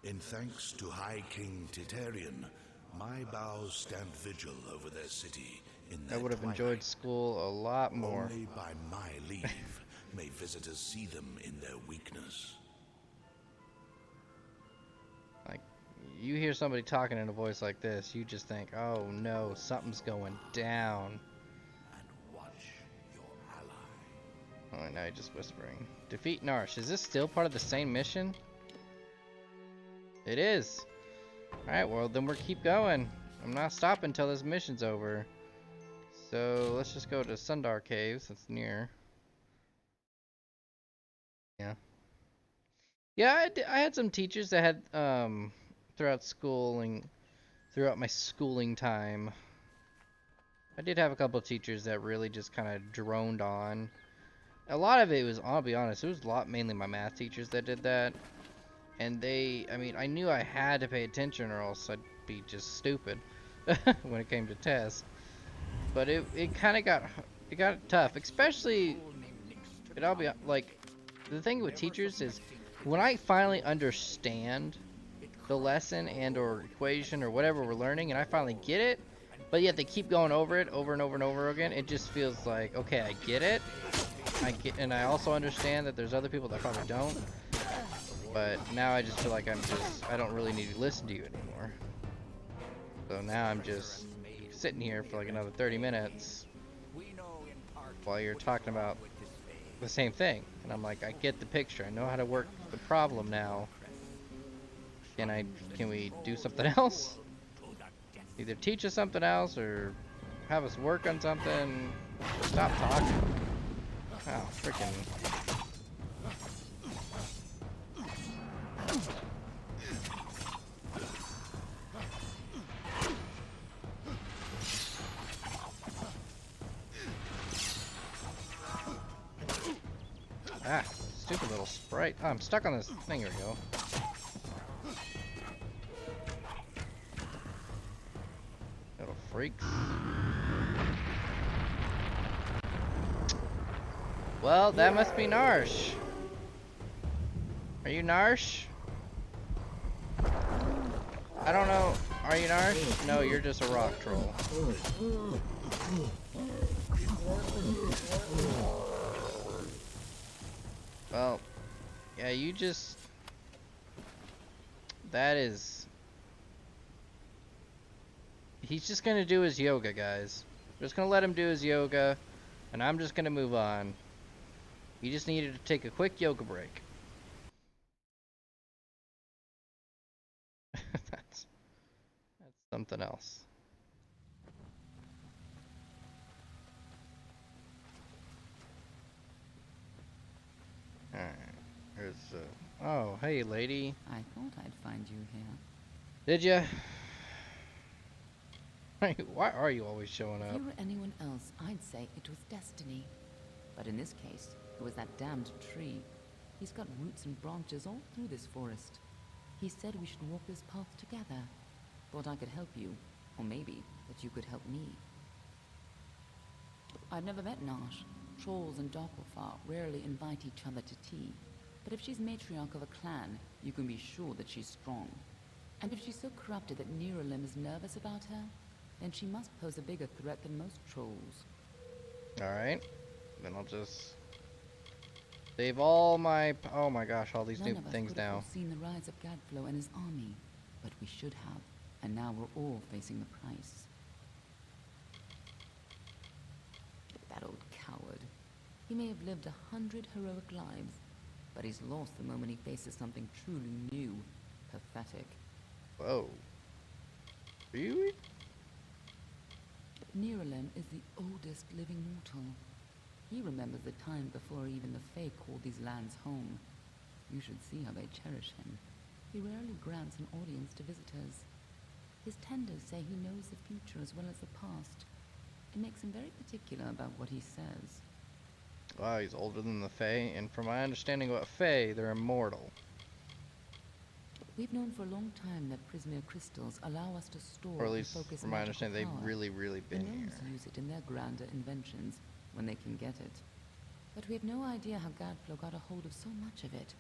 Speaker 16: In thanks to High King Titarian, my bows stand vigil over their city in
Speaker 1: I
Speaker 16: their
Speaker 1: would have
Speaker 16: twilight.
Speaker 1: enjoyed school a lot more.
Speaker 16: Only by my leave may visitors see them in their weakness.
Speaker 1: Like, you hear somebody talking in a voice like this, you just think, oh no, something's going down. Oh, now you're just whispering. Defeat Narsh. Is this still part of the same mission? It is. Alright, well, then we'll keep going. I'm not stopping until this mission's over. So, let's just go to Sundar Caves. That's near. Yeah. Yeah, I had some teachers that had, throughout my schooling time, I did have a couple of teachers that really just kind of droned on. A lot of it was, I'll be honest, it was mainly my math teachers that did that. And I mean, I knew I had to pay attention or else I'd be just stupid when it came to tests. But it kind of got tough, especially, I'll be like, the thing with teachers is, when I finally understand the lesson and or equation or whatever we're learning, and I finally get it, but yet they keep going over it over and over and over again, it just feels like, okay, I get it, and I also understand that there's other people that probably don't, but now I just feel like I don't really need to listen to you anymore. So now I'm just sitting here for like another 30 minutes while you're talking about the same thing, and I'm like, I get the picture, I know how to work the problem now. Can we do something else? Either teach us something else or have us work on something. Stop talking. Oh, freaking. Ah, stupid little sprite. Oh, I'm stuck on this thing. Here we go. Little freaks. Well, that must be Narsh. Are you Narsh? I don't know. Are you Narsh? No, you're just a rock troll. Well, yeah, you just... That is... He's just gonna do his yoga, guys. Just gonna let him do his yoga, and I'm just gonna move on. He just needed to take a quick yoga break. That's something else. Oh, hey, lady.
Speaker 14: I thought I'd find you here.
Speaker 1: Did ya? Why are you always showing
Speaker 14: If
Speaker 1: up?
Speaker 14: you were anyone else, I'd say it was destiny. But in this case, it was that damned tree. He's got roots and branches all through this forest. He said we should walk this path together. Thought I could help you, or maybe that you could help me. I've never met Nash. Trolls and Doppelfar rarely invite each other to tea. But if she's matriarch of a clan, you can be sure that she's strong. And if she's so corrupted that Niralim is nervous about her, then she must pose a bigger threat than most trolls.
Speaker 1: Alright. Then I'll just save all my... Oh my gosh, all these new things now.
Speaker 14: None of us could have foreseen the rise of Gadflow and his army, but we should have. And now we're all facing the price. That old coward. He may have lived 100 heroic lives, but he's lost the moment he faces something truly new. Pathetic.
Speaker 1: Whoa. Really?
Speaker 14: Niralim is the oldest living mortal. He remembers the time before even the Fae called these lands home. You should see how they cherish him. He rarely grants an audience to visitors. His tenders say he knows the future as well as the past. It makes him very particular about what he says.
Speaker 1: Wow, he's older than the Fae, and from my understanding about Fae, they're immortal.
Speaker 14: We've known for a long time that Prismere crystals allow us to store
Speaker 1: Or at
Speaker 14: and
Speaker 1: least,
Speaker 14: focus
Speaker 1: from my
Speaker 14: magical
Speaker 1: understanding,
Speaker 14: power.
Speaker 1: they've really
Speaker 14: The
Speaker 1: been
Speaker 14: gnomes
Speaker 1: here.
Speaker 14: use it in their grander inventions when they can get it. But we have no idea how Gadflow got a hold of so much of it.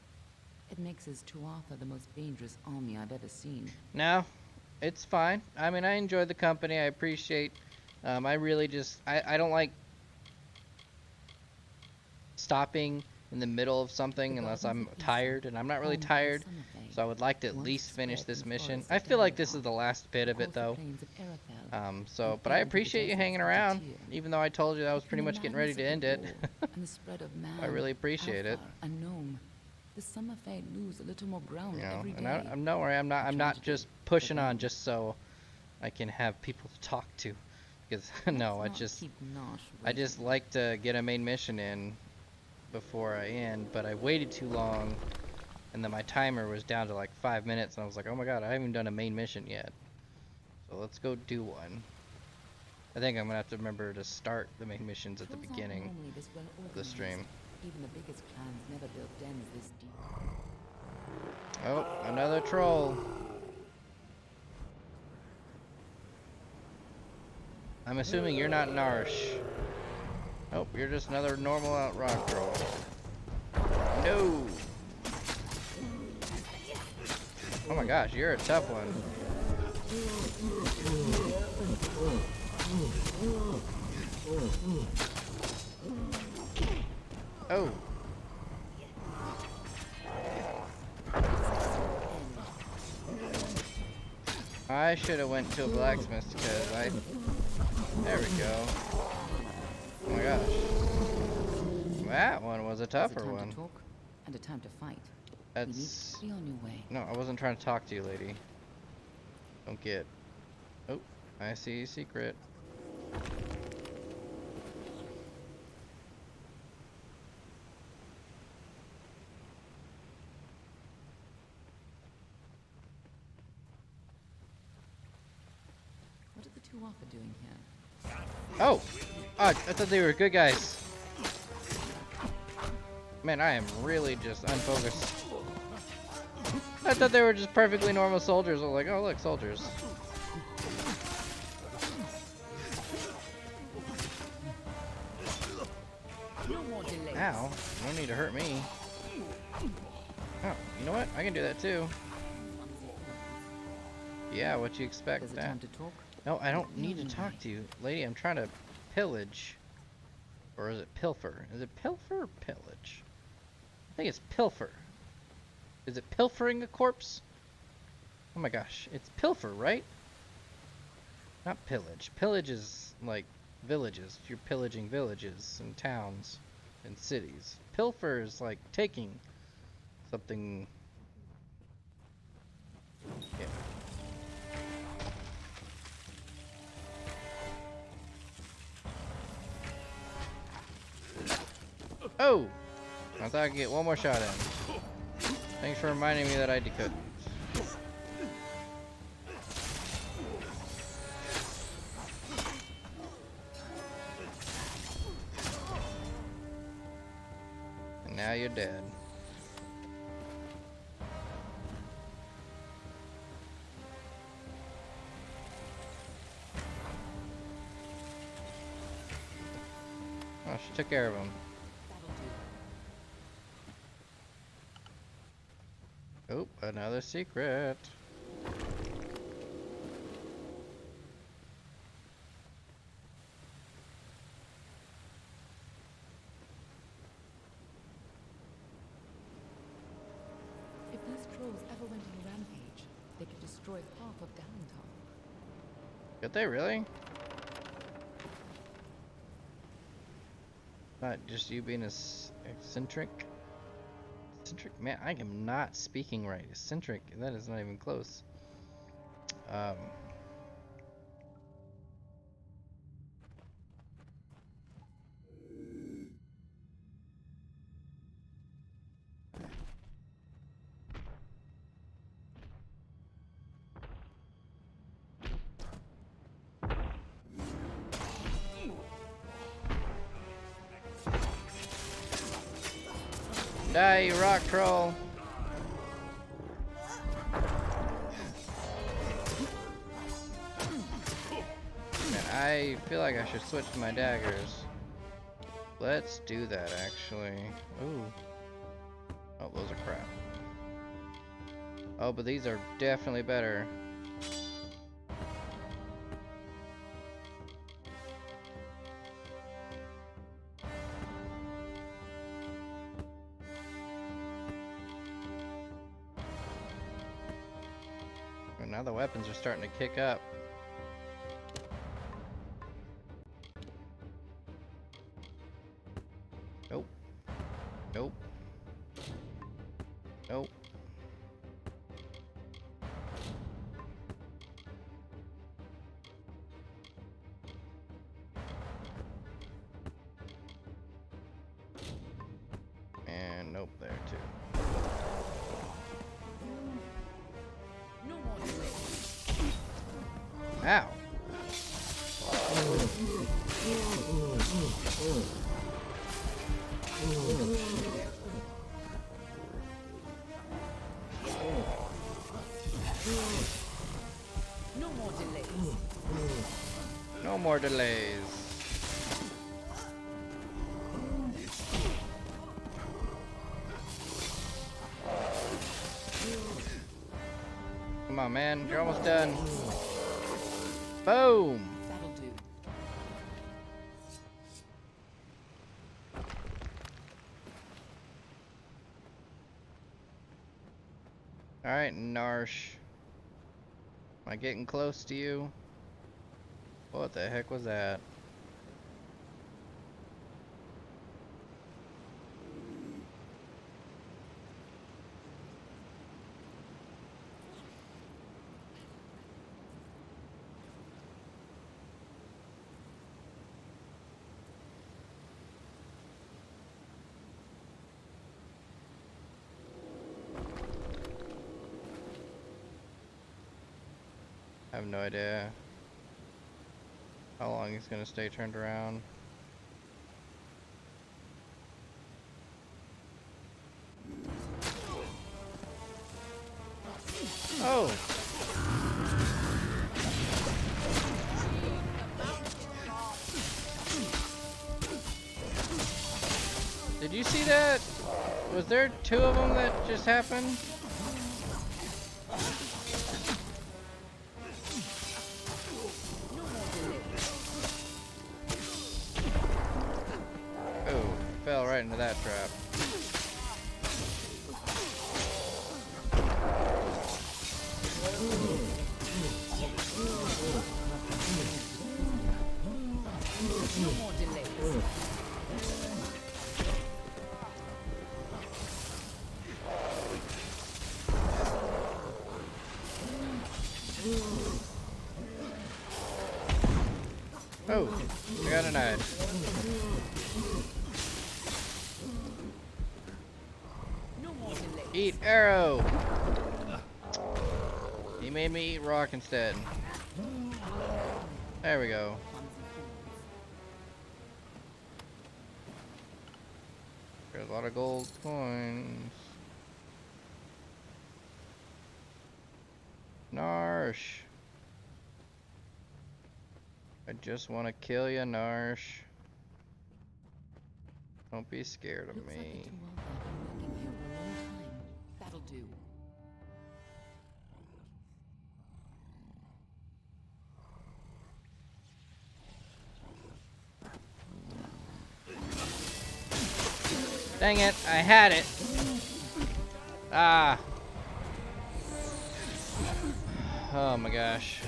Speaker 14: It makes his Tuatha the most dangerous army I've ever seen.
Speaker 1: No, it's fine. I mean, I enjoy the company. I appreciate. I really just. I don't like stopping in the middle of something unless I'm tired, and I'm not really tired. So I would like to at least finish this mission. I feel like this is the last bit of it, though. But I appreciate you hanging around, even though I told you I was pretty much getting ready to end it.
Speaker 14: And the spread of man,
Speaker 1: I really appreciate it.
Speaker 14: Alpha, and gnome. The summer Fae lose a little more ground
Speaker 1: You know,
Speaker 14: every day.
Speaker 1: and I'm no worry. I'm not just pushing on just so I can have people to talk to. Because no, I just like to get a main mission in before I end, but I waited too long, and then my timer was down to like 5 minutes, and I was like, oh my god, I haven't even done a main mission yet. So let's go do one. I think I'm gonna have to remember to start the main missions at the beginning of the stream.
Speaker 14: Even the biggest clans never built dens this deep.
Speaker 1: Oh, another troll. I'm assuming you're not Narsh. Oh, you're just another normal out rock troll. No. Oh my gosh, you're a tough one. Oh. I should have went to a blacksmith because I... There we go. Oh my gosh. That one was a tougher one.
Speaker 14: To talk and a time to fight.
Speaker 1: That's...
Speaker 14: Be on your way.
Speaker 1: No, I wasn't trying to talk to you, lady. Don't get... Oh, I see a secret.
Speaker 14: What are the Tuatha doing here?
Speaker 1: Oh! I thought they were good guys. Man, I am really just unfocused. I thought they were just perfectly normal soldiers. I was like, oh look, soldiers. Ow, no need to hurt me. Oh, you know what? I can do that too. Yeah, what you expect?
Speaker 14: Is it time to talk?
Speaker 1: No, I don't need to talk to you. Lady, I'm trying to pillage. Or is it pilfer? Is it pilfer or pillage? I think it's pilfer. Is it pilfering a corpse? Oh my gosh, it's pilfer, right? Not pillage. Pillage is like villages. You're pillaging villages and towns and cities. Pilfer is like taking something. Yeah. Oh! I thought I could get one more shot in. Thanks for reminding me that I decode. And now you're dead. Oh, she took care of him. Oh, another secret.
Speaker 14: If these trolls ever went on a rampage, they could destroy half of Dalentar.
Speaker 1: Could they really? Not just you being eccentric. Eccentric? Man, I am not speaking right. Eccentric, that is not even close. Die, you rock troll! Man, I feel like I should switch to my daggers. Let's do that, actually. Ooh. Oh, those are crap. Oh, but these are definitely better. And now the weapons are starting to kick up. Nope. Nope. Nope. And nope there too.
Speaker 13: No more
Speaker 1: Ow.
Speaker 13: No more delays.
Speaker 1: No more delays. Come on, man. You're almost done. Boom.
Speaker 13: That'll do.
Speaker 1: Alright, Narsh. Am I getting close to you? What the heck was that? I have no idea how long he's gonna stay turned around. Oh! Did you see that? Was there two of them that just happened? Oh, fell right into that trap.
Speaker 13: No more delays.
Speaker 1: Oh, I got a knife.
Speaker 13: No more delays.
Speaker 1: Eat arrow! He made me eat rock instead. There we go. There's a lot of gold coins. Narsh. I just want to kill you, Narsh. Don't be scared of me.
Speaker 14: That'll do.
Speaker 1: Dang it, I had it. Ah. Oh my gosh.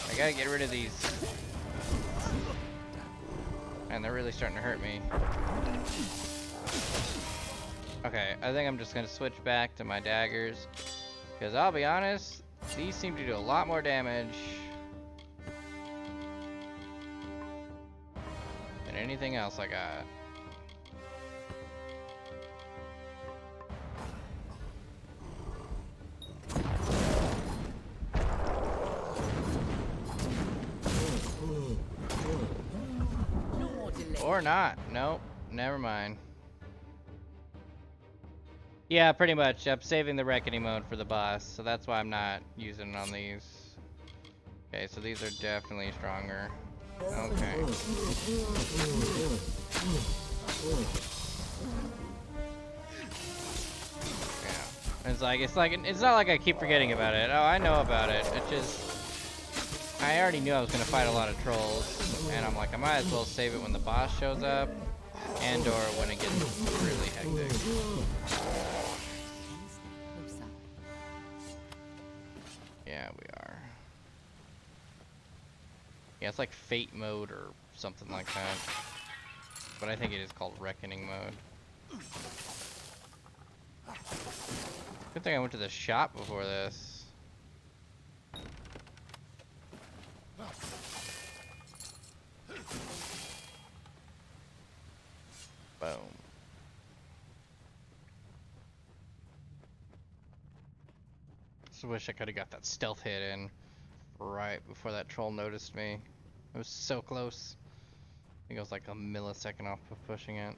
Speaker 1: I gotta get rid of these. Man, they're really starting to hurt me. Okay, I think I'm just gonna switch back to my daggers. Because I'll be honest, these seem to do a lot more damage than anything else I got. Or not. Nope. Never mind. Yeah, pretty much. I'm saving the reckoning mode for the boss, so that's why I'm not using it on these. Okay, so these are definitely stronger. Okay. Yeah. It's not like I keep forgetting about it. Oh, I know about it. It's just I already knew I was gonna fight a lot of trolls, and I'm like, I might as well save it when the boss shows up, and or when it gets really hectic. Yeah, we are. Yeah, it's like Fate mode or something like that. But I think it is called Reckoning mode. Good thing I went to the shop before this. Boom. Just wish I could have got that stealth hit in right before that troll noticed me. It was so close. I think it was like a millisecond off of pushing it.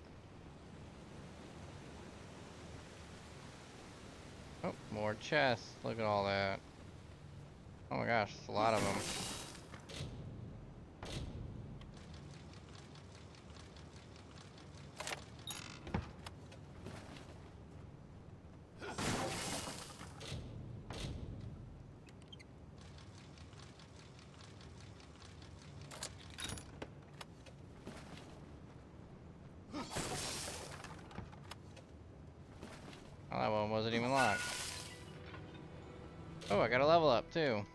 Speaker 1: Oh, more chests. Look at all that. Oh my gosh, there's a lot of them. Oh, that one wasn't even locked. Oh, I got a level up too.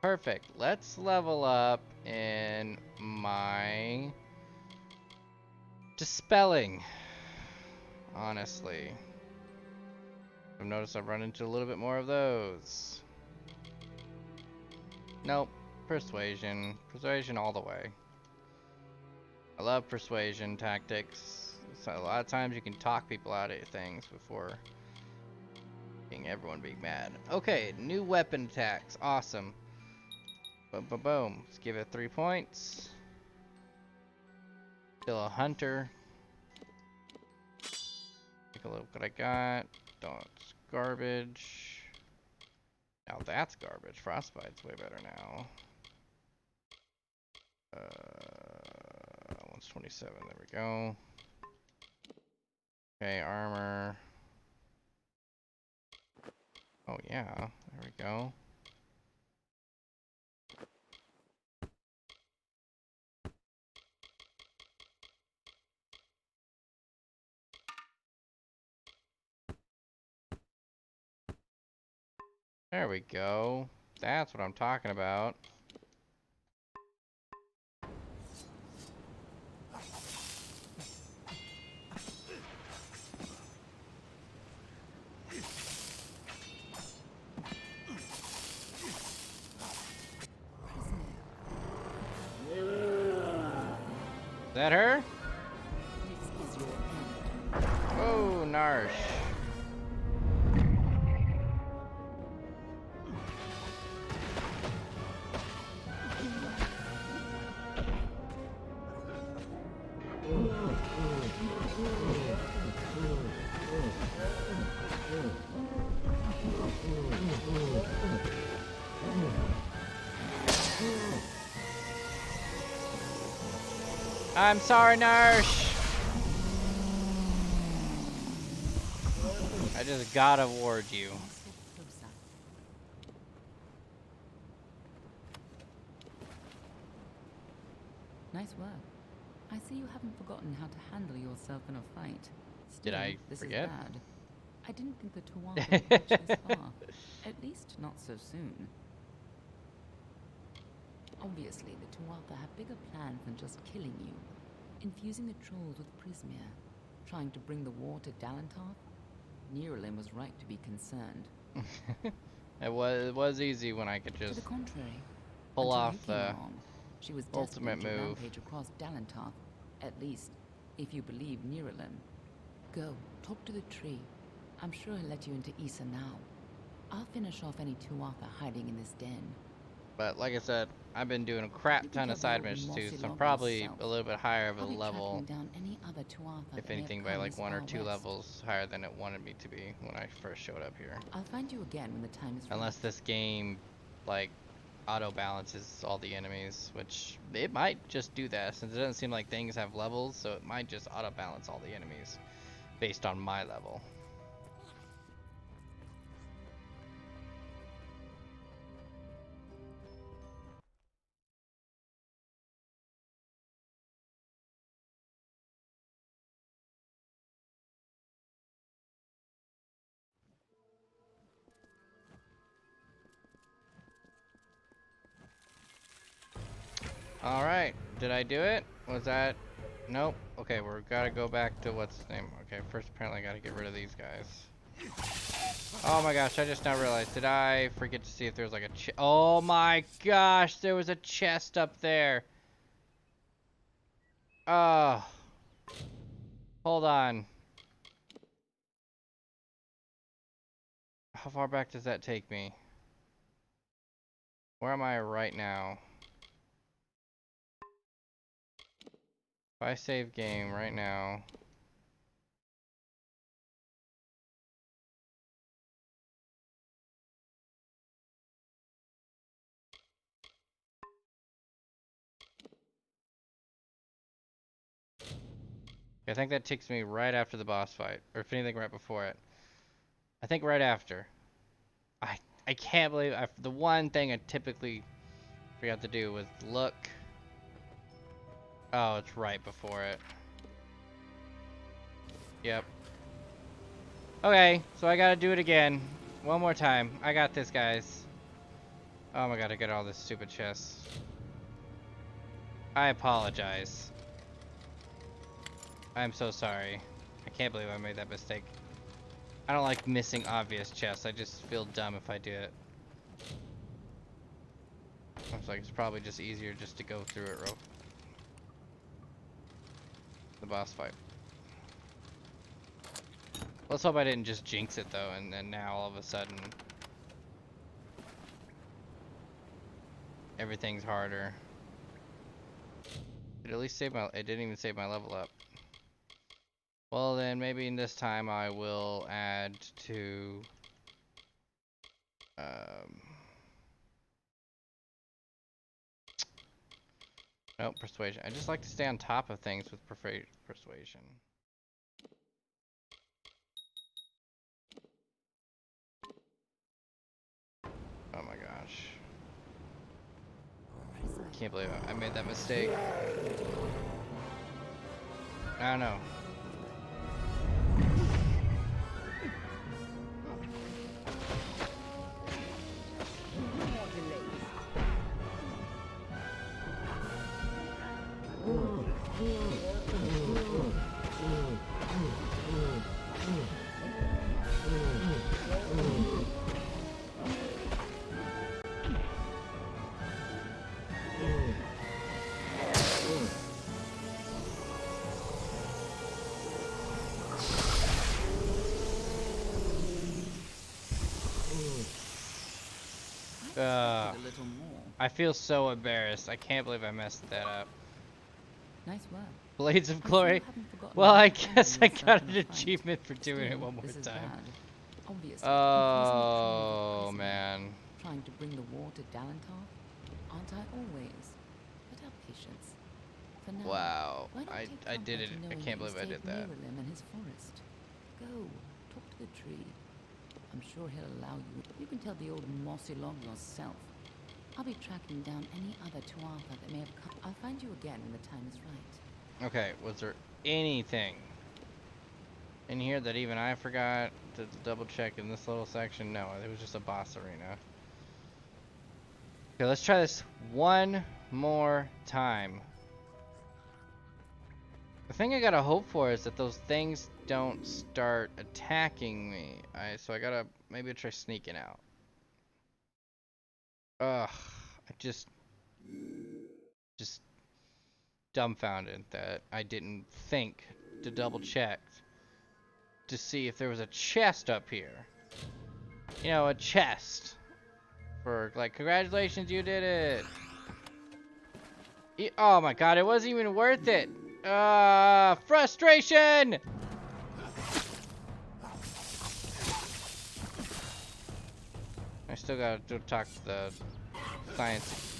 Speaker 1: Perfect. Let's level up in my dispelling. Honestly, I've noticed I've run into a little bit more of those. Nope. Persuasion. Persuasion all the way. I love persuasion tactics. So a lot of times you can talk people out of things before making everyone be mad. Okay, new weapon attacks. Awesome. Boom, boom, boom. Let's give it 3 points. Still a hunter. Take a look what I got. That's garbage. Now that's garbage. Frostbite's way better now. 127. There we go. Okay, armor. Oh yeah, there we go. There we go. That's what I'm talking about. that her?
Speaker 14: This is your end.
Speaker 1: Oh, Narsh. I'm sorry, Narsh. I just gotta ward you.
Speaker 14: Nice work. I see you haven't forgotten how to handle yourself in a fight. Still,
Speaker 1: Did I
Speaker 14: this
Speaker 1: forget?
Speaker 14: is bad. I didn't think the Tuatha would reach this far. At least not so soon. Obviously, the Tuatha have bigger plans than just killing you. Infusing the trolls with Prismere, trying to bring the war to Dalantarth. Nirelin was right to be concerned.
Speaker 1: It was easy when I could
Speaker 14: To
Speaker 1: just
Speaker 14: the contrary,
Speaker 1: pull
Speaker 14: until
Speaker 1: off
Speaker 14: you came
Speaker 1: the
Speaker 14: along, she was
Speaker 1: ultimate
Speaker 14: destined to
Speaker 1: move.
Speaker 14: rampage across Dalantarth. At least, if you believe Nirelin. Go, talk to the tree. I'm sure he'll let you into Issa now. I'll finish off any Tuatha hiding in this den.
Speaker 1: But like I said, I've been doing a crap ton of side missions too, so I'm probably a little bit higher of a
Speaker 14: I'll be
Speaker 1: level.
Speaker 14: tracking down any other Tuatha
Speaker 1: If
Speaker 14: that may have
Speaker 1: anything, by
Speaker 14: come
Speaker 1: like
Speaker 14: this
Speaker 1: 1 or
Speaker 14: far
Speaker 1: 2
Speaker 14: west.
Speaker 1: levels higher than it wanted me to be when I first showed up here.
Speaker 14: I'll find you again when the time is right.
Speaker 1: Unless this game, like, auto balances all the enemies, which it might just do that since it doesn't seem like things have levels, so it might just auto balance all the enemies based on my level. Alright, did I do it? Was that... Nope. Okay, we're gotta go back to what's his name. Okay, first apparently I gotta get rid of these guys. Oh my gosh, I just now realized. Did I forget to see if there was like a chest? Oh my gosh, there was a chest up there. Oh. Hold on. How far back does that take me? Where am I right now? If I save game right now. I think that takes me right after the boss fight, or if anything, right before it. I think right after. I can't believe the one thing I typically forgot to do was look. Oh, it's right before it. Yep. Okay, so I gotta do it again. One more time. I got this, guys. Oh my god, I got all this stupid chests. I apologize. I'm so sorry. I can't believe I made that mistake. I don't like missing obvious chests. I just feel dumb if I do it. I was like, it's probably just easier just to go through it real. The boss fight. Let's hope I didn't just jinx it though, and then now all of a sudden everything's harder. It at least saved my. It didn't even save my level up. Well then, maybe in this time I will add to. Nope, persuasion. I just like to stay on top of things with persuasion. Oh my gosh. Can't believe I made that mistake. I don't know.
Speaker 14: A little more.
Speaker 1: I feel so embarrassed. I can't believe I messed that up.
Speaker 14: Nice work.
Speaker 1: Blades of
Speaker 14: I see
Speaker 1: Glory.
Speaker 14: you haven't forgotten
Speaker 1: Well, I
Speaker 14: about honoring
Speaker 1: guess I
Speaker 14: yourself
Speaker 1: got
Speaker 14: in
Speaker 1: an
Speaker 14: a fight.
Speaker 1: achievement for doing it
Speaker 14: Still,
Speaker 1: one more
Speaker 14: this is
Speaker 1: time.
Speaker 14: bad. Obviously,
Speaker 1: Oh, man.
Speaker 14: trying to bring the war to Dalantar? Aren't I always? But have patience. For now,
Speaker 1: Wow.
Speaker 14: why not take
Speaker 1: I did
Speaker 14: comfort
Speaker 1: it.
Speaker 14: in
Speaker 1: I
Speaker 14: knowing
Speaker 1: can't
Speaker 14: that you
Speaker 1: believe I did
Speaker 14: saved
Speaker 1: that.
Speaker 14: Miralim and his forest? Go, talk to the tree. I'm sure he'll allow you. You can tell the old mossy log yourself. I'll be tracking down any other Tuatha that may have come. I'll find you again when the time is right.
Speaker 1: Okay, was there anything in here that even I forgot to double check in this little section? No, it was just a boss arena. Okay, let's try this one more time. The thing I gotta hope for is that those things don't start attacking me. So I gotta maybe try sneaking out. Ugh, I just dumbfounded that I didn't think to double check to see if there was a chest up here. You know, a chest for like, congratulations, you did it. Oh my god, it wasn't even worth it. Frustration. I still gotta talk to the science.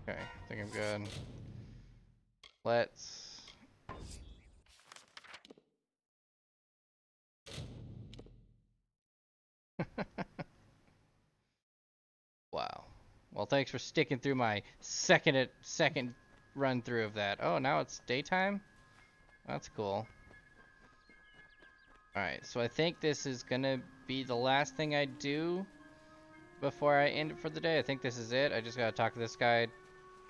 Speaker 1: Okay, I think I'm good. Let's... Wow. Well, thanks for sticking through my second run through of that. Oh, now it's daytime? That's cool. Alright, so I think this is gonna be the last thing I do before I end it for the day. I think this is it. I just gotta talk to this guy,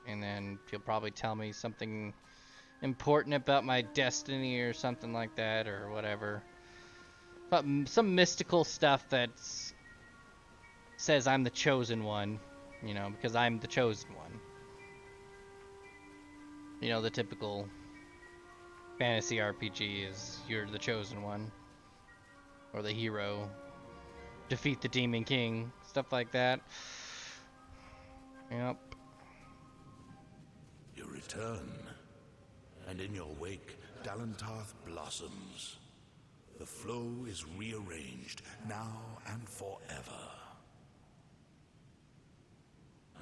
Speaker 1: and then he'll probably tell me something important about my destiny or something like that, or whatever. But some mystical stuff that says I'm the chosen one, you know, because I'm the chosen one. You know, the typical fantasy RPG is you're the chosen one, or the hero, defeat the demon king, stuff like that. Yep.
Speaker 16: You return, and in your wake, Dalantarth blossoms. The flow is rearranged, now and forever.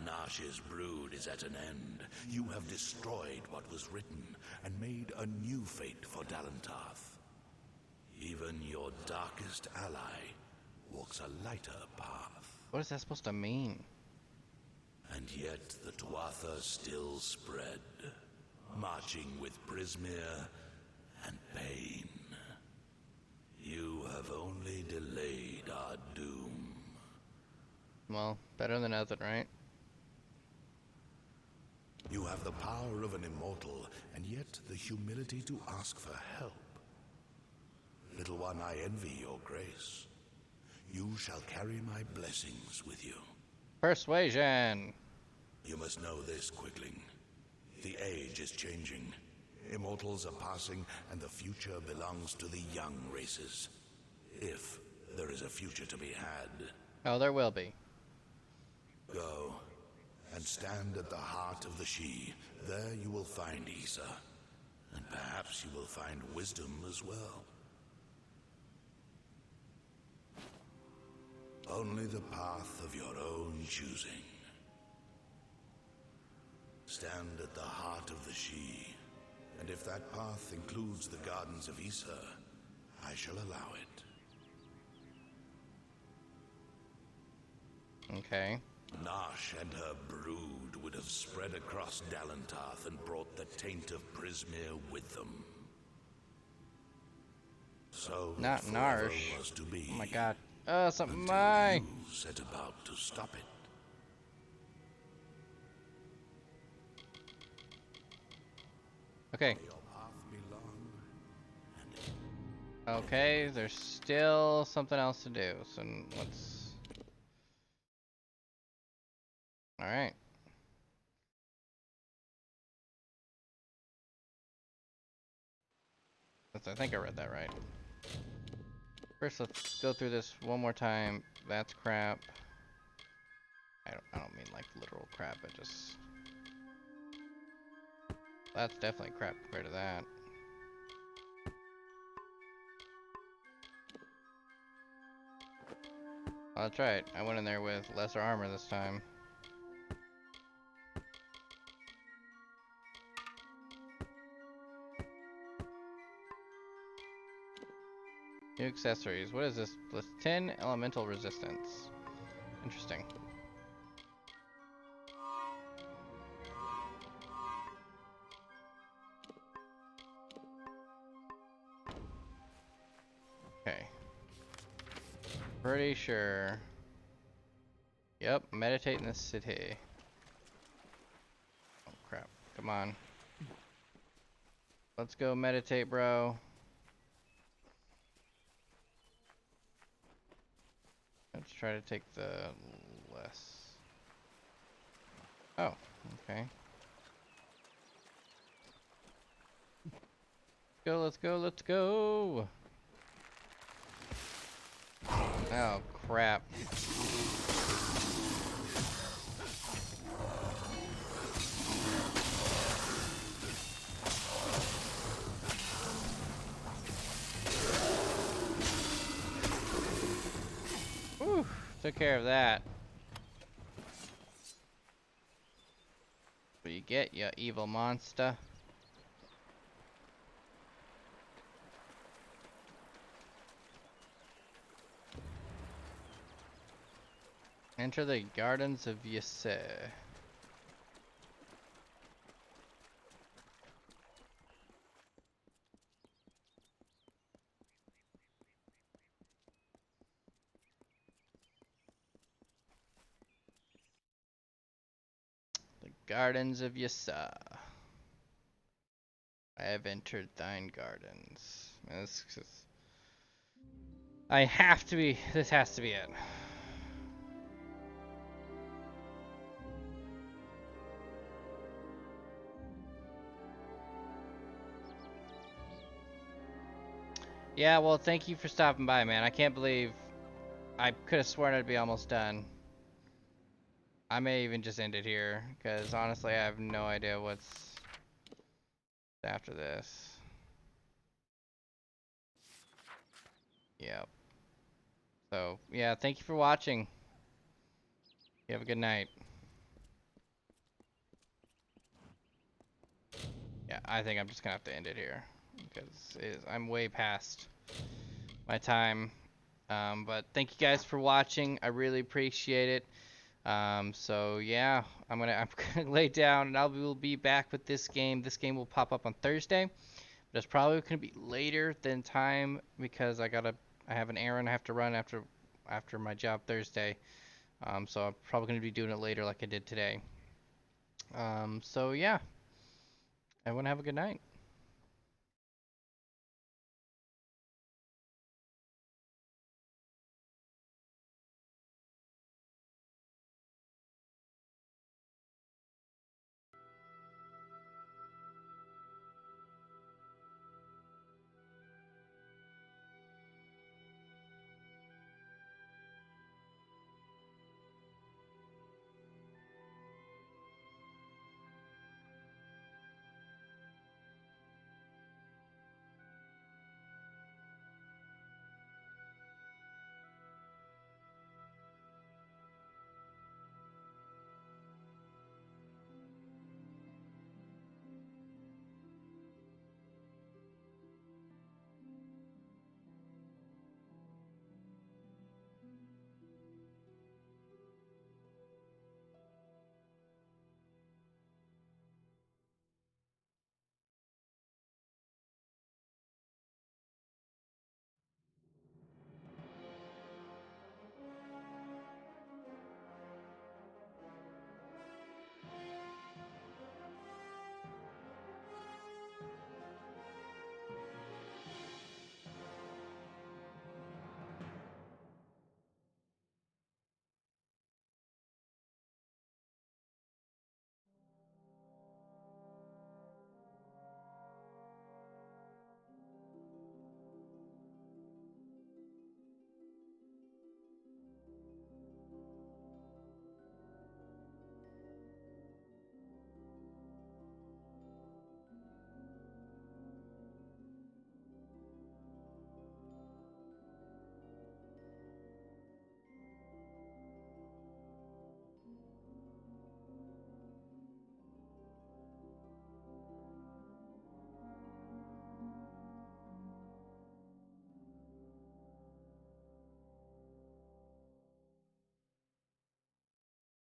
Speaker 16: Nash's brood is at an end. You have destroyed what was written, and made a new fate for Dalantarth. Even your darkest ally walks a lighter path.
Speaker 1: What is that supposed to mean?
Speaker 16: And yet the Tuatha still spread, marching with Prismir and pain. You have only delayed our doom.
Speaker 1: Well, better than nothing, right?
Speaker 16: You have the power of an immortal, and yet the humility to ask for help. Little one, I envy your grace. You shall carry my blessings with you.
Speaker 1: Persuasion!
Speaker 16: You must know this, Quickling. The age is changing. Immortals are passing, and the future belongs to the young races. If there is a future to be had.
Speaker 1: Oh, there will be.
Speaker 16: Go, and stand at the heart of the She. There you will find Issa. And perhaps you will find wisdom as well. Only the path of your own choosing. Stand at the heart of the She, and if that path includes the gardens of Issa, I shall allow it.
Speaker 1: Okay.
Speaker 16: Nash and her brood would have spread across Dalantarth and brought the taint of Prismir with them. So
Speaker 1: not Narsh.
Speaker 16: Was to be,
Speaker 1: oh my god. Something
Speaker 16: you set about to stop it.
Speaker 1: Okay. Okay, there's still something else to do, so let's... Alright. I think I read that right. First, let's go through this one more time. That's crap. I don't mean like literal crap, but just... That's definitely crap compared to that. Oh, that's right. I went in there with lesser armor this time. New accessories. What is this? Plus 10 elemental resistance. Interesting. Okay. Pretty sure. Yep, meditate in the city. Oh crap. Come on. Let's go meditate, bro. Let's try to take the less. Oh, okay. Let's go, let's go. Oh crap. Whew, took care of that. What you get, you evil monster? Enter the gardens of Yse. The gardens of Ysa. I have entered thine gardens. I have to be. This has to be it. Yeah, well, thank you for stopping by, man. I can't believe I could have sworn I'd be almost done. I may even just end it here, because honestly, I have no idea what's after this. Yep. So, yeah, thank you for watching. You have a good night. Yeah, I think I'm just gonna have to end it here, because I'm way past my time. But thank you guys for watching. I really appreciate it. So yeah, I'm gonna lay down, and will be back with this game. This game will pop up on Thursday, but it's probably gonna be later than time because I have an errand I have to run after my job Thursday. So I'm probably gonna be doing it later like I did today. So yeah, everyone have a good night.